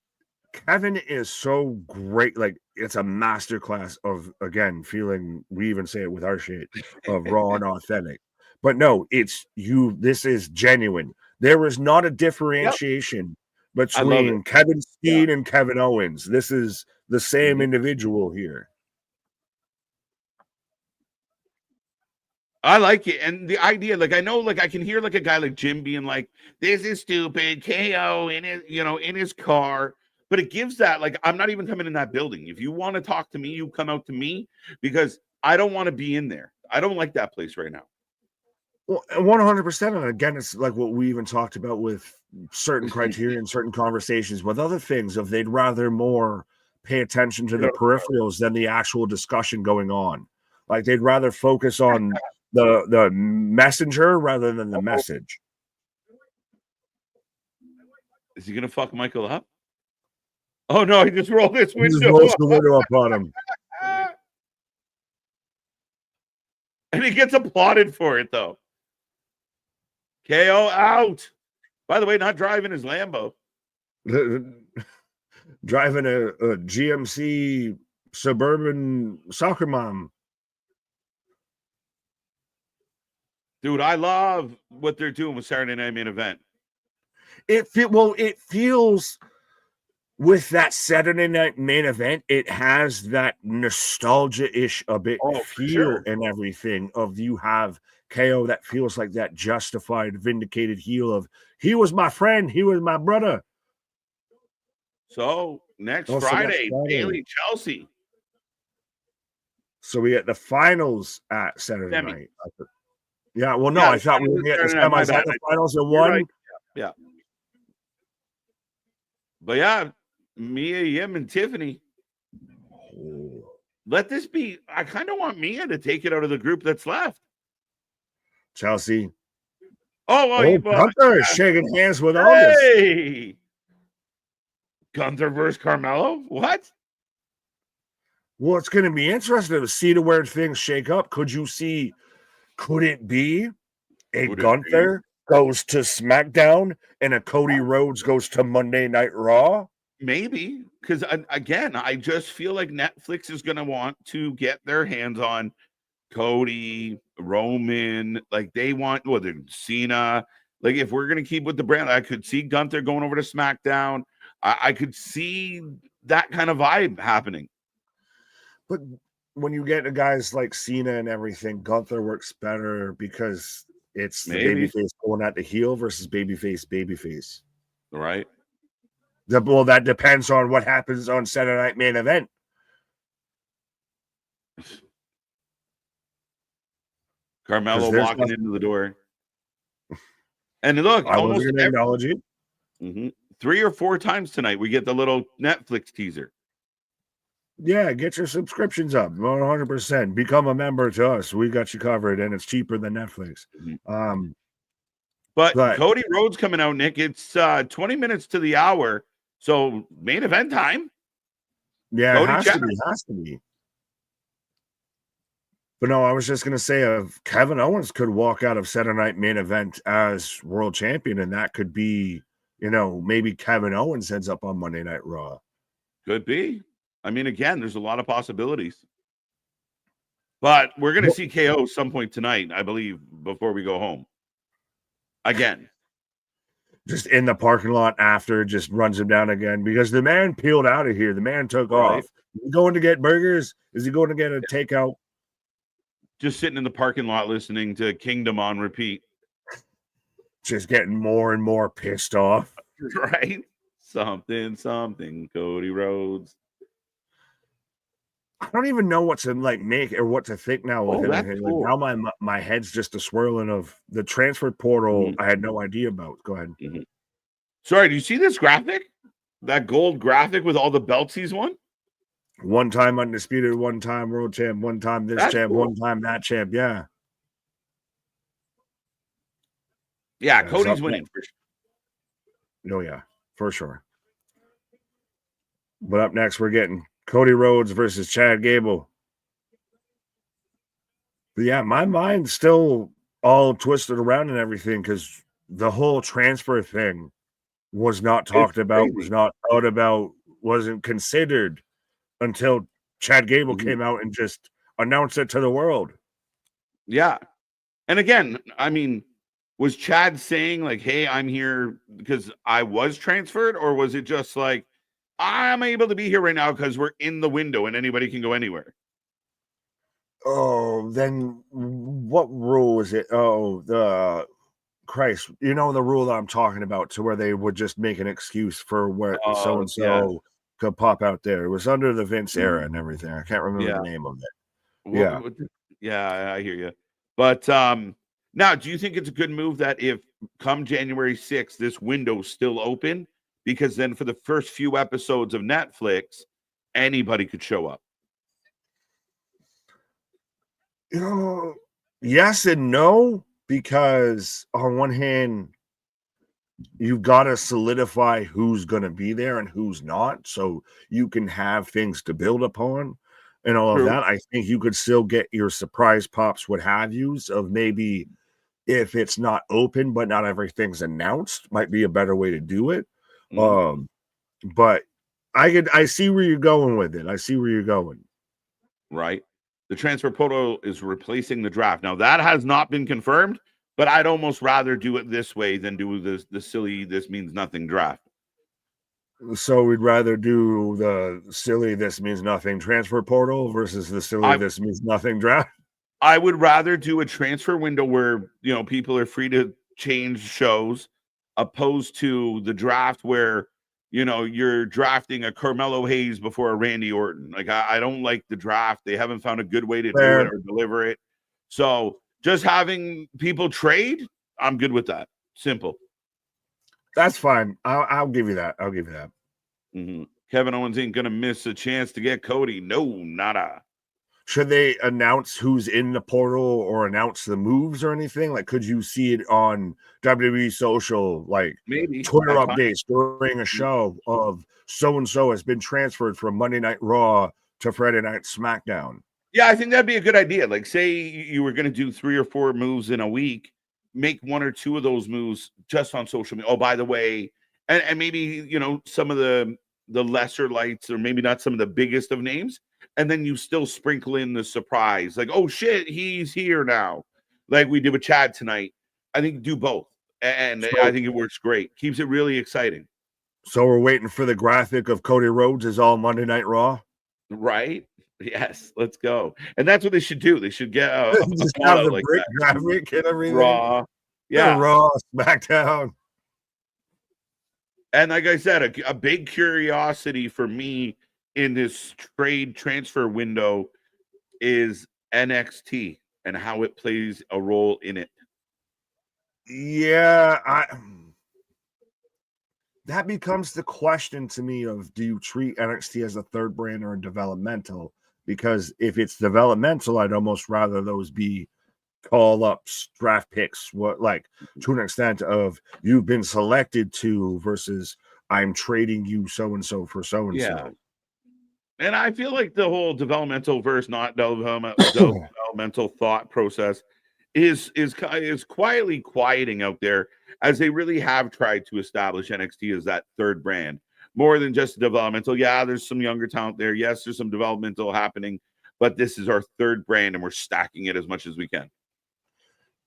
Kevin is so great. Like, it's a masterclass of, again, feeling, we even say it with our shit, of raw and authentic. But no, this is genuine. There is not a differentiation between Kevin Steen and Kevin Owens. This is the same individual here. I like it. And the idea, like, I know, like, I can hear like a guy like Jim being like, this is stupid, KO in it, in his car. But it gives that, like, I'm not even coming in that building. If you want to talk to me, you come out to me, because I don't want to be in there. I don't like that place right now. Well, 100%. And again, it's like what we even talked about with certain criteria and certain conversations with other things, of they'd rather more pay attention to the peripherals than the actual discussion going on. Like, they'd rather focus on the messenger rather than the message. Is he gonna fuck Michael up? Oh no, he just rolled this window. He just rolls the window up on him. And he gets applauded for it, though. KO out. By the way, not driving his Lambo. Driving a GMC suburban soccer mom. Dude, I love what they're doing with Saturday Night Main Event. It feels with that Saturday Night Main Event, it has that nostalgia-ish a bit feel sure. and everything of you have KO that feels like that justified, vindicated heel of he was my friend, he was my brother. So next Friday, Bailey Chelsea. So we get the finals at Saturday night. Yeah, well, no, Yeah, I thought we were getting the semis at the finals at one. Right. Yeah. But yeah, Mia Yim and Tiffany. Let this be. I kind of want Mia to take it out of the group that's left. Chelsea. Oh, Gunther is shaking hands with August. Hey! Gunther versus Carmelo? What? Well, it's going to be interesting to see where things shake up. Could it be Gunther goes to SmackDown and a Cody Rhodes goes to Monday Night Raw? Maybe, because again, I just feel like Netflix is going to want to get their hands on Cody, Roman, like they want, Cena. Like if we're going to keep with the brand, I could see Gunther going over to SmackDown. I could see that kind of vibe happening. But when you get to guys like Cena and everything, Gunther works better because it's the babyface going at the heel versus babyface. Right. Well, that depends on what happens on Saturday Night Main Event. Carmelo walking into the door. And look, almost an analogy. 3 or 4 times tonight, we get the little Netflix teaser. Yeah, get your subscriptions up 100%. Become a member to us. We got you covered, and it's cheaper than Netflix. But Cody Rhodes coming out, Nick. It's 20 minutes to the hour. So main event time. Yeah, Cody it has to be. But no, I was just going to say Kevin Owens could walk out of Saturday Night Main Event as world champion, and that could be, maybe Kevin Owens ends up on Monday Night Raw. Could be. I mean, again, there's a lot of possibilities. But we're going to see KO some point tonight, I believe, before we go home. Again. Just in the parking lot after, just runs him down again because the man peeled out of here. The man took off. Is he going to get burgers? Is he going to get a takeout? Just sitting in the parking lot listening to Kingdom on repeat. Just getting more and more pissed off. Right? Something, Cody Rhodes. I don't even know what to make or what to think now. With everything. Cool. Like now my head's just a swirling of the transfer portal. I had no idea about. Go ahead. Sorry, do you see this graphic? That gold graphic with all the belts he's won? 1 time undisputed, 1 time world champ, 1 time this champ, cool. 1 time that champ. Yeah. Yeah, Cody's winning for sure. Oh, yeah, for sure. But up next, we're getting Cody Rhodes versus Chad Gable. But yeah, my mind's still all twisted around and everything because the whole transfer thing was not talked about, was not thought about, wasn't considered until Chad Gable came out and just announced it to the world. Yeah. And again, I mean, was Chad saying like, hey, I'm here because I was transferred? Or was it just like, I'm able to be here right now because we're in the window and anybody can go anywhere? Oh, then what rule is it? Oh, the Christ, the rule that I'm talking about to where they would just make an excuse for where so-and-so could pop out there. It was under the Vince era and everything. I can't remember the name of it. Yeah, I hear you. But now, do you think it's a good move that if come January 6th, this window's still open? Because then for the first few episodes of Netflix, anybody could show up. Yes and no, because on one hand, you've got to solidify who's going to be there and who's not, so you can have things to build upon and all of that. I think you could still get your surprise pops, what have yous, of maybe if it's not open, but not everything's announced, might be a better way to do it. But I see where you're going with it. I see where you're going. right? The transfer portal is replacing the draft. Now that has not been confirmed, but I'd almost rather do it this way than do the silly this means nothing draft. So we'd rather do the silly this means nothing transfer portal versus the silly this means nothing draft. I would rather do a transfer window where, you know, people are free to change shows, opposed to the draft where, you know, you're drafting a Carmelo Hayes before a Randy Orton. Like, I don't like the draft. They haven't found a good way to do it or deliver it. So just having people trade, I'm good with that. Simple. That's fine. I'll give you that. I'll give you that. Mm-hmm. Kevin Owens ain't gonna miss a chance to get Cody. No, nada. Should they announce who's in the portal or announce the moves or anything? Like, could you see it on WWE social, like maybe Twitter updates during a show of so-and-so has been transferred from Monday Night Raw to Friday Night SmackDown? Yeah, I think that'd be a good idea. Like, say you were going to do 3 or 4 moves in a week, make 1 or 2 of those moves just on social media. Oh, by the way, and maybe, you know, some of the lesser lights, or maybe not some of the biggest of names, and then you still sprinkle in the surprise, like, oh shit, he's here now, like we did with Chad tonight. I think do both, and So, I think it works great. Keeps it really exciting. So we're waiting for the graphic of Cody Rhodes is all Monday Night Raw, right? Yes, let's go. And that's what they should do. They should get a just have the like brick that. graphic and everything. Raw, yeah, Raw, SmackDown. And like I said, a big curiosity for me in this trade transfer window is NXT and how it plays a role in it. Yeah, that becomes the question to me of, do you treat NXT as a third brand or a developmental? Because if it's developmental, I'd almost rather those be call-ups, draft picks, what, like, to an extent of you've been selected to versus I'm trading you so-and-so for so-and-so. Yeah. And I feel like the whole developmental versus not developmental thought process is quietly quieting out there, as they really have tried to establish NXT as that third brand more than just developmental. Yeah, there's some younger talent there. Yes, there's some developmental happening, but this is our third brand and we're stacking it as much as we can.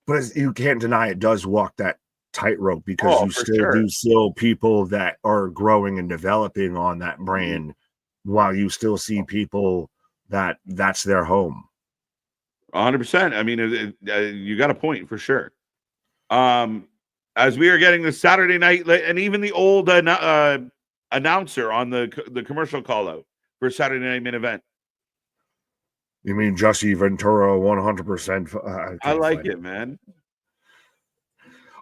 But you can't deny it does walk that tightrope, because you still do still people that are growing and developing on that brand, while you still see people that's their home. 100%. I mean, you got a point for sure. As we are getting the Saturday night, and even the old announcer on the commercial call out for Saturday Night Main Event. You mean Jesse Ventura? 100%. I like it, man.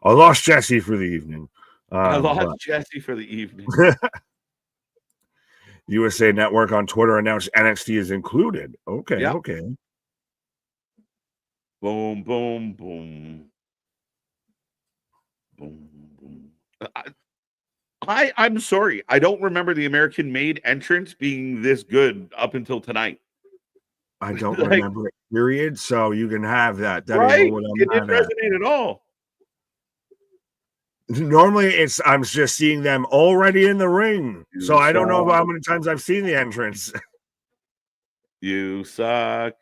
I lost Jesse for the evening. I lost Jesse for the evening. USA Network on Twitter announced NXT is included. Okay, yep. Okay. Boom, boom, boom. Boom, boom. I'm sorry. I don't remember the American-made entrance being this good up until tonight. I don't remember it, period. So you can have that. Right? It didn't resonate at all. Normally, I'm just seeing them already in the ring. So I don't know how many times I've seen the entrance. You suck.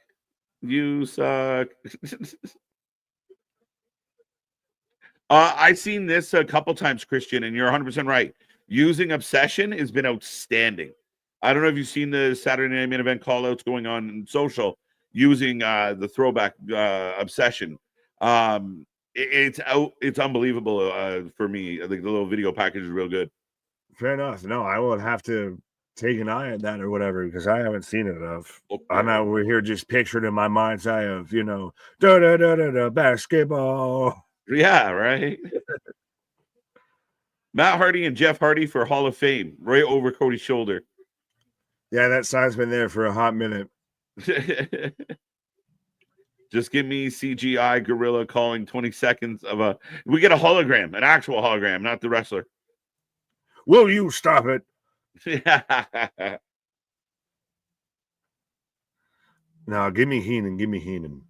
You suck. I've seen this a couple times, Christian, and you're 100% right. Using Obsession has been outstanding. I don't know if you've seen the Saturday Night Main Event call-outs going on in social using the throwback Obsession. It's unbelievable for me. I think the little video package is real good. Fair enough. No, I will have to take an eye at that or whatever, because I haven't seen it enough. Okay. I'm out over here just pictured in my mind's eye of, you know, basketball. Yeah, right. Matt Hardy and Jeff Hardy for Hall of Fame, right over Cody's shoulder. Yeah, that sign's been there for a hot minute. Just give me CGI gorilla calling 20 seconds of we get a hologram, an actual hologram, not the wrestler. Will you stop it? No, give me Heenan.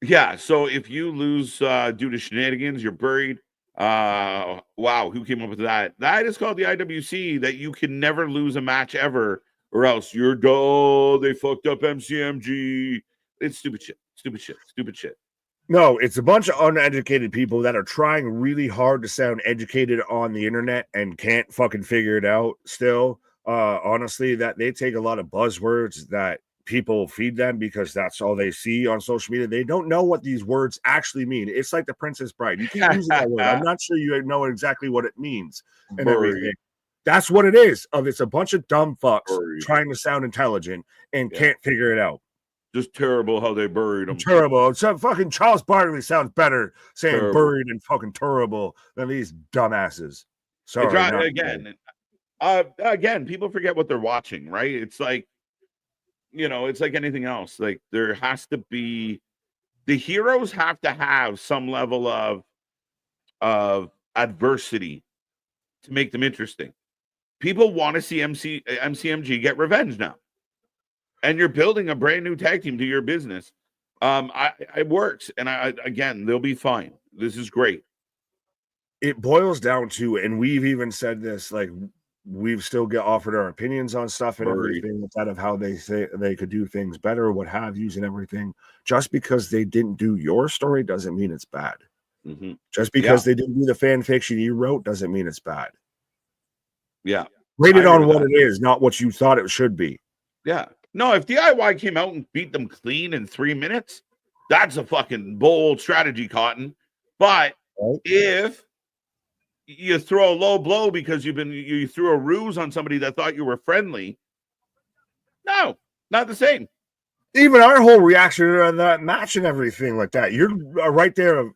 Yeah, so if you lose due to shenanigans, you're buried. Wow, who came up with that? That is called the IWC, that you can never lose a match ever or else you're dull. They fucked up MCMG. It's stupid shit. No, it's a bunch of uneducated people that are trying really hard to sound educated on the internet and can't fucking figure it out still. Honestly, that they take a lot of buzzwords that people feed them because that's all they see on social media. They don't know what these words actually mean. It's like the Princess Bride. You keep using that word. I'm not sure you know exactly what it means and everything. That's what it is. It's a bunch of dumb fucks trying to sound intelligent and can't figure it out. Just terrible how they buried him. Terrible. So fucking Charles Barkley sounds better saying buried and fucking terrible than these dumbasses. Sorry. Again, people forget what they're watching, right? It's like, it's like anything else. Like there has to be, the heroes have to have some level of adversity to make them interesting. People want to see MCMG get revenge now. And you're building a brand new tag team to your business. It works. And again, they'll be fine. This is great. It boils down to, and we've even said this, like we've still get offered our opinions on stuff and everything out of how they say they could do things better, what have yous and everything. Just because they didn't do your story doesn't mean it's bad. Mm-hmm. Just because they didn't do the fan fiction you wrote doesn't mean it's bad. Yeah. Rate it on what it is, not what you thought it should be. Yeah. No, if DIY came out and beat them clean in 3 minutes, that's a fucking bold strategy, Cotton. But if you throw a low blow because you threw a ruse on somebody that thought you were friendly, no, not the same. Even our whole reaction on that match and everything like that, you're right there.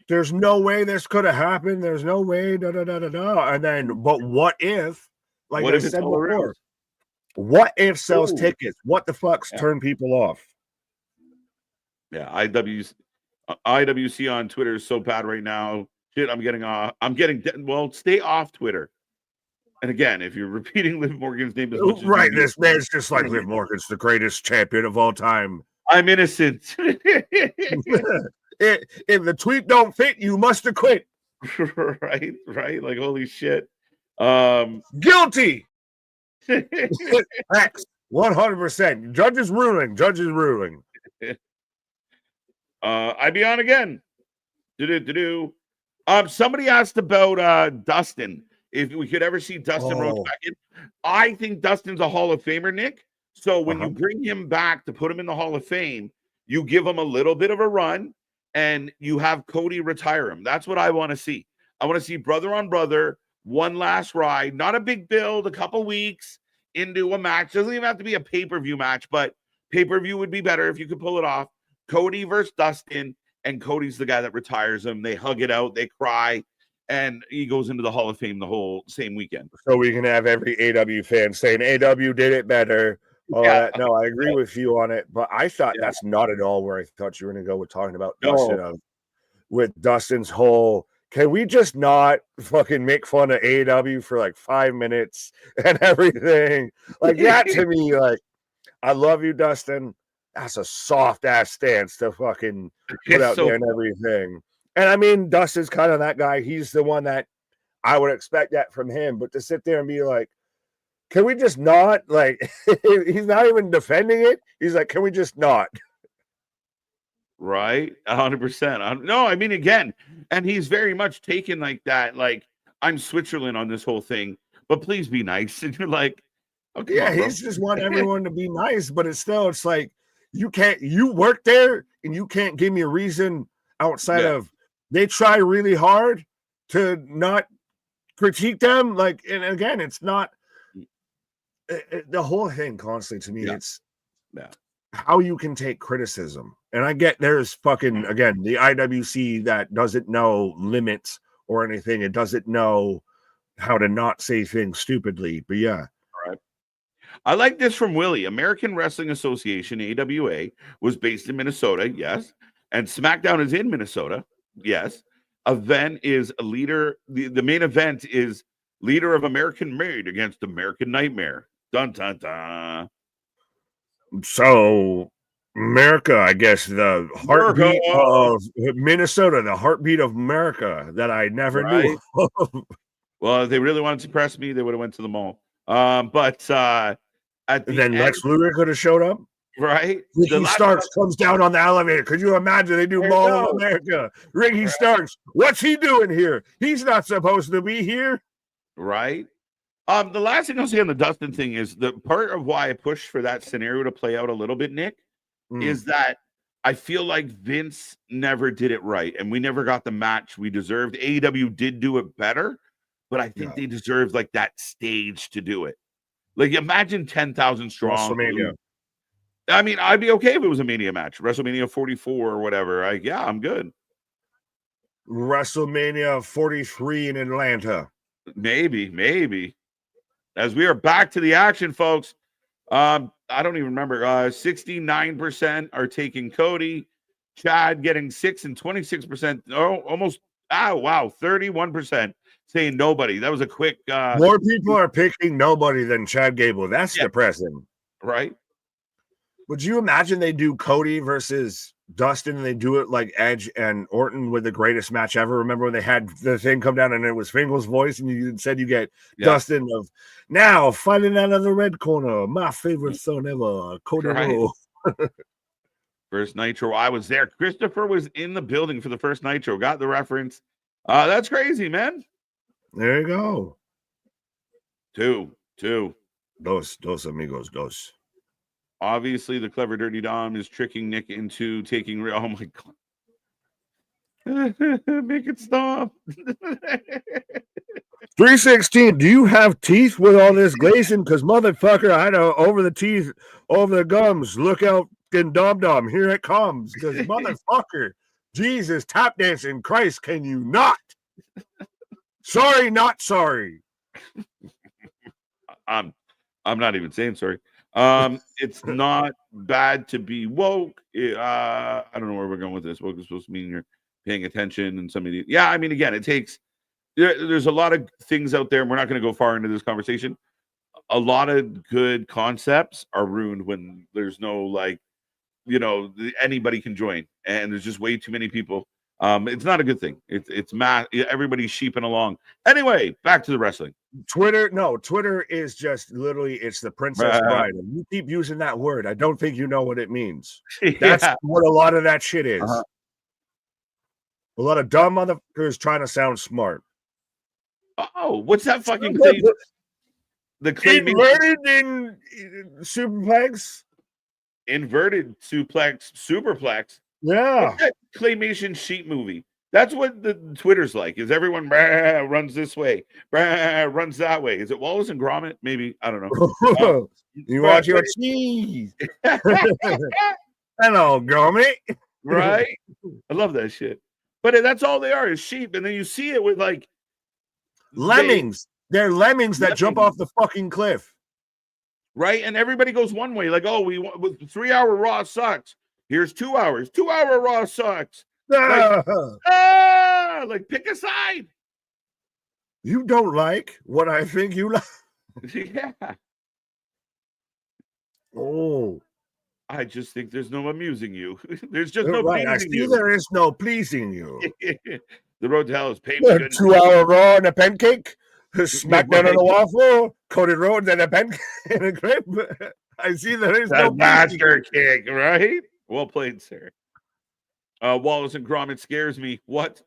There's no way this could have happened. There's no way, And then, but what if, like what I said before, what if sells tickets? What the fuck's turn people off? Yeah, IWC on Twitter is so bad right now. Shit, stay off Twitter. And again, if you're repeating Liv Morgan's name as much as right, this man's just like Liv Morgan's the greatest champion of all time. I'm innocent. If the tweet don't fit, you must have quit. Right. Like holy shit. Guilty. X 100%. Judge's ruling. I be on again. Somebody asked about Dustin. If we could ever see Dustin Rhodes back in. I think Dustin's a Hall of Famer, Nick. So when you bring him back to put him in the Hall of Fame, you give him a little bit of a run and you have Cody retire him. That's what I want to see. I want to see brother on brother, one last ride, not a big build, a couple weeks into a match. Doesn't even have to be a pay-per-view match, but pay-per-view would be better if you could pull it off. Cody versus Dustin, and Cody's the guy that retires him. They hug it out, they cry, and he goes into the Hall of Fame the whole same weekend. So we can have every AW fan saying AW did it better. No, I agree with you on it, but I thought that's not at all where I thought you were going to go with talking about Dustin. With Dustin's whole, can we just not fucking make fun of AW for like 5 minutes and everything? Like that to me, like, I love you, Dustin. That's a soft ass stance to fucking put out there and everything. And I mean, Dustin's kind of that guy. He's the one that I would expect that from him. But to sit there and be like, can we just not? Like, he's not even defending it. He's like, can we just not? Right? 100%. No, I mean, again, and he's very much taken like that. Like, I'm Switzerland on this whole thing, but please be nice. And you're like, okay. Yeah, he's just want everyone to be nice, but it's like, you work there and you can't give me a reason outside of they try really hard to not critique them. Like, and again, it's not the whole thing constantly to me. It's how you can take criticism. And I get there's fucking, again, the IWC that doesn't know limits or anything. It doesn't know how to not say things stupidly, but yeah. All right. I like this from Willie. American Wrestling Association, AWA, was based in Minnesota, yes. And SmackDown is in Minnesota, yes. Event is a leader. The main event is Leader of American Made against American Nightmare. Dun, dun, dun. So, America, I guess, the heartbeat of Minnesota, the heartbeat of America that I never knew of. Well, if they really wanted to suppress me, they would have went to the mall. But at the then end, Lex Luger could have showed up. right? Ricky Starks comes down on the elevator. Could you imagine? They do Mall of America. Ricky Starks, what's he doing here? He's not supposed to be here. Right. The last thing I'll say on the Dustin thing is the part of why I pushed for that scenario to play out a little bit, Nick, is that I feel like Vince never did it right, and we never got the match we deserved. AEW did do it better, but I think they deserved like that stage to do it. Like imagine 10,000 strong. WrestleMania. I mean, I'd be okay if it was a Mania match, WrestleMania 44 or whatever. I'm good. WrestleMania 43 in Atlanta. Maybe. As we are back to the action, folks. I don't even remember. 69% are taking Cody. Chad getting 6 and 26%. Oh, almost. Wow. 31% saying nobody. That was a quick. More people are picking nobody than Chad Gable. That's depressing. Right. Would you imagine they do Cody versus Dustin and they do it like Edge and Orton with the greatest match ever? Remember when they had the thing come down and it was Fingal's voice and you said you get Dustin of now fighting out of the red corner, my favorite son ever, Cody Rhodes. First Nitro, I was there. Christopher was in the building for the first Nitro. Got the reference. That's crazy, man. There you go. Two. Dos amigos, dos. Obviously, the clever Dirty Dom is tricking Nick into taking. Oh my god! Make it stop. 316. Do you have teeth with all this glazing? Because motherfucker, I know over the teeth, over the gums. Look out, Dom. Here it comes. Because motherfucker, Jesus, tap dancing. Christ, can you not? Sorry, not sorry. I'm not even saying sorry. It's not bad to be woke. I don't know where we're going with this. Woke is supposed to mean you're paying attention and somebody. Yeah, I mean, again, it takes. There's a lot of things out there, and we're not going to go far into this conversation. A lot of good concepts are ruined when there's no anybody can join, and there's just way too many people. It's not a good thing. It's math. Everybody's sheeping along. Anyway, back to the wrestling. Twitter is just literally it's the Princess Bride. And you keep using that word. I don't think you know what it means. That's what a lot of that shit is. A lot of dumb motherfuckers trying to sound smart. Oh, what's that fucking thing? The inverted in superplex? Inverted suplex, superplex. Yeah. Claymation sheet movie. That's what the Twitter's like. Is everyone runs this way, runs that way? Is it Wallace and Gromit? Maybe, I don't know. You watch your cheese. Hello, Gromit. Right? I love that shit. But that's all they are is sheep, and then you see it with like lemmings. They're lemmings that jump off the fucking cliff. Right, and everybody goes one way. Like, oh, 3 hour Raw sucks. Here's 2 hours. 2 hour Raw sucks. Like pick a side. You don't like what I think you like. Yeah. Oh. I just think there's no amusing you. There's just no right. I see you. There is no pleasing you. The road to hell is paved. 2 hour Raw and a pancake. Smackdown on the waffle. Cody Rhodes and a pancake and a grape. I see there is no master kick, right? Well played, sir. Wallace and Gromit scares me. What?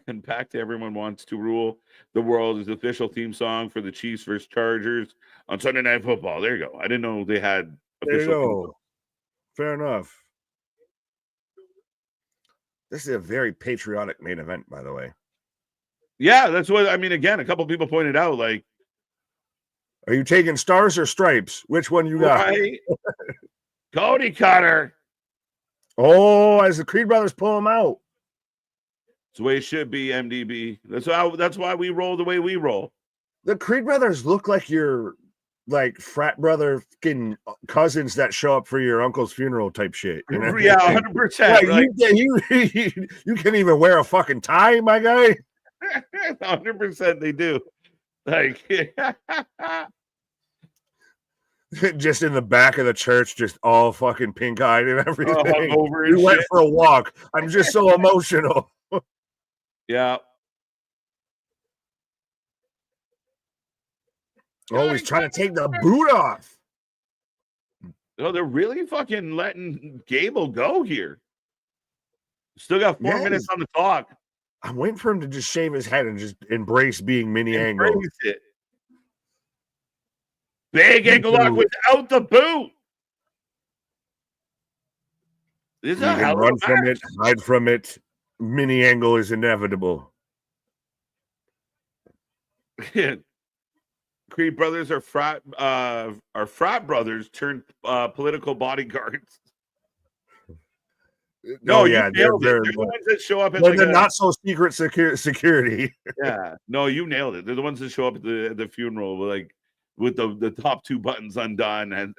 And back to everyone wants to rule the world is the official theme song for the Chiefs versus Chargers on Sunday Night Football. There you go. I didn't know they had official. Fair enough. This is a very patriotic main event, by the way. Yeah, that's what I mean. Again, a couple people pointed out, like, are you taking stars or stripes? Which one you got? Right. Cody Cutter. Oh, as the Creed brothers pull him out. It's the way it should be, MDB. That's why we roll the way we roll. The Creed brothers look like your frat brother fucking cousins that show up for your uncle's funeral type shit. You know? Yeah, 100%. Like, you can't even wear a fucking tie, my guy. 100% they do. Like just in the back of the church, just all fucking pink-eyed and everything. We went for a walk. I'm just so emotional. Yeah. Oh, he's trying to take the boot off. Oh, they're really fucking letting Gable go here. Still got 4 minutes on the clock. I'm waiting for him to just shave his head and just embrace being mini angle. It. Big angle lock without the boot. This is you can run from it, hide from it. Mini angle is inevitable. Creed brothers are frat brothers turned political bodyguards. No, yeah, they're the ones that show up. They're not so secret security. Yeah, no, you nailed it. They're the ones that show up at the funeral, with the top two buttons undone and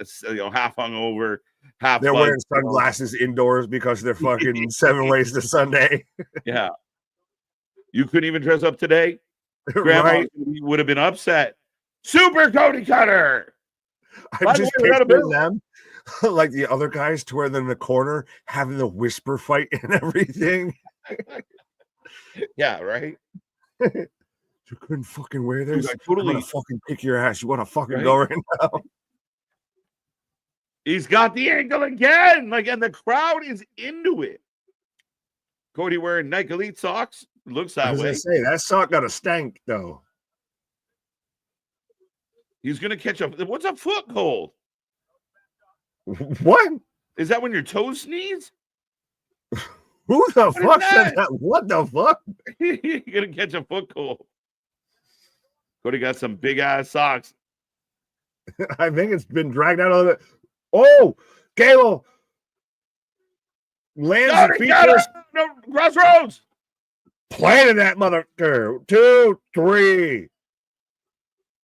half hung over. They're wearing sunglasses indoors because they're fucking 7 ways to Sunday. Yeah, you couldn't even dress up today. Grandma would have been upset. Super Cody Cutter. I just picture them like the other guys to where they're in the corner having the whisper fight and everything. Yeah, right. You couldn't fucking wear this. Dude, I'm gonna fucking kick your ass. You want to fucking go right now? He's got the angle again. And the crowd is into it. Cody wearing Nike Elite socks. Looks that way. Say that sock got a stank though. He's gonna catch up. What's a foot cold? What? Is that when your toes sneeze? Who the fuck said that? What the fuck? You're gonna catch a foot cold. Cody got some big ass socks. I think it's been dragged out of it. Oh, Gable lands and features. No, crossroads. Planted that motherfucker. 2, 3.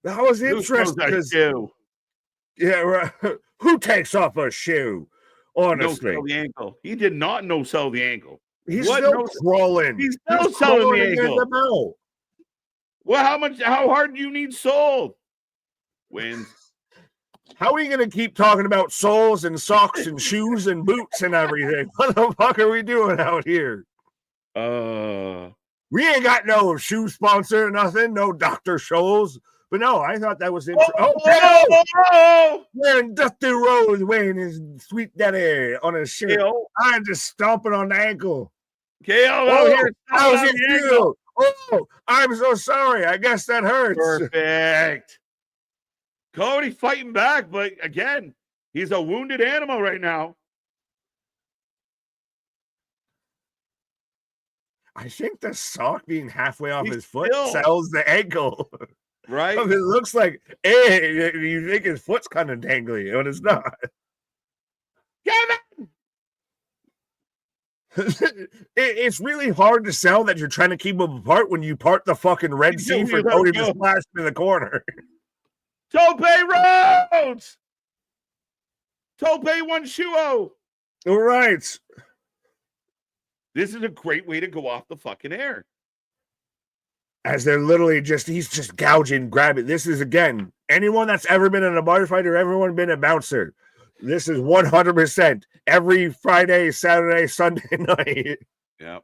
That was interesting. Yeah, right. Who takes off a shoe? Honestly, no-sell the ankle. He did not no-sell the ankle. He's still crawling. He's still selling the ankle. Well, how hard do you need sold? Wins. How are you going to keep talking about soles and socks and shoes and boots and everything? What the fuck are we doing out here? We ain't got no shoe sponsor or nothing. No Dr. Scholl's. But no, I thought that was interesting. Wearing Dusty Rose wearing his sweet daddy on his shirt. I'm just stomping on the ankle. How's it feel? Oh, I'm so sorry. I guess that hurts. Perfect. Cody fighting back, but again, he's a wounded animal right now. I think the sock being halfway off his foot sells the ankle. Right? It looks like, hey, you think his foot's kind of dangly, but it's not. It's really hard to sell that you're trying to keep them apart when you part the fucking Red Sea for Cody to splash in the corner. Tope Rhodes! Tope 1-2-0. All right. This is a great way to go off the fucking air. As they're literally he's just gouging, grabbing. This is, again, anyone that's ever been in a bar fight or everyone been a bouncer. This is 100% every Friday, Saturday, Sunday night. Yep.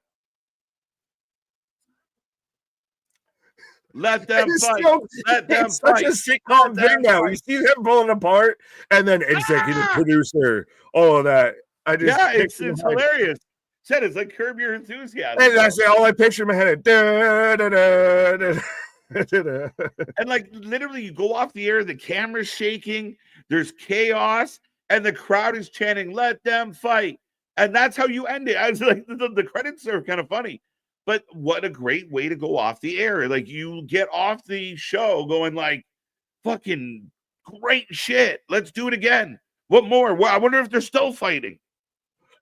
Let them fight. Let them fight. It's such a sitcom thing now. You see them pulling apart, and then executive producer, all of that. It's hilarious. Said it's like Curb Your Enthusiasm. And that's all I picture in my head. And literally, you go off the air, the camera's shaking, there's chaos, and the crowd is chanting, "Let them fight." And that's how you end it. I was like, the credits are kind of funny. But what a great way to go off the air. You get off the show going fucking great shit. Let's do it again. What more? I wonder if they're still fighting.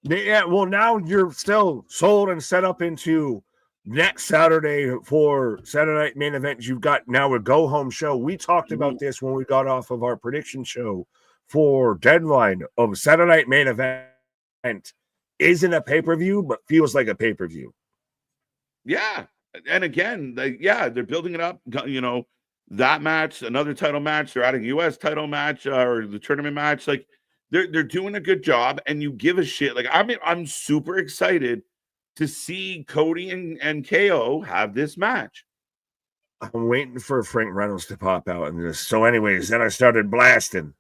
Yeah, well, now you're still sold and set up into next Saturday for Saturday Night Main Event. You've got now a go-home show. We talked about this when we got off of our prediction show for Deadline of Saturday Night Main Event. Isn't a pay-per-view, but feels like a pay-per-view. Yeah. And again, they're building it up. That match, another title match. They're adding U.S. title match or the tournament match. They're doing a good job, and you give a shit. I'm super excited to see Cody and KO have this match. I'm waiting for Frank Reynolds to pop out in this. So, anyways, then I started blasting.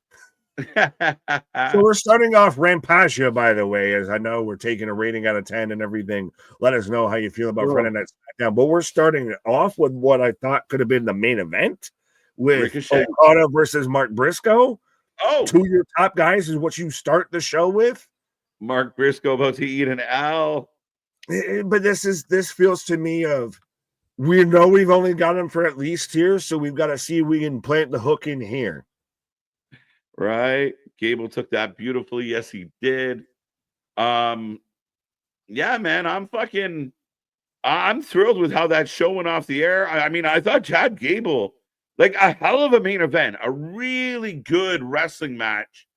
So we're starting off RAMPAGE, by the way, as I know we're taking a rating out of 10 and everything. Let us know how you feel about Friday Night SmackDown. But we're starting off with what I thought could have been the main event with Ricochet Okada versus Mark Briscoe. Oh, 2 of your top guys is what you start the show with. Mark Briscoe about to eat an L. But this feels to me of, we know we've only got him for at least here, so we've got to see if we can plant the hook in here. Right. Gable took that beautifully. Yes, he did. Yeah, man, I'm thrilled with how that show went off the air. I mean, I thought Chad Gable, like a hell of a main event, a really good wrestling match.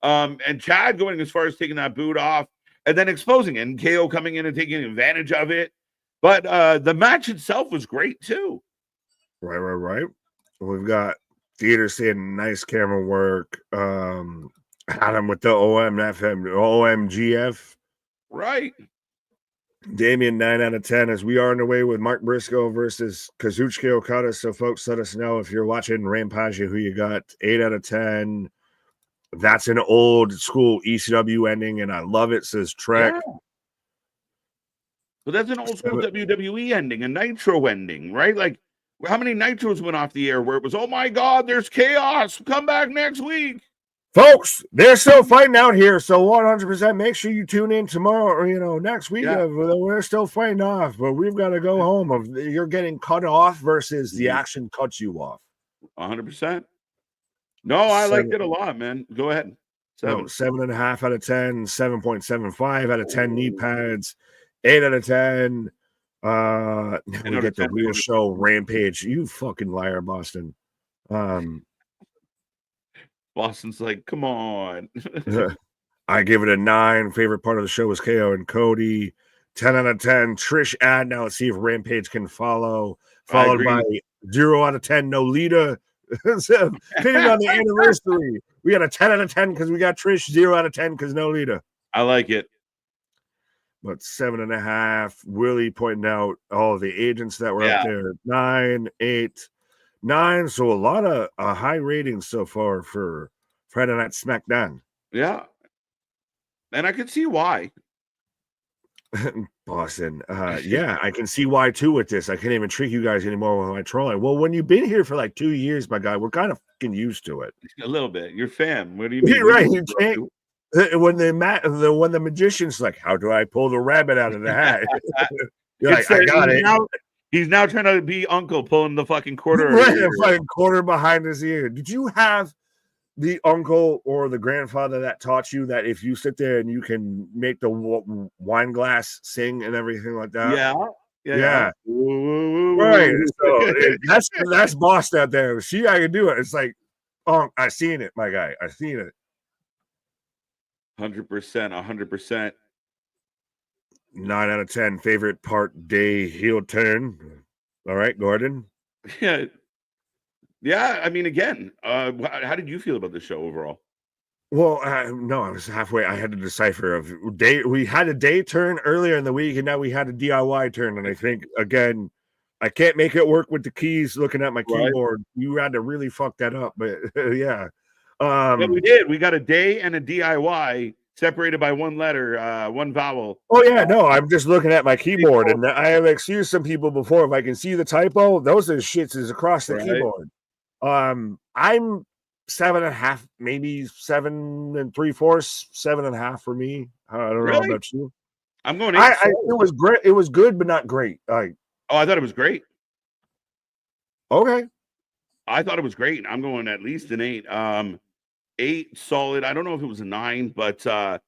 And Chad going as far as taking that boot off and then exposing it, and KO coming in and taking advantage of it. But the match itself was great too. Right. We've got Theater saying nice camera work. Adam with the OMGF. Right. Damien 9 out of 10 as we are underway with Mark Briscoe versus Kazuchika Okada. So folks, let us know if you're watching RAMPAGE who you got. 8 out of 10. That's an old school ECW ending, and I love it, says Trek. Yeah. But that's an old school WWE ending, a Nitro ending, right? Like, how many Nitros went off the air where it was, oh my God, there's chaos. Come back next week. Folks, they're still fighting out here, so 100% make sure you tune in tomorrow or next week. Yeah. We're still fighting off, but we've got to go home. You're getting cut off versus the action cuts you off. 100%. No, I liked it a lot, man. Go ahead. 7.5 out of 10, 7.75 out of 10 knee pads, 8 out of 10. We get the real show RAMPAGE. You fucking liar, Boston. Boston's like, come on. I give it a 9. Favorite part of the show was KO and Cody. 10 out of 10. Trish ad. Now let's see if RAMPAGE can follow. Followed by 0 out of 10. Nolita. Opinion on the anniversary. We got a 10 out of 10 because we got Trish. 0 out of 10 because Nolita. I like it. But 7.5. Willie pointing out all the agents that were up there. 9, 8. 9, so a lot of high ratings so far for Friday Night SmackDown. Yeah, and I can see why. Boston, yeah, I can see why too with this. I can't even trick you guys anymore with my trolling. Well, when you've been here for like 2 years, my guy, we're kind of fucking used to it. A little bit. You're fam. What do you mean? You're right. You can't. When the magician's like, how do I pull the rabbit out of the hat? You're like, I got it. He's now trying to be uncle pulling the fucking quarter. Right, a fucking quarter behind his ear. Did you have the uncle or the grandfather that taught you that if you sit there and you can make the wine glass sing and everything like that? Yeah. Right. So that's boss out there. See, I can do it. It's like, oh, I seen it, my guy. I seen it. 100%. 100%. 9 out of 10. Favorite part day heel turn. All right, Gordon. Yeah. I mean, again, how did you feel about the show overall? Well, no, I was halfway. I had to decipher of day. We had a day turn earlier in the week, and now we had a DIY turn. And I think again, I can't make it work with the keys. Looking at my keyboard, you had to really fuck that up. But yeah, we did. We got a day and a DIY. Separated by one letter, one vowel. Oh, yeah, no, I'm just looking at my keyboard, and I have excused some people before. If I can see the typo, those are shits is across the keyboard. I'm 7.5, maybe 7 3/4, 7.5 for me. I don't know about you. I'm going 8. It was great. It was good, but not great. I thought it was great. Okay. I thought it was great. I'm going at least an 8. 8 solid. I don't know if it was a 9, but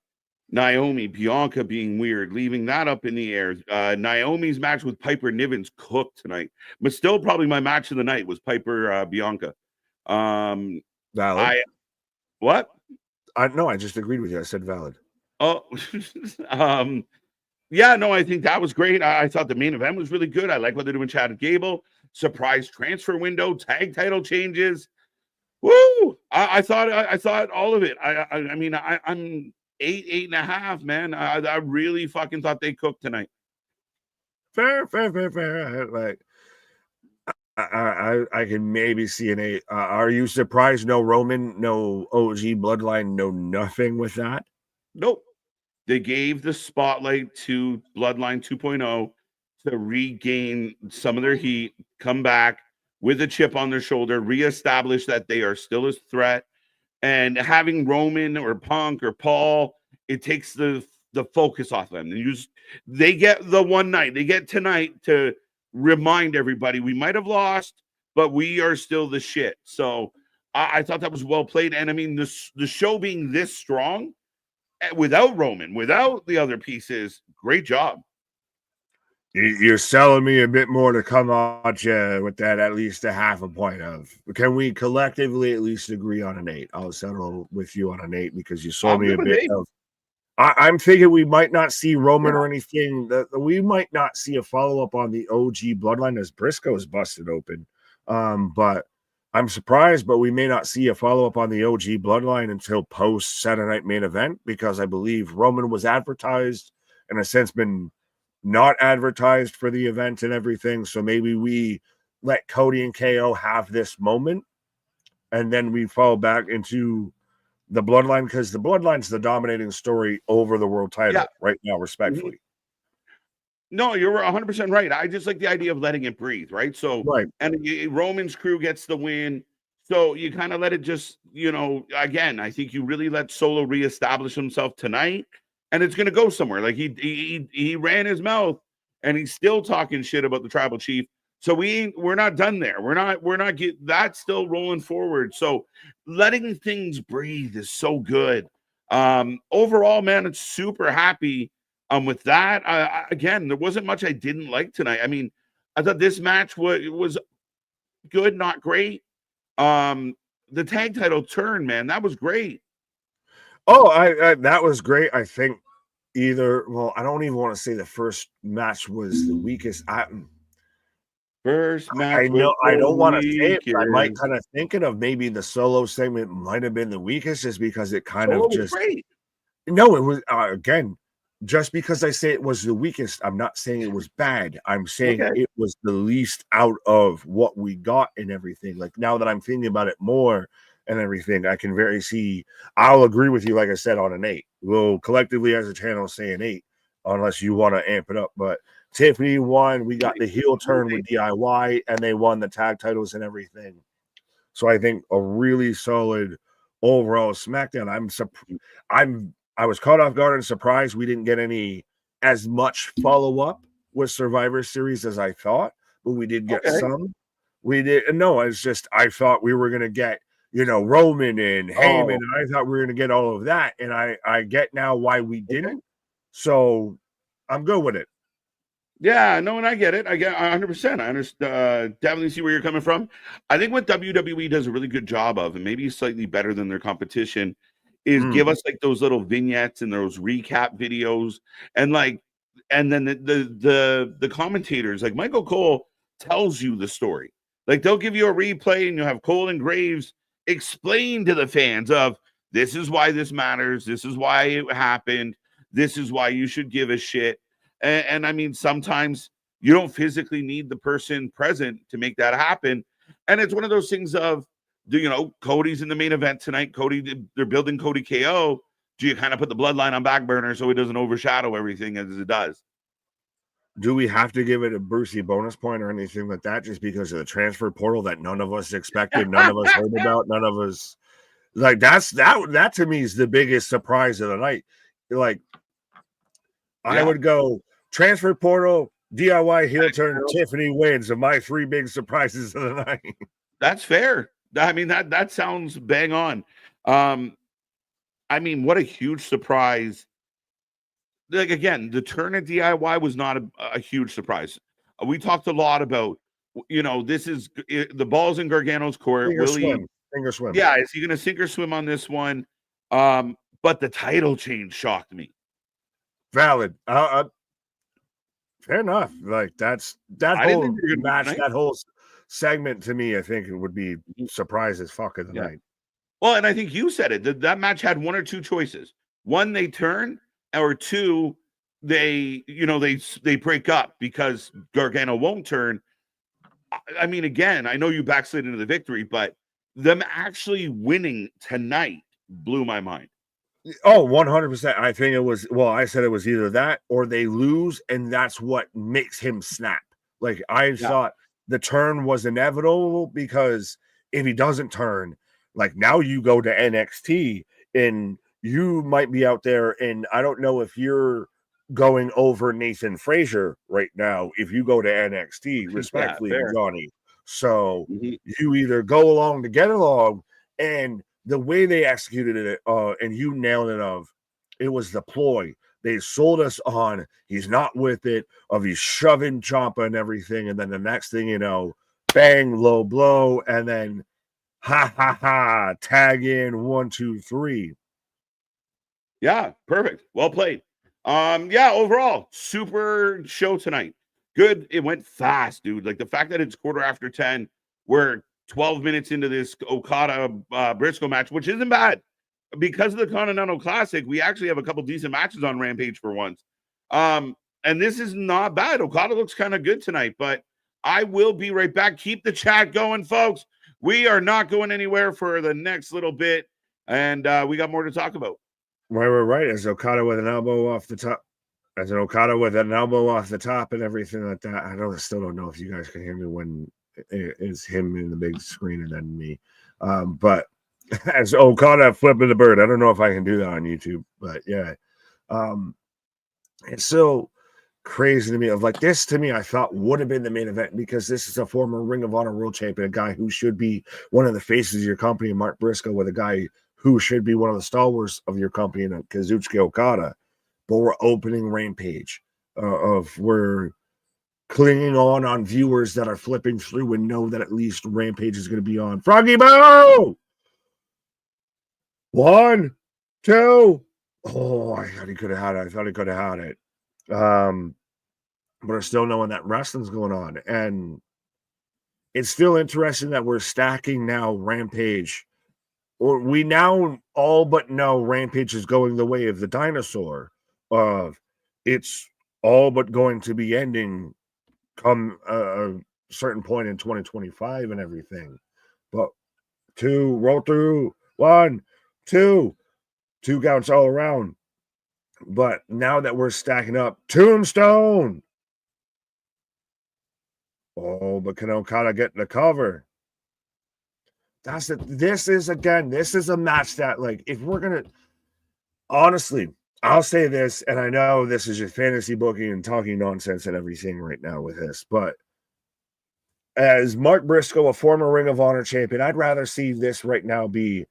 Naomi, Bianca being weird, leaving that up in the air. Naomi's match with Piper Niven's cooked tonight, but still probably my match of the night was Piper Bianca. Valid. What? No, I just agreed with you. I said valid. Oh, yeah, no, I think that was great. I thought the main event was really good. I like what they're doing. Chad and Gable, surprise transfer window, tag title changes. Woo! I thought all of it. I mean, I'm 8.5, man. I really fucking thought they cooked tonight. Fair. Like, I can maybe see an 8. Are you surprised? No Roman, no OG Bloodline, no nothing with that. Nope. They gave the spotlight to Bloodline 2.0 to regain some of their heat, come back with a chip on their shoulder, reestablish that they are still a threat. And having Roman or Punk or Paul, it takes the focus off them. They get the one night, they get tonight to remind everybody we might have lost, but we are still the shit. So I thought that was well played. And I mean, the show being this strong without Roman, without the other pieces, great job. You're selling me a bit more to come at you with that, at least a half a point of. Can we collectively at least agree on an 8? I'll settle with you on an 8 because you sold me a bit of. I'm thinking we might not see Roman or anything. We might not see a follow-up on the OG Bloodline as Briscoe's busted open. But I'm surprised, but we may not see a follow-up on the OG Bloodline until post-Saturday Night Main Event, because I believe Roman was advertised and has since been not advertised for the event and everything. So maybe we let Cody and KO have this moment, and then we fall back into the Bloodline, because the Bloodline's the dominating story over the world title right now, respectfully. No, you're 100% right. I just like the idea of letting it breathe, right? So, and Roman's crew gets the win. So you kind of let it just, again, I think you really let Solo reestablish himself tonight, and it's going to go somewhere. Like he ran his mouth, and he's still talking shit about the tribal chief. So we're not done there. We're not that's still rolling forward. So letting things breathe is so good. Overall, man, it's super happy. With that, again, there wasn't much I didn't like tonight. I mean, I thought this match was good, not great. The tag title turn, man, that was great. Oh, I that was great. I think I don't even want to say the first match was the weakest. First match. I know I don't want to say it, but I might kind of thinking of maybe the Solo segment might have been the weakest, just because it kind of just great. No, it was again. Just because I say it was the weakest, I'm not saying it was bad. I'm saying it was the least out of what we got and everything. Like, now that I'm thinking about it more and everything, I can very see. I'll agree with you, like I said, on an 8. We'll collectively as a channel say an 8, unless you want to amp it up. But Tiffany won. We got the heel turn with DIY, and they won the tag titles and everything. So I think a really solid overall SmackDown. I was caught off guard and surprised we didn't get as much follow-up with Survivor Series as I thought, but we did get some. We did. No, it's just I thought we were going to get, Roman and Heyman, and I thought we were going to get all of that, and I get now why we didn't. So I'm good with it. Yeah, no, and I get it. I get 100%. I understand. Definitely see where you're coming from. I think what WWE does a really good job of, and maybe slightly better than their competition, is give us like those little vignettes and those recap videos, and then the commentators, like Michael Cole tells you the story. Like, they'll give you a replay, and you'll have Cole and Graves explain to the fans of, this is why this matters, this is why it happened, this is why you should give a shit. And I mean, sometimes you don't physically need the person present to make that happen. And it's one of those things of, Cody's in the main event tonight. They're building Cody KO. Do you kind of put the bloodline on back burner so it doesn't overshadow everything as it does? Do we have to give it a Brucey bonus point or anything like that, just because of the transfer portal that none of us expected, none of us heard about, none of us like that to me is the biggest surprise of the night. Like, I would go transfer portal, DIY heel turn, Tiffany wins of my 3 big surprises of the night. That's fair. I mean, that sounds bang on. I mean, what a huge surprise. Like, again, the turn at DIY was not a huge surprise. We talked a lot about, this is the ball's in Gargano's court. Finger swim. Yeah, is he going to sink or swim on this one? But the title change shocked me. Valid. Fair enough. Like, that whole match, that whole segment, to me, I think it would be surprise as fuck of the night. Well, and I think you said it. That match had 1 or 2 choices. 1, they turn, or 2, they break up because Gargano won't turn. I mean, again, I know you backslid into the victory, but them actually winning tonight blew my mind. Oh, 100%. I think it was, well, I said it was either that or they lose, and that's what makes him snap. Like, I thought the turn was inevitable because if he doesn't turn, like, now you go to NXT and you might be out there, and I don't know if you're going over Nathan Frazier right now if you go to NXT, Yeah, respectfully, fair. Johnny. So Mhm. you either go along to get along, and the way they executed it, and you nailed it, of it was the ploy. They sold us on he's not with it, of he's shoving Ciampa and everything, and then the next thing you know, bang, low blow, and then ha ha ha, tag in 1, 2, 3. Yeah, perfect. Well played. Yeah, overall, super show tonight. Good. It went fast, dude. Like the fact that it's 10:15, we're 12 minutes into this Okada Briscoe match, which isn't bad. Because of the Continental Classic, we actually have a couple decent matches on Rampage for once. And this is not bad. Okada looks kind of good tonight, but I will be right back. Keep the chat going, folks. We are not going anywhere for the next little bit, and we got more to talk about. Right. As Okada with an elbow off the top. As an Okada with an elbow off the top and everything like that. I still don't know if you guys can hear me when it's him in the big screen and then me. But as Okada flipping the bird, I don't know if I can do that on YouTube, but yeah. It's so crazy to me. Of like, this to me, I thought would have been the main event because this is a former Ring of Honor World Champion, a guy who should be one of the faces of your company, Mark Briscoe, with a guy who should be one of the stalwarts of your company, and Kazuchika Okada. But we're opening Rampage, we're clinging on viewers that are flipping through and know that at least Rampage is going to be on. Froggy Bow! 1, 2. Oh, I thought he could have had it. But are still knowing that wrestling's going on. And it's still interesting that we're stacking now Rampage. Or we now all but know Rampage is going the way of the dinosaur. It's all but going to be ending come a certain point in 2025 and everything. But 2, roll through, 1, 2 counts all around. But now that we're stacking up, Tombstone. Oh, but can Okada get the cover? This is a match that, like, if we're gonna, honestly, I'll say this, and I know this is just fantasy booking and talking nonsense and everything right now with this, but as Mark Briscoe, a former Ring of Honor champion, I'd rather see this right now be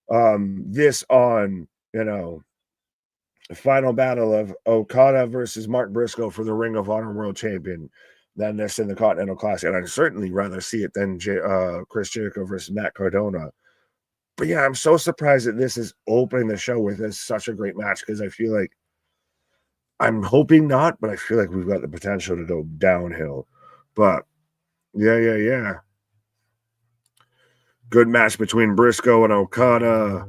this on, the final battle of Okada versus Mark Briscoe for the Ring of Honor World Champion than this in the Continental Classic. And I'd certainly rather see it than Chris Jericho versus Matt Cardona. But yeah, I'm so surprised that this is opening the show with this such a great match, because I feel like, I'm hoping not, but I feel like we've got the potential to go downhill. But yeah. Good match between Briscoe and Okada.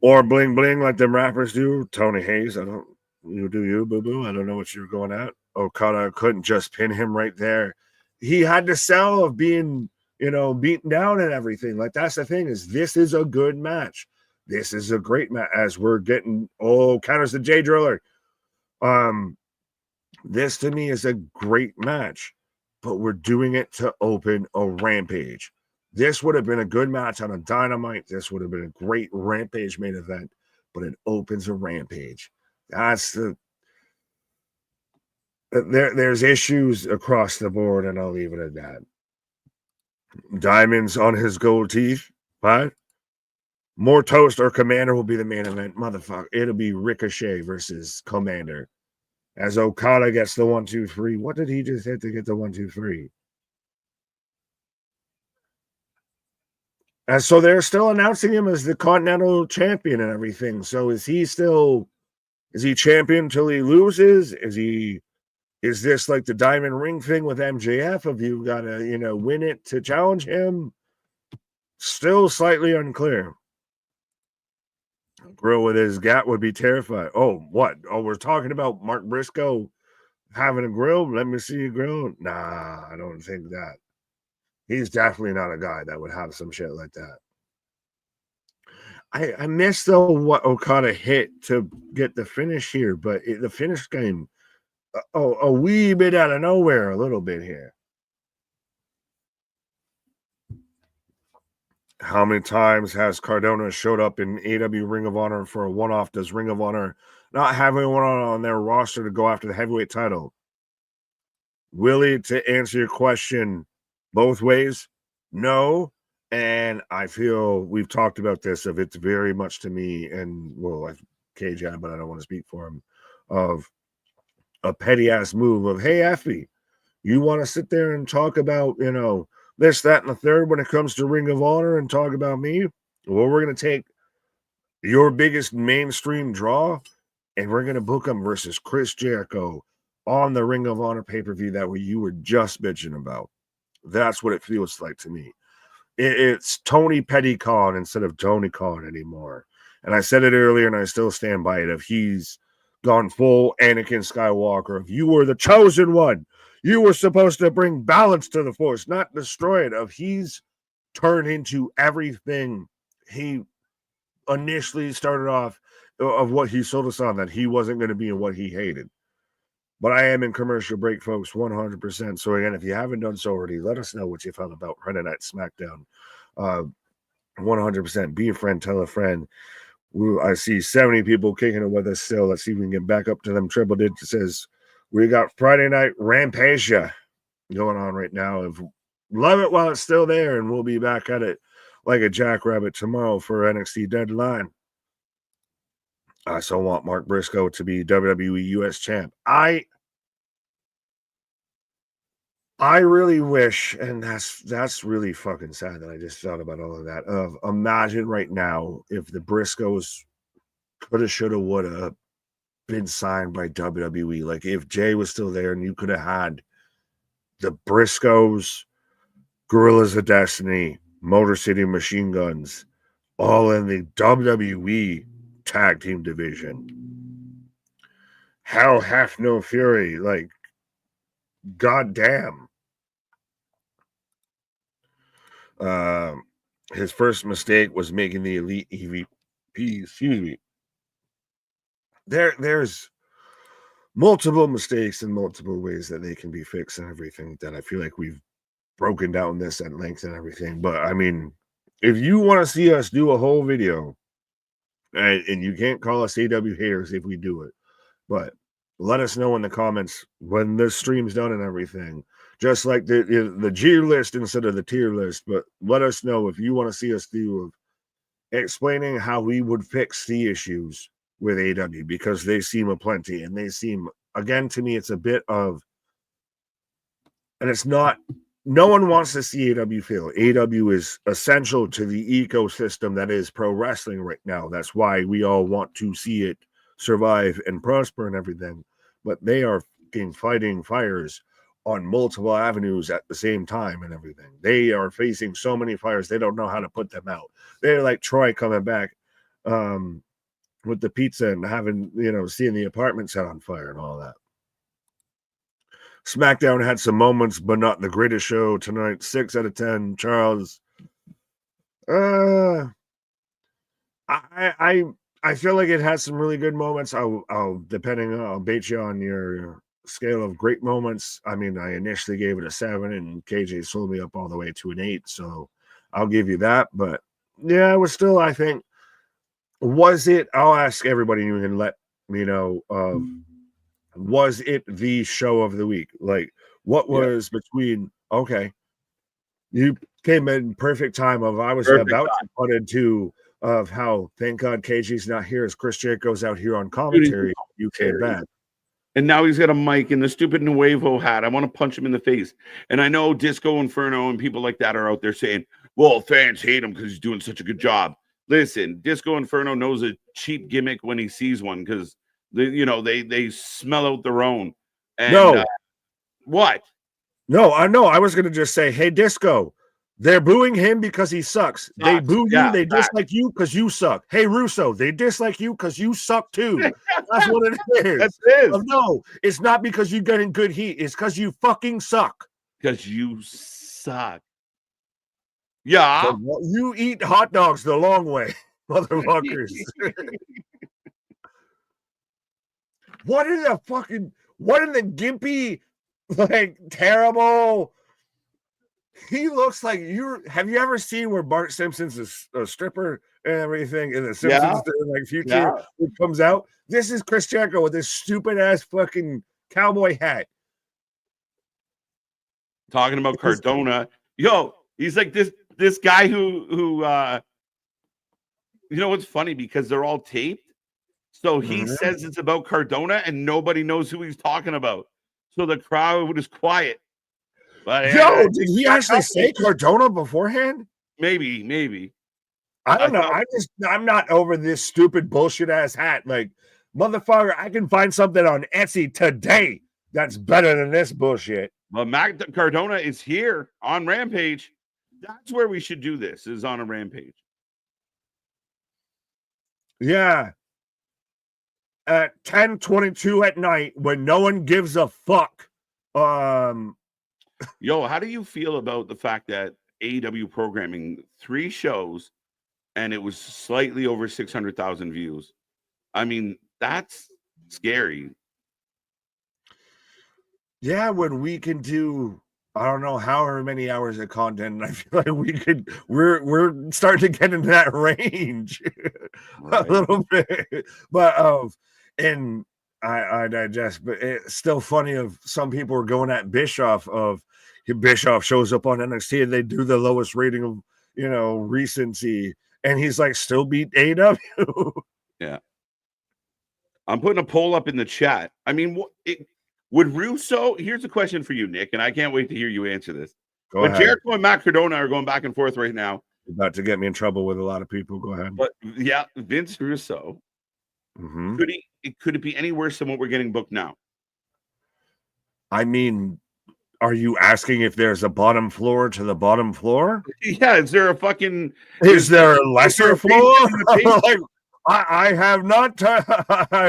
Or bling bling like them rappers do. Tony Hayes, you do you, boo boo. I don't know what you're going at. Okada couldn't just pin him right there. He had to sell of being, beaten down and everything. Like, that's the thing, is this is a good match. This is a great match as we're getting, counters the J Driller. This to me is a great match, but we're doing it to open a Rampage. This would have been a good match on a Dynamite. This would have been a great Rampage main event, but it opens a Rampage. That's there's issues across the board, and I'll leave it at that. Diamonds on his gold teeth. What? More Toast or Commander will be the main event. Motherfucker. It'll be Ricochet versus Commander. As Okada gets the 1, 2, 3. What did he just hit to get the 1, 2, 3? And so they're still announcing him as the Continental Champion and everything. So is he champion until he loses? Is this like the Diamond Ring thing with MJF? Have you got to, win it to challenge him? Still slightly unclear. Grill with his gat would be terrified. Oh, what? Oh, we're talking about Mark Briscoe having a grill? Let me see a grill. Nah, I don't think that. He's definitely not a guy that would have some shit like that. I missed though what Okada hit to get the finish here, but the finish came a wee bit out of nowhere, a little bit here. How many times has Cardona showed up in AW Ring of Honor for a one-off? Does Ring of Honor not have anyone on their roster to go after the heavyweight title? Willie, to answer your question both ways, no. And I feel we've talked about this, of it's very much to me, and well, KJ, but I don't want to speak for him, of a petty ass move of, hey, Effie, you want to sit there and talk about, this, that, and the third when it comes to Ring of Honor and talk about me? Well, we're going to take your biggest mainstream draw and we're going to book him versus Chris Jericho on the Ring of Honor pay-per-view that you were just bitching about. That's what it feels like to me. It's Tony Petty Khan instead of Tony Khan anymore. And I said it earlier and I still stand by it. If he's gone full Anakin Skywalker, if you were the chosen one, you were supposed to bring balance to the Force, not destroy it. If he's turned into everything he initially started off of what he sold us on, that he wasn't going to be and what he hated. But I am in commercial break, folks, 100%. So again, if you haven't done so already, let us know what you felt about Friday Night Smackdown. 100%. Be a friend, tell a friend. I see 70 people kicking it with us still. Let's see if we can get back up to them triple digits. It says we got Friday Night Rampage going on right now. Love it while it's still there, and we'll be back at it like a jackrabbit tomorrow for NXT Deadline. I still want Mark Briscoe to be WWE US champ. I really wish, and that's really fucking sad that I just thought about all of that. Imagine right now if the Briscoes coulda, shoulda, woulda been signed by WWE. Like if Jay was still there and you could have had the Briscoes, Gorillas of Destiny, Motor City Machine Guns, all in the WWE tag team division. Hell hath no fury. Like, goddamn. His first mistake was making the Elite EVP. Excuse me. There's multiple mistakes in multiple ways that they can be fixed and everything that I feel like we've broken down this at length and everything. But I mean, if you want to see us do a whole video, and you can't call us AW haters if we do it, but let us know in the comments when this stream's done and everything. Just like the G list instead of the tier list, but let us know if you want to see us do explaining how we would fix the issues with AW, because they seem aplenty, and they seem, again, to me, it's a bit of, and it's not, no one wants to see AW fail. AW is essential to the ecosystem that is pro wrestling right now. That's why we all want to see it survive and prosper and everything. But they are fighting fires on multiple avenues at the same time and everything. They are facing so many fires, they don't know how to put them out. They're like Troy coming back with the pizza and having, seeing the apartment set on fire and all that. SmackDown had some moments, but not the greatest show tonight. 6 out of 10. Charles. I feel like it has some really good moments. I'll bait you on your scale of great moments. I mean, I initially gave it a 7, and KJ sold me up all the way to an 8, so I'll give you that. But yeah, it was still, I think, was it? I'll ask everybody, you can let me know. Was it the show of the week? Like, what was between? Okay, you came in perfect time. I was about to put into of how, thank God KG's not here, as Chris Jericho's out here on commentary. You came back. And now he's got a mic and the stupid Nuevo hat. I want to punch him in the face. And I know Disco Inferno and people like that are out there saying, well, fans hate him because he's doing such a good job. Listen, Disco Inferno knows a cheap gimmick when he sees one, because they smell out their own. And, no. What? No, I know. I was going to just say, hey, Disco, they're booing him because he sucks. They boo you. They dislike you because you suck. Hey, Russo, they dislike you because you suck too. That's what it is. That's it. No, it's not because you're getting good heat. It's because you fucking suck. Because you suck. Yeah. So, you eat hot dogs the long way, motherfuckers. What in the gimpy, like, terrible? He looks like have you ever seen where Bart Simpson's a stripper and everything in the Simpsons like future it comes out? This is Chris Jericho with this stupid ass fucking cowboy hat. Talking about Cardona. Yo, he's like this guy who you know what's funny, because they're all taped. So he says it's about Cardona and nobody knows who he's talking about. So the crowd is quiet. But did he actually say Cardona beforehand? Maybe. I don't know. I'm not over this stupid bullshit ass hat. Like, motherfucker, I can find something on Etsy today that's better than this bullshit. Well, Matt Cardona is here on Rampage. That's where we should do this, is on a Rampage. Yeah. At 10:22 at night when no one gives a fuck. Yo, how do you feel about the fact that AEW programming 3 shows and it was slightly over 600,000 views? I mean, that's scary. Yeah, when we can do, I don't know, however many hours of content, and I feel like we're starting to get into that range a little bit. But and I digest, but it's still funny of some people are going at Bischoff shows up on NXT and they do the lowest rating of, recency, and he's like still beat AEW. Yeah. I'm putting a poll up in the chat. I mean, would Russo, here's a question for you, Nick, and I can't wait to hear you answer this. Go ahead. Jericho and Matt Cardona are going back and forth right now. You're about to get me in trouble with a lot of people. Go ahead. But yeah, Vince Russo, could it be any worse than what we're getting booked now? I mean, are you asking if there's a bottom floor to the bottom floor? Yeah, is there a lesser floor? Like, I have not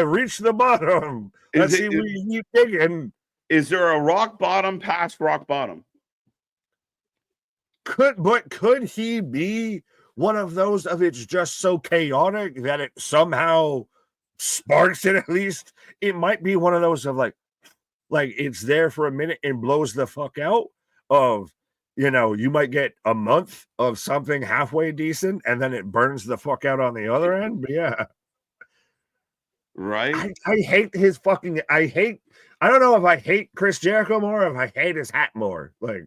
reached the bottom. Let's see, we keep digging. Is there a rock bottom past rock bottom? Could he be one of those of it's just so chaotic that it somehow sparks it? At least it might be one of those of like it's there for a minute and blows the fuck out of, you might get a month of something halfway decent and then it burns the fuck out on the other end. But yeah. Right. I hate his fucking, I don't know if I hate Chris Jericho more or if I hate his hat more. Like,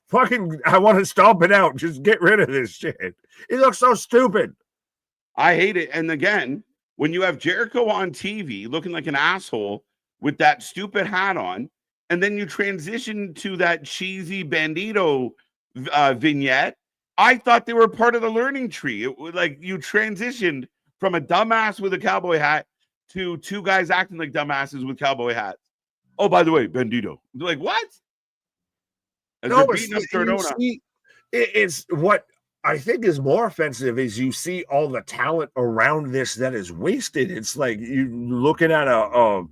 fucking, I want to stomp it out. Just get rid of this shit. It looks so stupid. I hate it. And again, when you have Jericho on TV looking like an asshole with that stupid hat on, and then you transition to that cheesy Bandito vignette, I thought they were part of the learning tree. It was like you transitioned from a dumbass with a cowboy hat to 2 guys acting like dumbasses with cowboy hats. Oh, by the way, Bandito. Like, what? It's what I think is more offensive is you see all the talent around this that is wasted. It's like you looking at a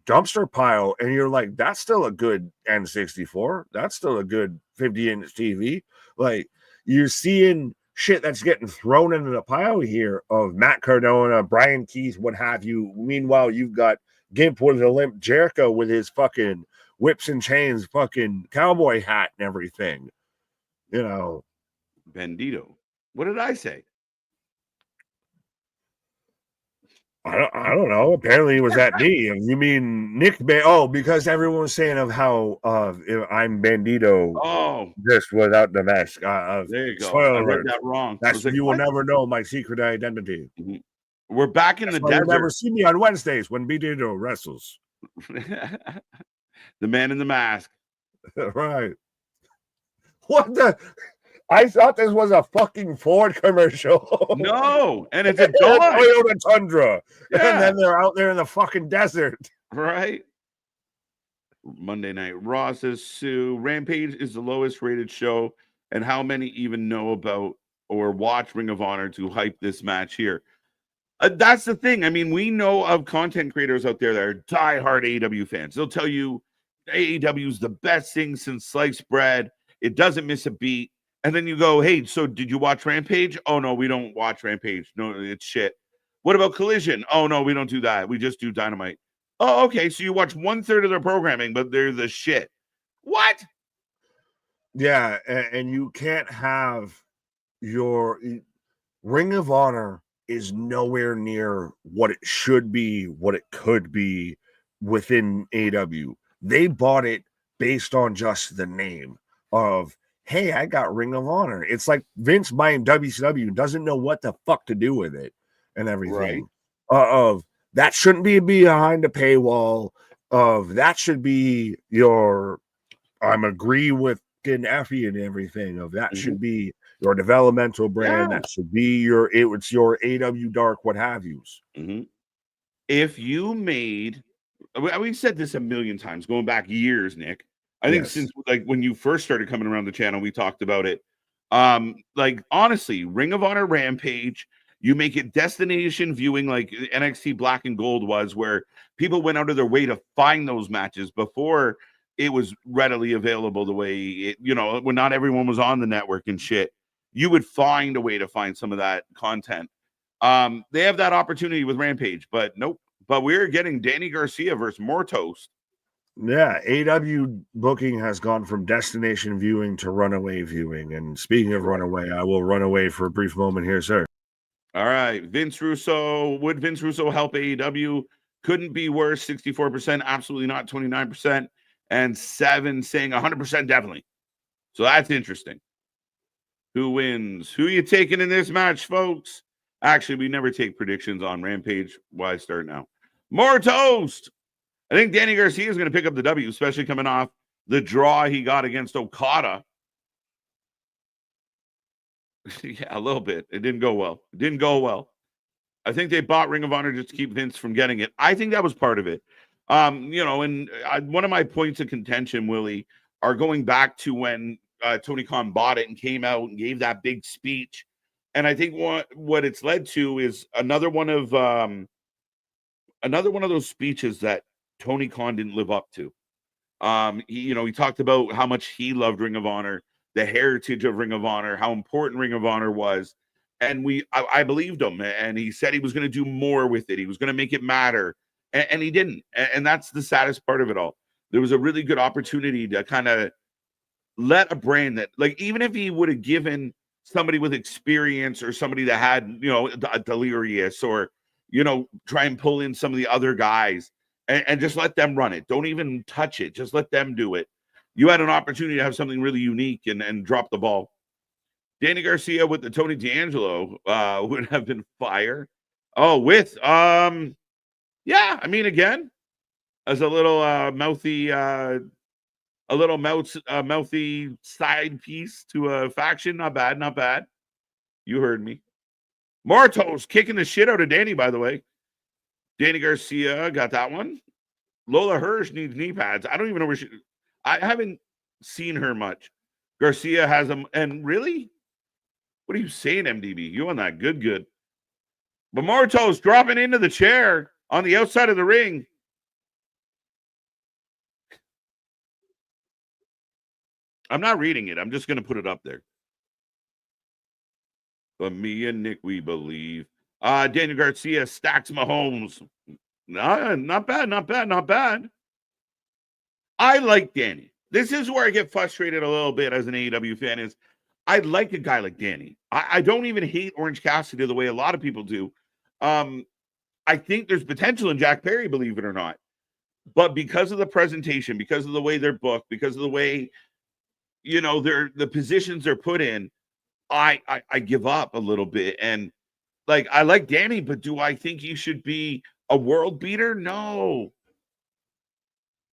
dumpster pile and you're like, that's still a good N64. That's still a good 50-inch TV. Like, you're seeing shit that's getting thrown into the pile here of Matt Cardona, Brian Keith, what have you. Meanwhile, you've got Gimp with a limp, Jericho with his fucking whips and chains, fucking cowboy hat and everything. Bandito. What did I say? I don't know. Apparently it was at me. You mean Nick because everyone was saying of how I'm Bandito. Oh, just without the mask. There you go. I read that wrong. You will never know my secret identity. Mm-hmm. We're back in the desert. You'll never see me on Wednesdays when Bandito wrestles. The man in the mask. Right. What the? I thought this was a fucking Ford commercial. No, and it's a Toyota Tundra. Yeah. And then they're out there in the fucking desert. Right. Monday Night Raw says Sue. Rampage is the lowest rated show. And how many even know about or watch Ring of Honor to hype this match here? That's the thing. I mean, we know of content creators out there that are diehard AEW fans. They'll tell you AEW is the best thing since sliced bread. It doesn't miss a beat. And then you go, hey, so did you watch Rampage? Oh, no, we don't watch Rampage. No, it's shit. What about Collision? Oh, no, we don't do that. We just do Dynamite. Oh, okay. So you watch 1/3 of their programming, but they're the shit. What? Yeah, and you can't have your Ring of Honor is nowhere near what it should be, what it could be within AW. They bought it based on just the name of, hey, I got Ring of Honor. It's like Vince buying WCW, doesn't know what the fuck to do with it and everything. Right. Of that shouldn't be behind a paywall. Of that should be your, I'm agree with Effie and everything. Of that should be your developmental brand. Yeah. That should be it's your AW Dark, what have yous. If you made, we said this a million times going back years, Nick. I think Yes. since like when you first started coming around the channel, we talked about it. Like honestly, Ring of Honor Rampage, you make it destination viewing like NXT Black and Gold was, where people went out of their way to find those matches before it was readily available the way it, when not everyone was on the network and shit. You would find a way to find some of that content. They have that opportunity with Rampage, but nope. But we're getting Danny Garcia versus Mortos. Yeah, AW booking has gone from destination viewing to runaway viewing. And speaking of runaway, I will run away for a brief moment here, sir. All right. Vince Russo. Would Vince Russo help AEW? Couldn't be worse. 64%. Absolutely not. 29%. And 7 saying 100% definitely. So that's interesting. Who wins? Who you taking in this match, folks? Actually, we never take predictions on Rampage. Why start now? More toast. I think Danny Garcia is going to pick up the W, especially coming off the draw he got against Okada. Yeah, a little bit. It didn't go well. I think they bought Ring of Honor just to keep Vince from getting it. I think that was part of it. And one of my points of contention, Willie, are going back to when Tony Khan bought it and came out and gave that big speech. And I think what it's led to is another one of those speeches that Tony Khan didn't live up to. He talked about how much he loved Ring of Honor, the heritage of Ring of Honor, how important Ring of Honor was. And I believed him. And he said he was going to do more with it. He was going to make it matter. And he didn't. And that's the saddest part of it all. There was a really good opportunity to kind of let a brand that, like, even if he would have given somebody with experience or somebody that had, a Delirious or, try and pull in some of the other guys and just let them run it. Don't even touch it. Just let them do it. You had an opportunity to have something really unique and drop the ball. Danny Garcia with the Tony D'Angelo would have been fire. Oh, with yeah, I mean, again, as a little mouthy mouthy side piece to a faction. Not bad. You heard me. Martos kicking the shit out of Danny, by the way. Danny Garcia got that one. Lola Hirsch needs knee pads. I don't even know where I haven't seen her much. Garcia has them. And really? What are you saying, MDB? You on that? Good. But Martos dropping into the chair on the outside of the ring. I'm not reading it. I'm just going to put it up there. But me and Nick, we believe. Daniel Garcia stacks Mahomes. Not bad. I like Danny. This is where I get frustrated a little bit as an AEW fan is I like a guy like Danny. I don't even hate Orange Cassidy the way a lot of people do. I think there's potential in Jack Perry, believe it or not. But because of the presentation, because of the way they're booked, because of the way, the positions they're put in, I give up a little bit. And like, I like Danny, but do I think he should be a world beater? No.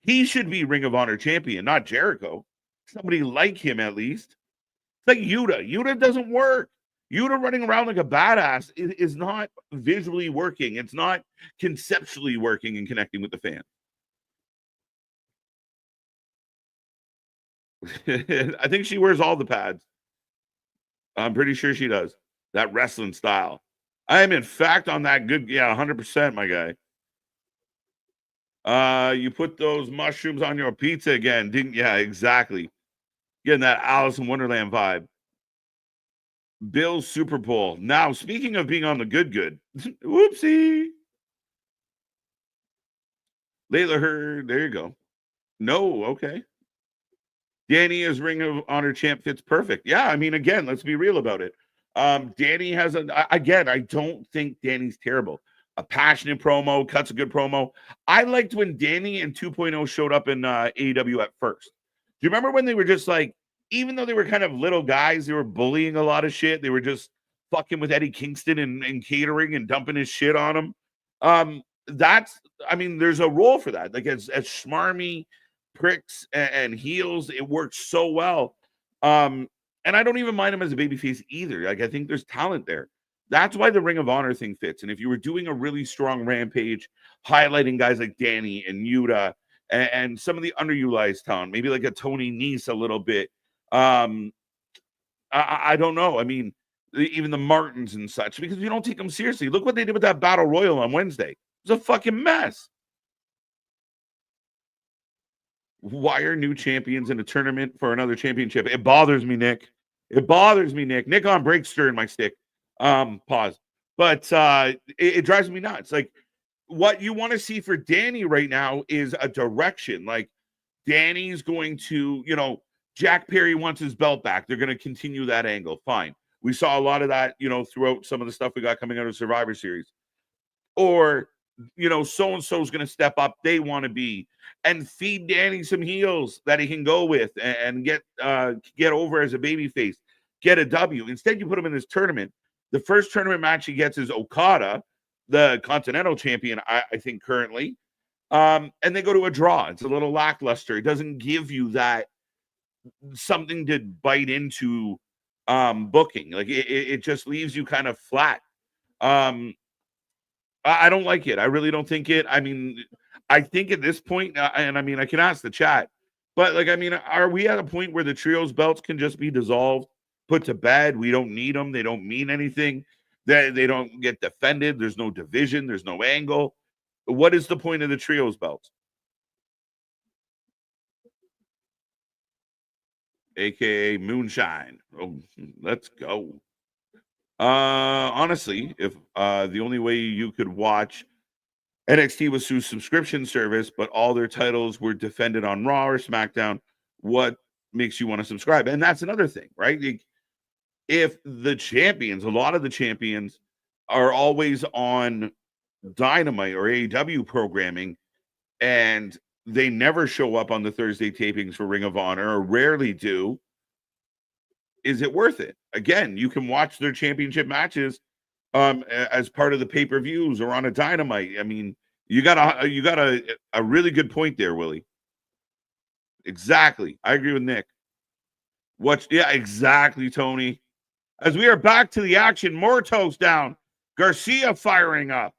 He should be Ring of Honor champion, not Jericho. Somebody like him, at least. It's like Yuta. Yuta doesn't work. Yuta running around like a badass is not visually working. It's not conceptually working and connecting with the fan. I think she wears all the pads. I'm pretty sure she does. That wrestling style. I am, in fact, on that good. Yeah, 100%, my guy. You put those mushrooms on your pizza again, didn't? Yeah, exactly. Getting that Alice in Wonderland vibe. Bill's Super Bowl. Now, speaking of being on the good, whoopsie. Layla Hurd, there you go. No, okay. Danny as Ring of Honor champ fits perfect. Yeah, I mean, again, let's be real about it. Danny has again, I don't think Danny's terrible. A passionate promo, cuts a good promo. I liked when Danny and 2.0 showed up in AEW at first. Do you remember when they were just like, even though they were kind of little guys, they were bullying a lot of shit. They were just fucking with Eddie Kingston and catering and dumping his shit on him. That's, I mean, there's a role for that. Like as schmarmy pricks and heels, it works so well. And I don't even mind him as a babyface either. Like, I think there's talent there. That's why the Ring of Honor thing fits. And if you were doing a really strong Rampage, highlighting guys like Danny and Yuta and some of the underutilized talent, maybe like a Tony Nese a little bit. I don't know. I mean, even the Martins and such, because you don't take them seriously. Look what they did with that Battle Royal on Wednesday. It was a fucking mess. Why are new champions in a tournament for another championship? It bothers me, Nick. It bothers me, Nick. Nick on break stirring my stick. Pause. But it drives me nuts. Like, what you want to see for Danny right now is a direction. Like, Danny's going to, Jack Perry wants his belt back. They're going to continue that angle. Fine. We saw a lot of that, throughout some of the stuff we got coming out of Survivor Series. Or, so-and-so is going to step up. They want to be. And feed Danny some heels that he can go with and get over as a babyface. Get a W. Instead, you put him in this tournament. The first tournament match he gets is Okada, the Continental Champion, I think, currently. And they go to a draw. It's a little lackluster. It doesn't give you that something to bite into booking. Like, it just leaves you kind of flat. I don't like it. I really don't think it. I mean, I think at this point, and I mean, I can ask the chat, but like, I mean, are we at a point where the trios belts can just be dissolved, put to bed? We don't need them. They don't mean anything. They don't get defended. There's no division. There's no angle. What is the point of the trios belts? AKA Moonshine. Oh, let's go. Honestly, if the only way you could watch NXT was through subscription service, but all their titles were defended on Raw or SmackDown, what makes you want to subscribe? And that's another thing, right? Like, if the champions, a lot of the champions are always on Dynamite or AEW programming, and they never show up on the Thursday tapings for Ring of Honor, or rarely do, is it worth it? Again, you can watch their championship matches as part of the pay-per-views or on a Dynamite. I mean, you got a really good point there, Willie. Exactly. I agree with Nick. Yeah, exactly, Tony. As we are back to the action, more toast down. Garcia firing up.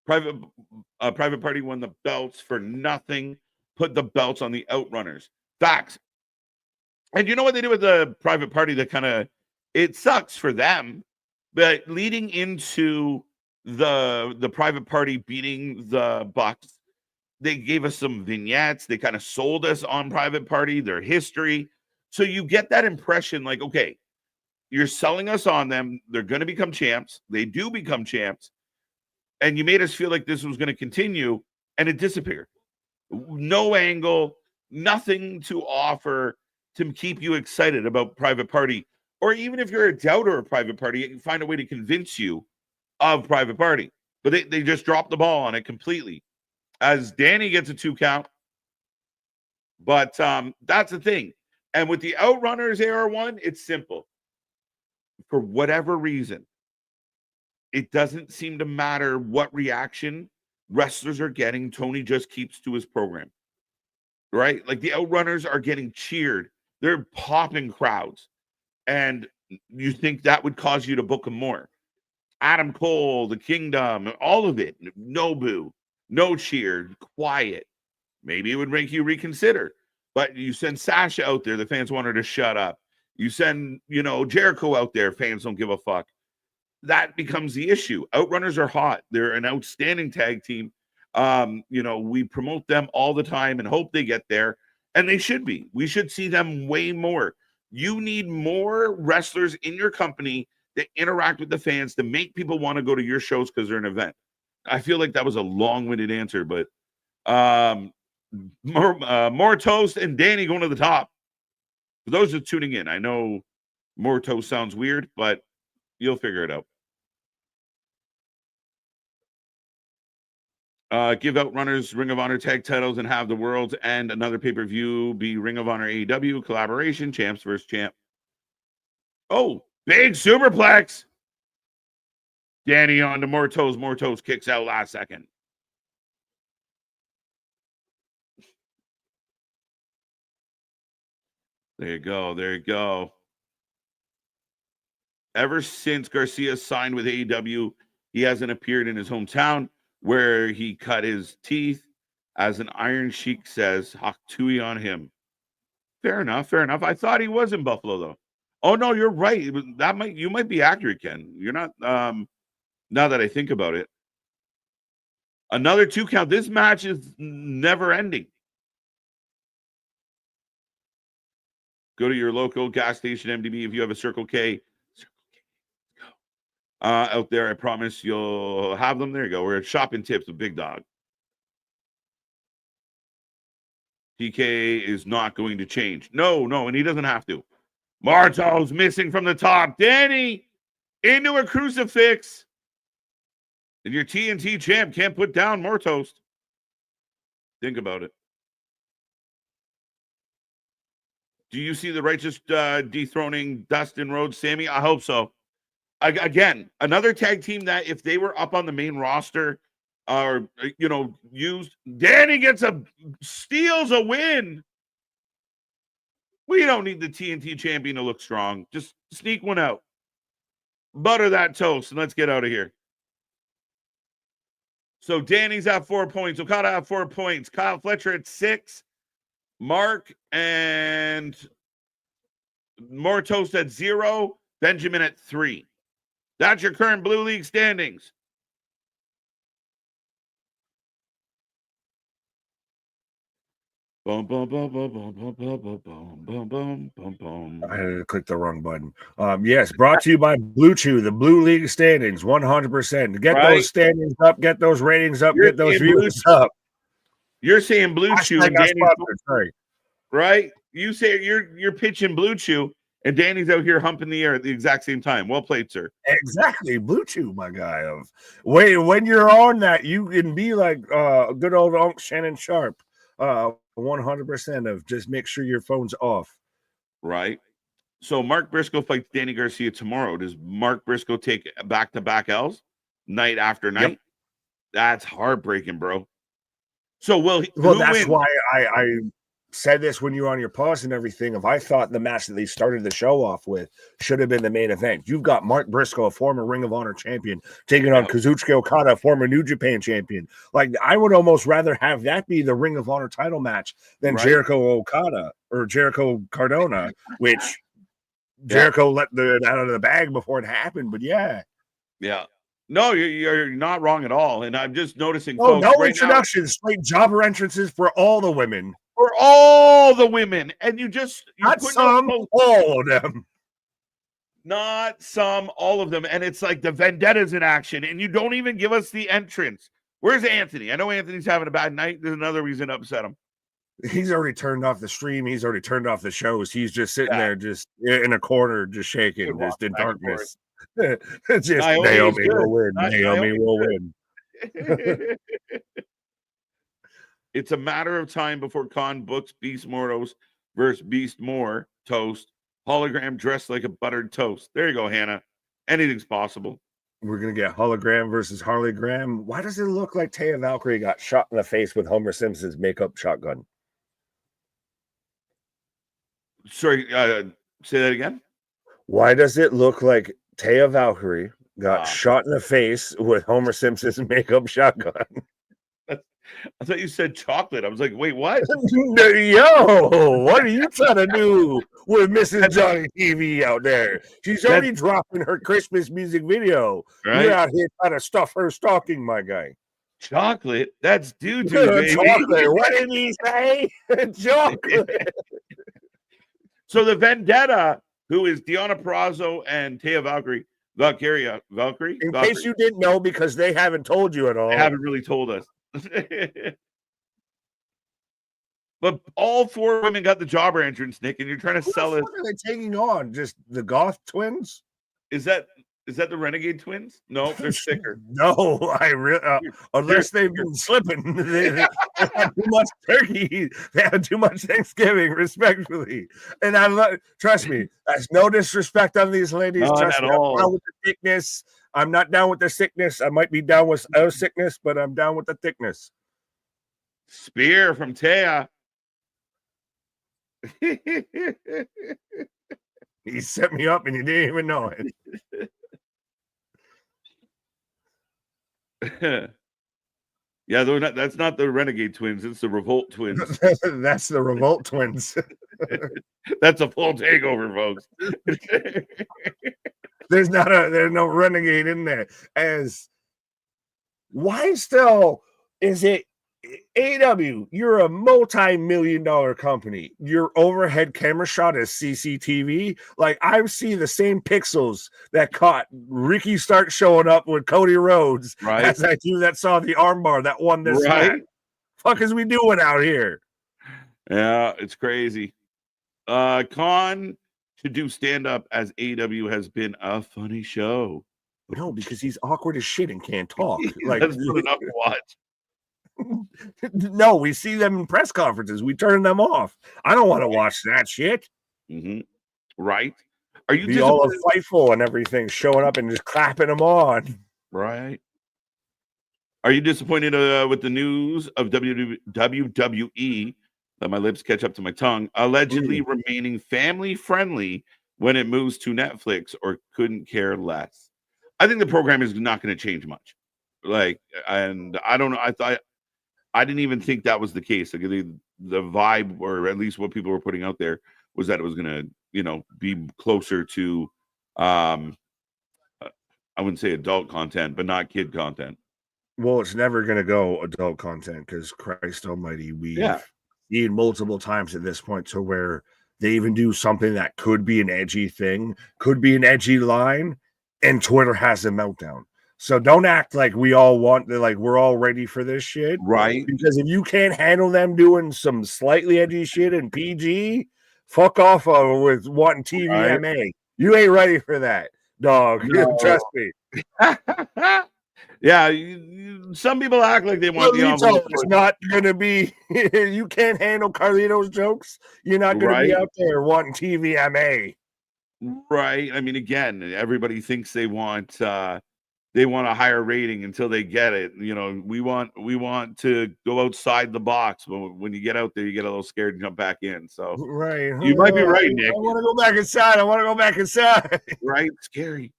Private Party won the belts for nothing. Put the belts on the Outrunners. Facts. And you know what they did with the Private Party that kind of, it sucks for them, but leading into the Private Party beating the Bucks, they gave us some vignettes. They kind of sold us on Private Party, their history. So you get that impression like, okay, you're selling us on them. They're going to become champs. They do become champs. And you made us feel like this was going to continue, and it disappeared. No angle, nothing to offer to keep you excited about Private Party. Or even if you're a doubter of Private Party, you can find a way to convince you of Private Party. But they just dropped the ball on it completely. As Danny gets a 2 count. But that's the thing. And with the Outrunners AR1, it's simple. For whatever reason, it doesn't seem to matter what reaction wrestlers are getting. Tony just keeps to his program. Right? Like, the Outrunners are getting cheered. They're popping crowds. And you think that would cause you to book them more. Adam Cole, the Kingdom, all of it. No boo, no cheer, quiet. Maybe it would make you reconsider. But you send Sasha out there, the fans want her to shut up. You send, Jericho out there, fans don't give a fuck. That becomes the issue. Outrunners are hot. They're an outstanding tag team. We promote them all the time and hope they get there. And they should be. We should see them way more. You need more wrestlers in your company that interact with the fans to make people want to go to your shows because they're an event. I feel like that was a long-winded answer, but more toast and Danny going to the top. For those that are tuning in, I know more toast sounds weird, but you'll figure it out. Give out runners Ring of Honor tag titles and have the world's and another pay-per-view be Ring of Honor AEW collaboration, champs versus champ. Oh, big superplex. Danny on to Mortos. Mortos kicks out last second. There you go. There you go. Ever since Garcia signed with AEW, he hasn't appeared in his hometown where he cut his teeth. As an Iron Sheik says, Haktui on him. Fair enough. Fair enough. I thought he was in Buffalo, though. Oh, no, you're right. You might be accurate, Ken. You're not, now that I think about it. Another 2 count. This match is never ending. Go to your local gas station, MDB, if you have a Circle K. Out there, I promise you'll have them. There you go. We're at Shopping Tips with Big Dog. TK is not going to change. No, and he doesn't have to. Marto's missing from the top. Danny into a crucifix. And your TNT champ can't put down Mortos. Think about it. Do you see the righteous dethroning Dustin Rhodes, Sammy? I hope so. Again, another tag team that if they were up on the main roster or, used, Danny steals a win. We don't need the TNT champion to look strong. Just sneak one out. Butter that toast and let's get out of here. So Danny's at 4 points. Okada at 4 points. Kyle Fletcher at 6. Mark and Mortos at 0. Benjamin at 3. That's your current Blue League standings. Boom, boom, boom, boom, boom, boom, boom, boom, boom, boom, boom, boom. I had to click the wrong button. Yes, brought to you by Blue Chew, the Blue League standings, 100%. Get those standings up, get those ratings up, get those views up. You're saying Blue Chew and Danny, sorry. Right? You say you're pitching Blue Chew, and Danny's out here humping the air at the exact same time. Well played, sir. Exactly, Blue Chew, my guy. When you're on that, you can be like good old Unc Shannon Sharp. 100% of just make sure your phone's off. Right. So Mark Briscoe fights Danny Garcia tomorrow. Does Mark Briscoe take back-to-back L's night after night? Yep. That's heartbreaking, bro. So that's why I said this when you were on your pause and everything. If I thought the match that they started the show off with should have been the main event. You've got Mark Briscoe, a former Ring of Honor champion, taking on Kazuchika Okada, a former New Japan champion. Like, I would almost rather have that be the Ring of Honor title match than Jericho Okada or Jericho Cardona, which Jericho let it out of the bag before it happened. But yeah. No, you're not wrong at all. And I'm just noticing. Oh, folks, no introductions, straight jobber entrances for all the women. For all the women. And you're not some, all of them. Not some, all of them. And it's like the vendettas in action. And you don't even give us the entrance. Where's Anthony? I know Anthony's having a bad night. There's another reason to upset him. He's already turned off the stream. He's already turned off the shows. He's just sitting there, just in a corner, just shaking, just in darkness. It's just Naomi will win. Naomi will win. It's a matter of time before Khan books Beast Mortos versus Beast More Toast. Hologram dressed like a buttered toast. There you go, Hannah. Anything's possible. We're going to get Hologram versus Harley Graham. Why does it look like Taya Valkyrie got shot in the face with Homer Simpson's makeup shotgun? Sorry, say that again? Why does it look like Taya Valkyrie got shot in the face with Homer Simpson's makeup shotgun? I thought you said chocolate. I was like, wait, what? Yo, what are you trying to do with Mrs. Johnny TV out there? She's already dropping her Christmas music video. Right? You're out here trying to stuff her stocking, my guy. Chocolate? That's doo-doo, baby. Chocolate. What did he say? Chocolate. So the Vendetta, who is Deonna Purrazzo and Taya Valkyria. In case you didn't know, because they haven't told you at all. They haven't really told us. But all 4 women got the jobber entrance, Nick, and you're trying to sell it. What are they taking on? Just the Goth twins? Is that the Renegade twins? No, they're sicker. No, unless they've been slipping. They had too much turkey. They had too much Thanksgiving, respectfully. And trust me, that's no disrespect on these ladies. Not trust at me, all. I'm down with the thickness. I'm not down with the sickness. I might be down with sickness, but I'm down with the thickness. Spear from Taya. He set me up and you didn't even know it. Yeah, that's not the Renegade twins. It's the Revolt twins. That's the Revolt twins. That's a full takeover, folks. There's no Renegade in there. Why still is it AEW? You're a multi-million-dollar company. Your overhead camera shot is CCTV. Like, I see the same pixels that caught Ricky Stark showing up with Cody Rhodes, right, as I do that saw the armbar that won this match. Fuck is we doing out here? Yeah, it's crazy. Khan to do stand-up as AEW has been a funny show. No, because he's awkward as shit and can't talk. Like, that's good enough to watch. No, we see them in press conferences. We turn them off. I don't want to watch that shit. Mm-hmm. Right? Are you be all of Fightful and everything, showing up and just clapping them on? Right. Are you disappointed with the news of WWE? Let my lips catch up to my tongue. Allegedly remaining family friendly when it moves to Netflix, or couldn't care less. I think the program is not going to change much. And I don't know. I didn't even think that was the case. Like, the vibe, or at least what people were putting out there, was that it was going to, be closer to, I wouldn't say adult content, but not kid content. Well, it's never going to go adult content because Christ almighty, we've seen multiple times at this point to where they even do something that could be an edgy thing, could be an edgy line, and Twitter has a meltdown. So don't act like we all we're all ready for this shit. Right. Because if you can't handle them doing some slightly edgy shit in PG, fuck off with wanting TVMA. Right. You ain't ready for that, dog. No. Trust me. Yeah, some people act like they want the envelope. It's not going to be, you can't handle Carlito's jokes. You're not going to be out there wanting TVMA. Right. I mean, again, everybody thinks they want a higher rating until they get it. We want to go outside the box, but when you get out there, you get a little scared and jump back in. So you might be right, Nick. I want to go back inside. Right? Scary.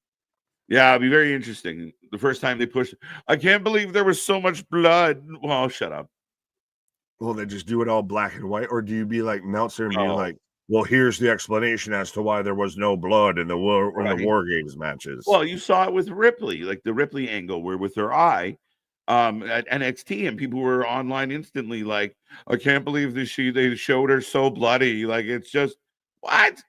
Yeah, it'll be very interesting. The first time they pushed, I can't believe there was so much blood. Well, shut up. Well, they just do it all black and white, or do you be like Meltzer and be like, well, here's the explanation as to why there was no blood in the War Games matches. Well, you saw it with Ripley, like the Ripley angle where with her eye at NXT, and people were online instantly like, I can't believe they showed her so bloody. Like, it's just, what?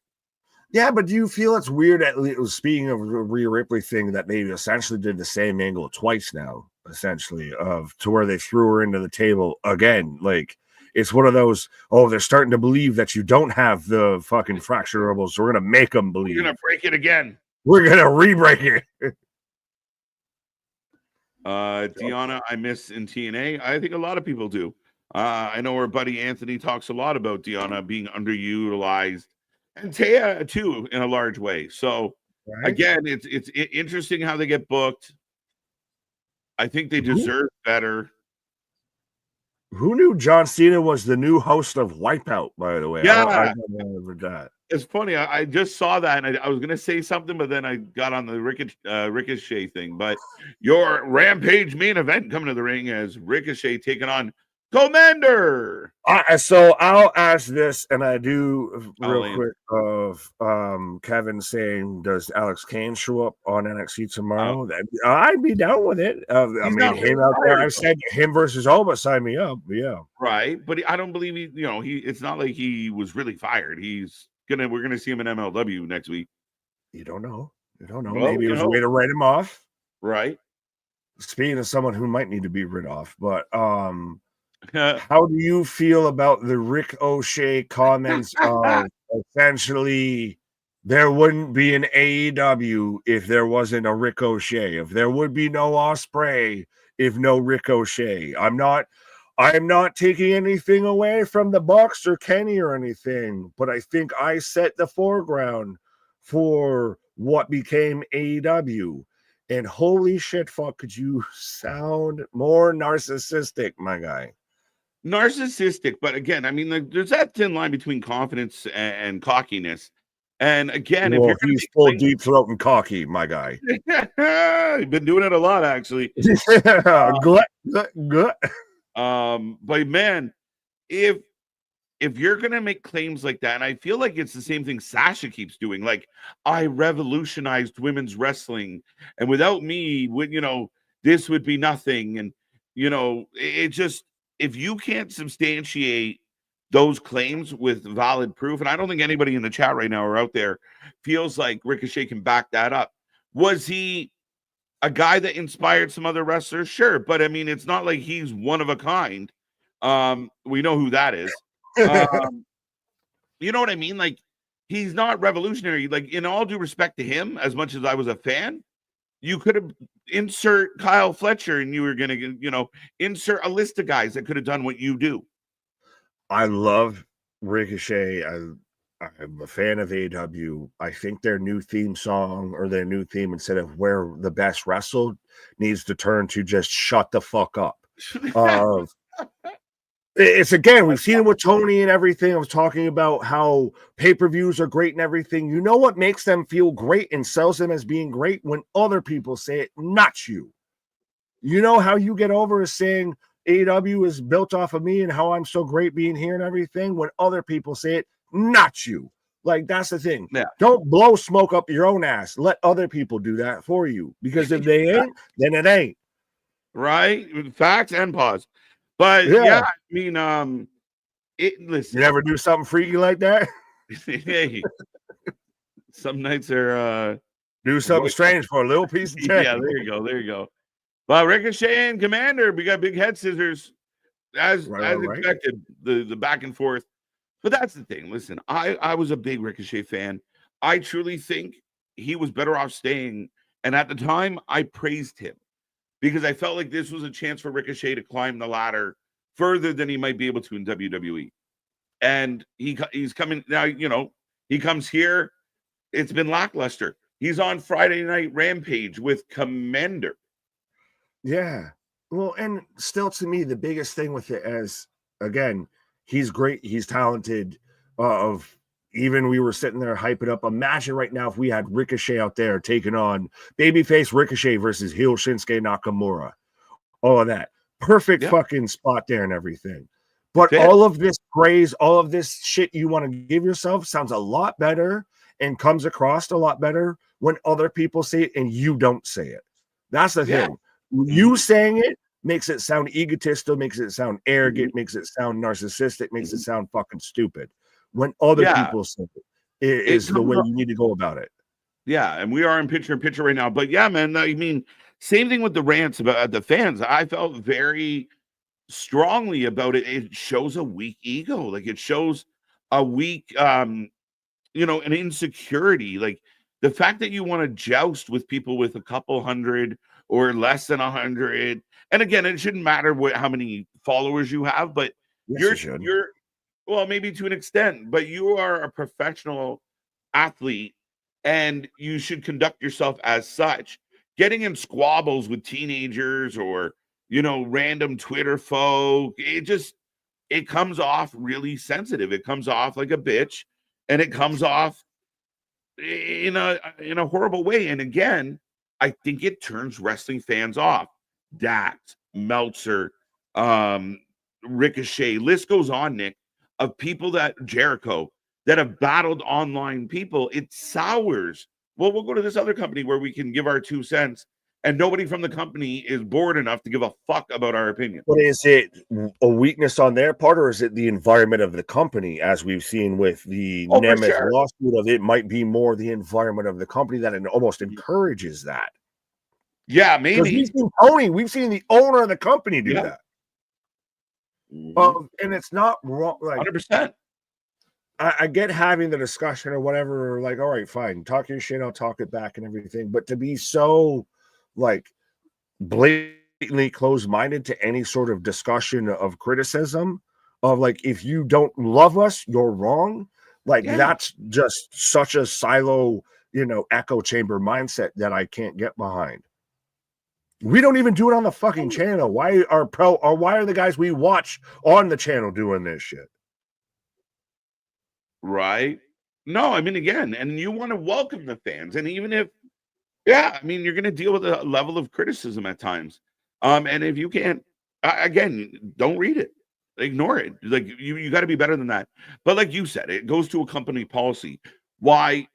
Yeah, but do you feel it's weird, speaking of Rhea Ripley thing, that they essentially did the same angle twice now, essentially, to where they threw her into the table again? Like, it's one of those, they're starting to believe that you don't have the fucking fracturable, so we're going to make them believe. We're going to break it again. We're going to re-break it. Deonna, I miss in TNA. I think a lot of people do. I know our buddy Anthony talks a lot about Deonna being underutilized, and Taya too, in a large way. So again, it's interesting how they get booked. I think they deserve better. Who knew John Cena was the new host of Wipeout, by the way? Yeah. I never that. It's funny. I just saw that, and I was going to say something, but then I got on the Ricochet thing. But your Rampage main event coming to the ring as Ricochet taking on Commander. So I'll ask this, and I do real quick of Kevin saying, does Alex Kane show up on NXT tomorrow? I'd be down with it. I mean, him out there, I've said him versus Alba, sign me up. Yeah. Right. But I don't believe it's not like he was really fired. He's we're gonna see him in MLW next week. You don't know. You don't know. Well, Maybe it was a way to write him off. Right. Speaking of someone who might need to be written off, but how do you feel about the Rick O'Shea comments of essentially there wouldn't be an AEW if there wasn't a Rick O'Shea, if there would be no Ospreay if no Rick O'Shea? I'm not taking anything away from the Bucks or Kenny or anything, but I think I set the foreground for what became AEW. And holy shit, fuck, could you sound more narcissistic, my guy? Narcissistic, but again, I mean, there's that thin line between confidence and cockiness. And again, if you're going he's full deep throat and cocky, my guy. You've been doing it a lot, actually. But man, if you're gonna make claims like that, and I feel like it's the same thing Sasha keeps doing, like I revolutionized women's wrestling, and without me, this would be nothing. And it just, if you can't substantiate those claims with valid proof, and I don't think anybody in the chat right now or out there feels like Ricochet can back that up. Was he a guy that inspired some other wrestlers? Sure, but I mean, it's not like he's one of a kind. We know who that is. You know what I mean? Like, he's not revolutionary. Like, in all due respect to him, as much as I was a fan, you could have insert Kyle Fletcher, and you were gonna, insert a list of guys that could have done what you do. I love Ricochet. I'm a fan of AEW. I think their new theme song, or their new theme, instead of where the best wrestled, needs to turn to just shut the fuck up. It's, again, we've seen it with Tony and everything. I was talking about how pay-per-views are great and everything. You know what makes them feel great and sells them as being great? When other people say it, not you. You know how you get over is saying AEW is built off of me and how I'm so great being here and everything, when other people say it, not you. Like, that's the thing. Yeah. Don't blow smoke up your own ass. Let other people do that for you. Because if they ain't, then it ain't. Right? Facts and pause. But yeah, I mean, listen. You never do something freaky like that? Hey, some nights are do something strange for a little piece of change. Yeah, there you go. Well, Ricochet and Commander, we got big head scissors as expected. The back and forth. But that's the thing. Listen, I was a big Ricochet fan. I truly think he was better off staying. And at the time, I praised him because I felt like this was a chance for Ricochet to climb the ladder further than he might be able to in WWE. And he's coming now, he comes here. It's been lackluster. He's on Friday Night Rampage with Commander. Yeah. Well, and still, to me, the biggest thing with it is, again, he's great. He's talented. Even we were sitting there hyping up. Imagine right now if we had Ricochet out there taking on babyface Ricochet versus heel Shinsuke Nakamura. All of that. Perfect fucking spot there and everything. But all of this praise, all of this shit you want to give yourself sounds a lot better and comes across a lot better when other people say it and you don't say it. That's the thing. You saying it makes it sound egotistical, makes it sound arrogant, makes it sound narcissistic, makes it sound fucking stupid. When other people say it, is the way you need to go about it. Yeah, and we are in picture right now. But yeah, man, I mean, same thing with the rants about the fans. I felt very strongly about it. It shows a weak ego. Like, it shows a weak, an insecurity. Like, the fact that you want to joust with people with a couple hundred or less than 100. And again, it shouldn't matter how many followers you have, but you're well, maybe to an extent, but you are a professional athlete and you should conduct yourself as such. Getting in squabbles with teenagers or, random Twitter folk, it comes off really sensitive. It comes off like a bitch, and it comes off in a horrible way. And again, I think it turns wrestling fans off. Dax, Meltzer, Ricochet, list goes on, Nick, of people Jericho, that have battled online people. It sours. Well, we'll go to this other company where we can give our 2 cents and nobody from the company is bored enough to give a fuck about our opinion. But is it a weakness on their part, or is it the environment of the company, as we've seen with the Nemeth lawsuit? Of it might be more the environment of the company that it almost encourages that. Yeah, maybe. We've seen the owner of the company do that. And it's not wrong. Like 100%. I get having the discussion or whatever, like, all right, fine, talk your shit, I'll talk it back and everything. But to be so like blatantly closed-minded to any sort of discussion of criticism of like, if you don't love us, you're wrong. Like that's just such a silo, echo chamber mindset that I can't get behind. We don't even do it on the fucking channel. Why are the guys we watch on the channel doing this shit? Right. No, I mean, again, and you want to welcome the fans. And even if, I mean, you're going to deal with a level of criticism at times. And if you can't, again, don't read it. Ignore it. Like, you got to be better than that. But like you said, it goes to a company policy. Why,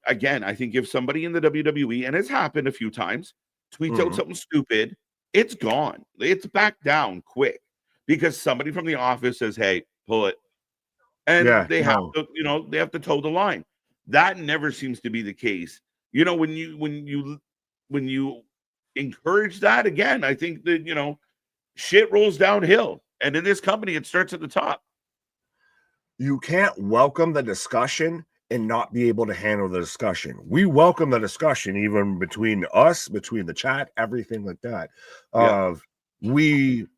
again, I think if somebody in the WWE, and it's happened a few times, tweets out something stupid, it's gone. It's back down quick because somebody from the office says, hey, pull it. And they have to, they have to toe the line. That never seems to be the case. When you encourage that, again, I think that, shit rolls downhill. And in this company, it starts at the top. You can't welcome the discussion and not be able to handle the discussion. We welcome the discussion, even between us, between the chat, everything like that. We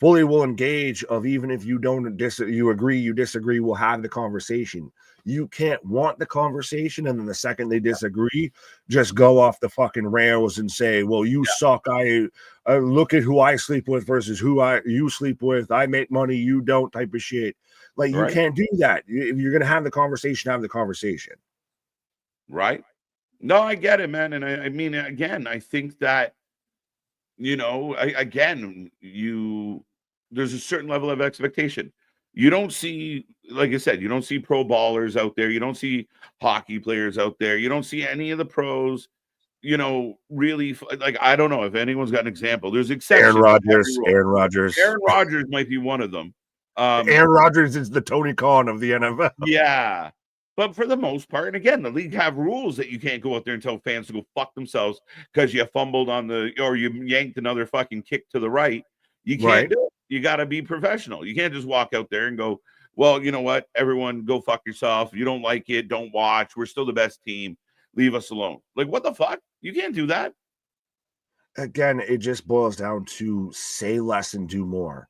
fully will engage of, even if you don't you agree, you disagree, we'll have the conversation. You can't want the conversation, and then the second they disagree, just go off the fucking rails and say, well, you suck. I look at who I sleep with versus who you sleep with. I make money, you don't, type of shit. Like, you can't do that. If you're gonna have the conversation, have the conversation. Right. No, I get it, man. And I mean, again, I think that, there's a certain level of expectation. You don't see, like I said, you don't see pro ballers out there. You don't see hockey players out there. You don't see any of the pros, really, like, I don't know if anyone's got an example. There's exceptions. Aaron Rodgers might be one of them. Aaron Rodgers is the Tony Khan of the NFL. Yeah. But for the most part, and again, the league have rules that you can't go out there and tell fans to go fuck themselves because you fumbled or you yanked another fucking kick to the right. You can't do it. You got to be professional. You can't just walk out there and go, well, you know what? Everyone go fuck yourself. If you don't like it, don't watch. We're still the best team. Leave us alone. Like, what the fuck? You can't do that. Again, it just boils down to say less and do more.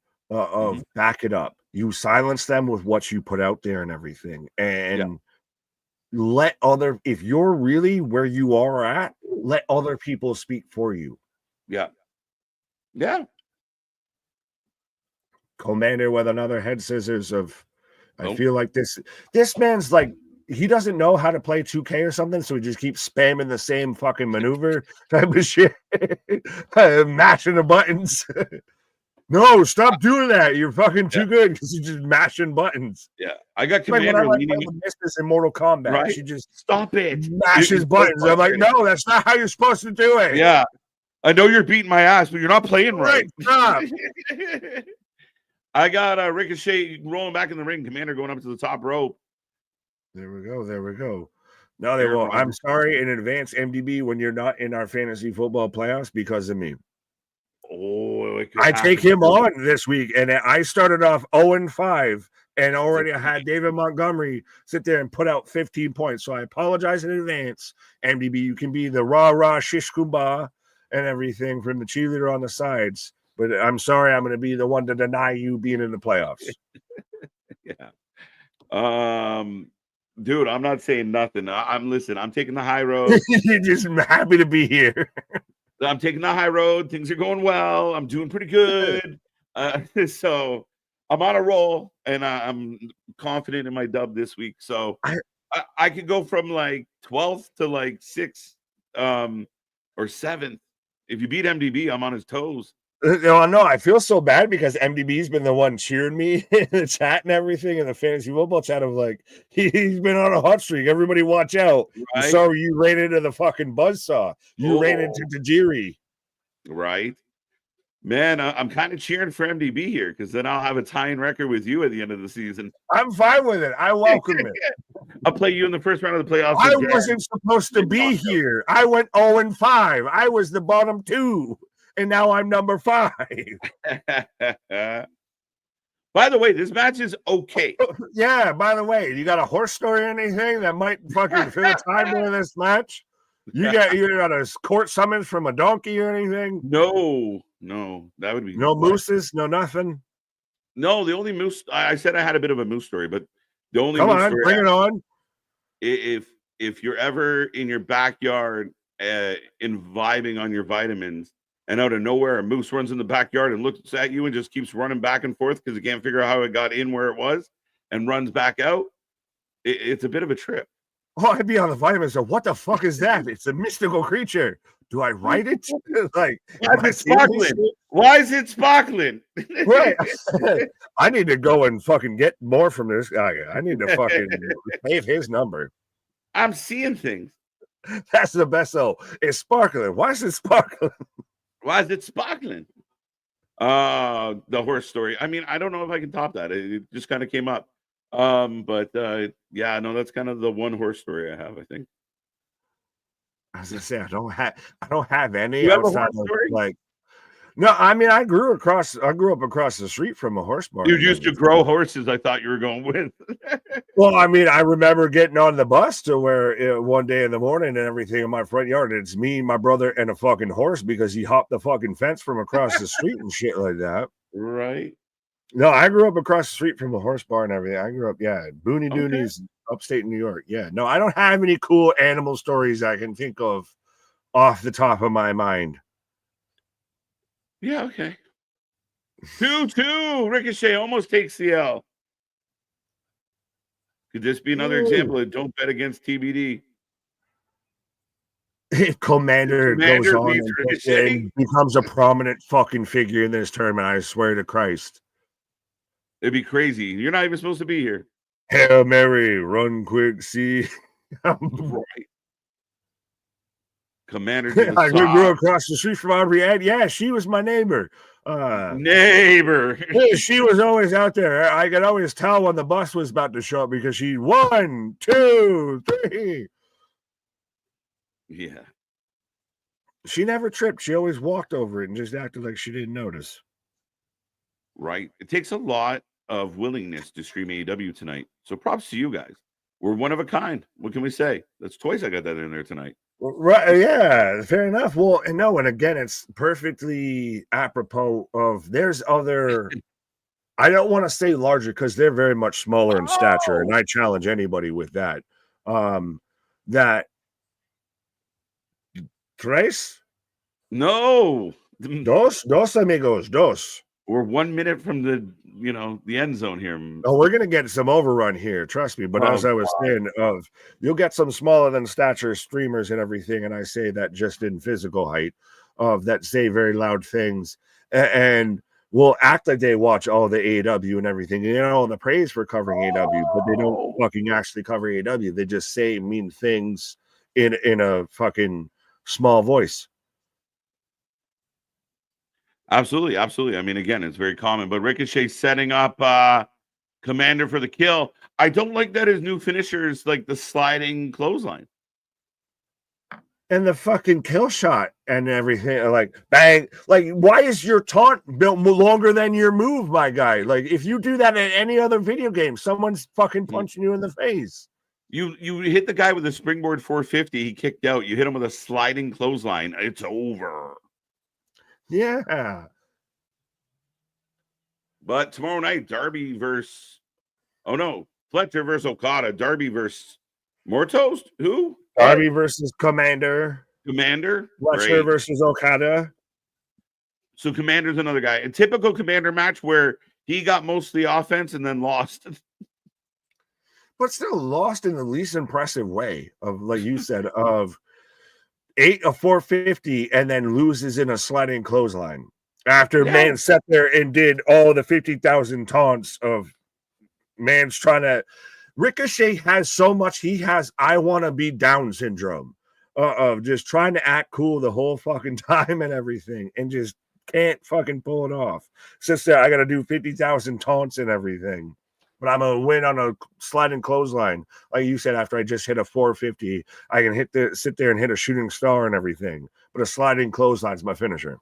Back it up. You silence them with what you put out there and everything. And let if you're really where you are at, let other people speak for you. Yeah. Commander with another head scissors of, I feel like this man's like, he doesn't know how to play 2K or something, so he just keeps spamming the same fucking maneuver type of shit, mashing the buttons. No, stop doing that. You're fucking too good because you're just mashing buttons. Yeah, I got Commander leading Mistress in Mortal Kombat. Right? She just stop it, mashes buttons. I'm like, no, that's not how you're supposed to do it. Yeah, I know you're beating my ass, but you're not playing right. Stop. I got Ricochet rolling back in the ring. Commander going up to the top rope. There we go. No, they won't. I'm sorry in advance, MDB, when you're not in our fantasy football playoffs because of me. Oh, I take him on this week, and I started off 0-5, and already I had David Montgomery sit there and put out 15 points. So I apologize in advance, MDB. You can be the rah shish kumbah and everything from the cheerleader on the sides. But I'm sorry, I'm going to be the one to deny you being in the playoffs. Dude, I'm not saying nothing. I'm taking the high road. You're just happy to be here. I'm taking the high road. Things are going well. I'm doing pretty good. So I'm on a roll, and I'm confident in my dub this week. So I could go from like 12th to like 6th or 7th. If you beat MDB, I'm on his toes. No, I feel so bad because MDB's been the one cheering me in the chat and everything in the fantasy football chat of like, he's been on a hot streak. Everybody watch out. Right? I'm sorry you ran into the fucking buzzsaw. You ran into Tajiri. Right. Man, I'm kind of cheering for MDB here because then I'll have a tying record with you at the end of the season. I'm fine with it. I welcome it. I'll play you in the first round of the playoffs. I wasn't supposed to be here. I went 0-5. I was the bottom 2, and now I'm number 5. By the way, this match is okay. Yeah, by the way, you got a horse story or anything that might fucking fill time during this match? You got a court summons from a donkey or anything? No, that would be no mooses, no nothing. No, the only moose I said I had a bit of a moose story, but the only Come moose on, story bring it on. If you're ever in your backyard and vibing on your vitamins, and out of nowhere a moose runs in the backyard and looks at you and just keeps running back and forth because it can't figure out how it got in where it was and runs back out, it's a bit of a trip. Oh, I'd be on the vitamins. So what the fuck is that? It's a mystical creature. Do I write it? Like, why is it sparkling? Why is it sparkling? Right. I need to go and fucking get more from this guy. I need to fucking save his number. I'm seeing things. That's the best though. It's sparkling. Why is it sparkling? Why is it sparkling? The horse story. I mean, I don't know if I can top that. It just kind of came up. But yeah, no, that's kind of the one horse story I have, I think. As I say, I don't have any. You have a horse story? Like, no, I mean, I grew up across the street from a horse barn. You used to grow horses. I thought you were going with. Well, I mean, I remember getting on the bus to where one day in the morning and everything in my front yard. It's me, my brother, and a fucking horse because he hopped the fucking fence from across the street and shit like that. Right. No, I grew up across the street from a horse barn and everything. I grew up, Booney Doonies, upstate New York. Yeah, no, I don't have any cool animal stories I can think of off the top of my mind. Yeah, okay. 2-2. Ricochet almost takes the L. Could this be another example of don't bet against TBD? If Commander goes on and becomes a prominent fucking figure in this tournament, I swear to Christ. It'd be crazy. You're not even supposed to be here. Hail Mary, run quick, see. Right. Commander. I grew across the street from Aubrey. Yeah, she was my neighbor. Neighbor. She was always out there. I could always tell when the bus was about to show up because she 1, 2, 3. Yeah. She never tripped. She always walked over it and just acted like she didn't notice. Right. It takes a lot of willingness to stream AEW tonight. So props to you guys. We're one of a kind. What can we say? That's twice I got that in there tonight. Right. Yeah, fair enough. Well, and no, and again, it's perfectly apropos of there's other, I don't want to say larger because they're very much smaller in stature, and I challenge anybody with that. That tres? No. Dos amigos, dos. We're 1 minute from the end zone here. Oh, we're gonna get some overrun here, trust me. But as I was saying, you'll get some smaller than stature streamers and everything, and I say that just in physical height, that say very loud things and will act like they watch all the AEW and everything. You know, the praise for covering AEW, but they don't fucking actually cover AEW. They just say mean things in a fucking small voice. Absolutely. I mean, again, it's very common. But Ricochet setting up Commander for the kill. I don't like that his new finisher is like the sliding clothesline. And the fucking kill shot and everything. Like, bang. Like, why is your taunt built longer than your move, my guy? Like, if you do that in any other video game, someone's fucking punching you in the face. You hit the guy with a springboard 450. He kicked out. You hit him with a sliding clothesline. It's over. Yeah. But tomorrow night, Darby versus Fletcher versus Okada. Darby versus Mortos? Who? Darby versus Commander. Fletcher versus Okada. So Commander's another guy. A typical Commander match where he got most of the offense and then lost. But still lost in the least impressive way of, like you said, of 8 of 450 and then loses in a sliding clothesline after man sat there and did all the 50,000 taunts of man's trying to. Ricochet has so much. He has I want to be Down syndrome of just trying to act cool the whole fucking time and everything, and just can't fucking pull it off. It's just that I got to do 50,000 taunts and everything. But I'm gonna win on a sliding clothesline, like you said. After I just hit a 450, I can sit there and hit a shooting star and everything. But a sliding clothesline is my finisher.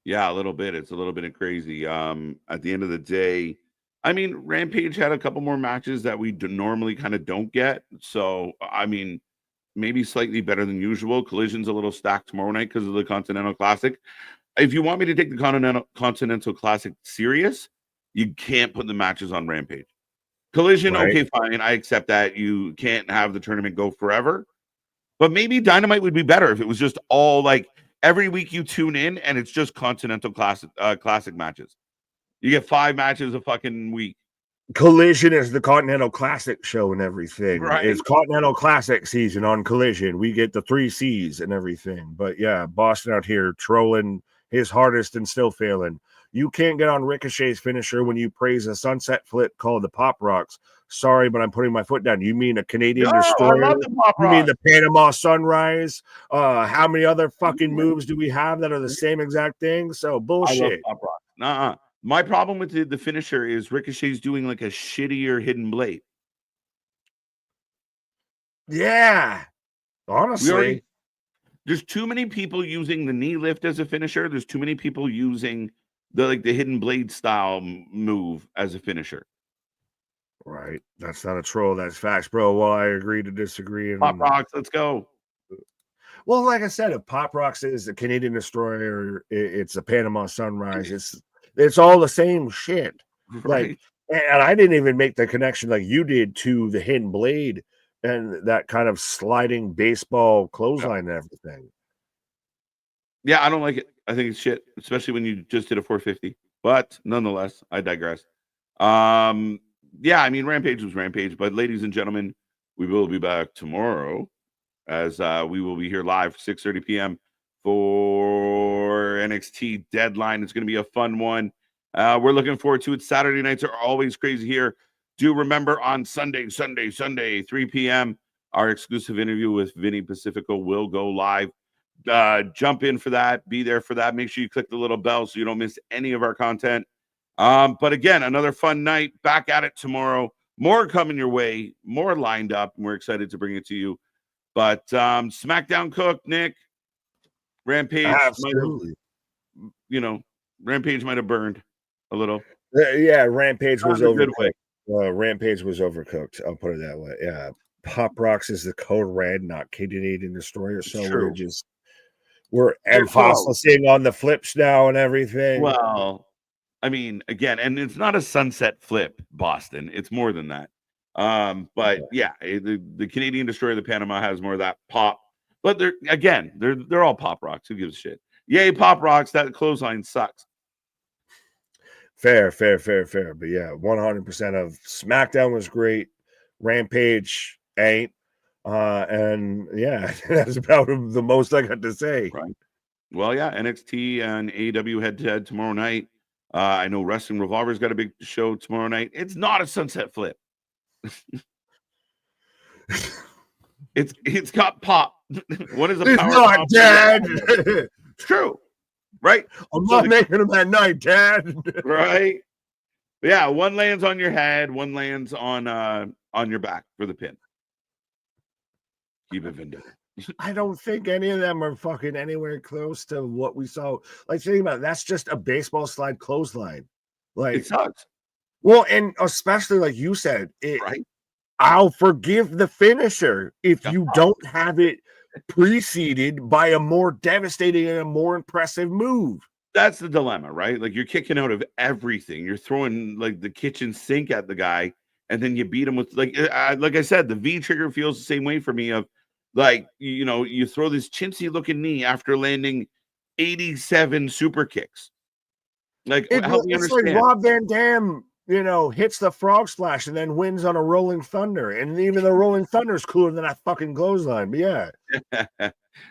Yeah, a little bit. It's a little bit of crazy. At the end of the day, I mean, Rampage had a couple more matches that we normally kind of don't get. So, I mean, maybe slightly better than usual. Collision's a little stacked tomorrow night because of the Continental Classic. If you want me to take the Continental Classic serious, you can't put the matches on Rampage. Collision, Right. okay, fine. I accept that. You can't have the tournament go forever. But maybe Dynamite would be better if it was just all like every week you tune in and it's just Continental Classic matches. You get 5 matches a fucking week. Collision is the Continental Classic show and everything. Right. It's Continental Classic season on Collision. We get the 3 C's and everything. But yeah, Boston out here trolling his hardest and still failing. You can't get on Ricochet's finisher when you praise a sunset flip called the Pop Rocks. Sorry, but I'm putting my foot down. You mean a Canadian destroyer? I love the Pop You mean Rock. the Panama Sunrise? How many other fucking moves do we have that are the same exact thing? So I love bullshit. Pop Rock. Nuh-uh. My problem with the finisher is Ricochet's doing like a shittier hidden blade. Yeah. Honestly. There's too many people using the knee lift as a finisher. There's too many people using the hidden blade style move as a finisher. Right. That's not a troll. That's facts, bro. Well, I agree to disagree. And Pop Rocks, let's go. well, like I said, if Pop Rocks is a Canadian destroyer, it's a Panama Sunrise. It's all the same shit. Right. Like, and I didn't even make the connection like you did to the hidden blade and that kind of sliding baseball clothesline and everything. Yeah, I don't like it. I think it's shit, especially when you just did a 450. But nonetheless, I digress. Yeah, I mean, Rampage was Rampage, but ladies and gentlemen, we will be back tomorrow as we will be here live 6:30 p.m. for NXT Deadline. It's going to be a fun one. We're looking forward to it. Saturday nights are always crazy here. Do remember on Sunday, 3 p.m., our exclusive interview with Vinny Pacifico will go live. Jump in for that. Be there for that. Make sure you click the little bell so you don't miss any of our content. But again, another fun night. Back at it tomorrow. More coming your way. More lined up. And we're excited to bring it to you. But SmackDown Cook, Nick, Rampage Absolutely. Rampage might have burned a little. Yeah, Rampage was Not in a good overcooked. Rampage was overcooked. I'll put it that way. Yeah. Pop Rocks is the code red, not Canadian destroyer. So True. we're emphasizing on the flips now and everything. Well, I mean, again, and it's not a sunset flip, Boston. It's more than that. But yeah, the Canadian destroyer, the Panama, has more of that pop. But they're all Pop Rocks. Who gives a shit? Yay, Pop Rocks. That clothesline sucks. Fair. But yeah, 100% of SmackDown was great. Rampage ain't. And yeah, that's about the most I got to say. Right. Well, yeah, NXT and AEW head-to-head tomorrow night. I know Wrestling Revolver's got a big show tomorrow night. It's not a sunset flip. It's got pop. What is a it's power not, pop? Dad. It's true. Right? I'm not making them at night, Dad. Right? Yeah, one lands on your head, one lands on your back for the pin. Keep it vendetta. I don't think any of them are fucking anywhere close to what we saw. Like, think about it, that's just a baseball slide clothesline. Like, it sucks. Well, and especially like you said, right? I'll forgive the finisher if you don't have it preceded by a more devastating and a more impressive move. That's the dilemma, right? Like, you're kicking out of everything. You're throwing like the kitchen sink at the guy, and then you beat him with like I said, the V trigger feels the same way for me. Of like, you throw this chintzy looking knee after landing 87 super kicks. Like, help me understand. Like Rob Van Dam, hits the frog splash and then wins on a Rolling Thunder, and even the Rolling Thunder is cooler than that fucking clothesline. But yeah,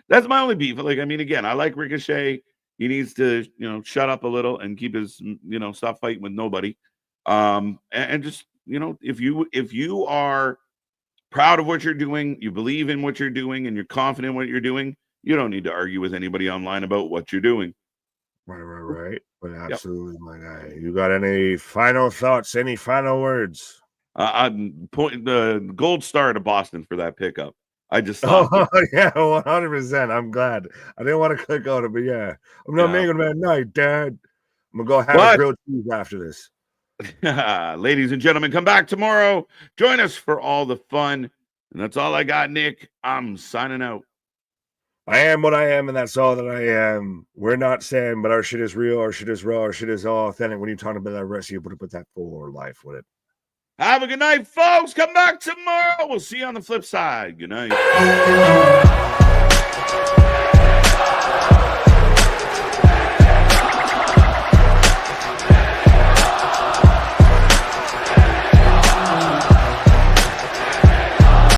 that's my only beef. Like, I mean, again, I like Ricochet. He needs to, shut up a little and keep his, stop fighting with nobody. And just, if you are proud of what you're doing, you believe in what you're doing, and you're confident in what you're doing, you don't need to argue with anybody online about what you're doing. Right. But absolutely, my guy. You got any final thoughts? Any final words? I'm pointing the gold star to Boston for that pickup. I just thought, yeah, 100%. I'm glad. I didn't want to click on it, but yeah, I'm not making that night, Dad. I'm gonna go have a grilled cheese after this. Ladies and gentlemen, come back tomorrow. Join us for all the fun. And that's all I got, Nick. I'm signing out. I am what I am, and that's all that I am. We're not saying, but our shit is real, our shit is raw, our shit is all authentic. When you're talking about that rest, you put that full life with it. Have a good night, folks. Come back tomorrow. We'll see you on the flip side. Good night.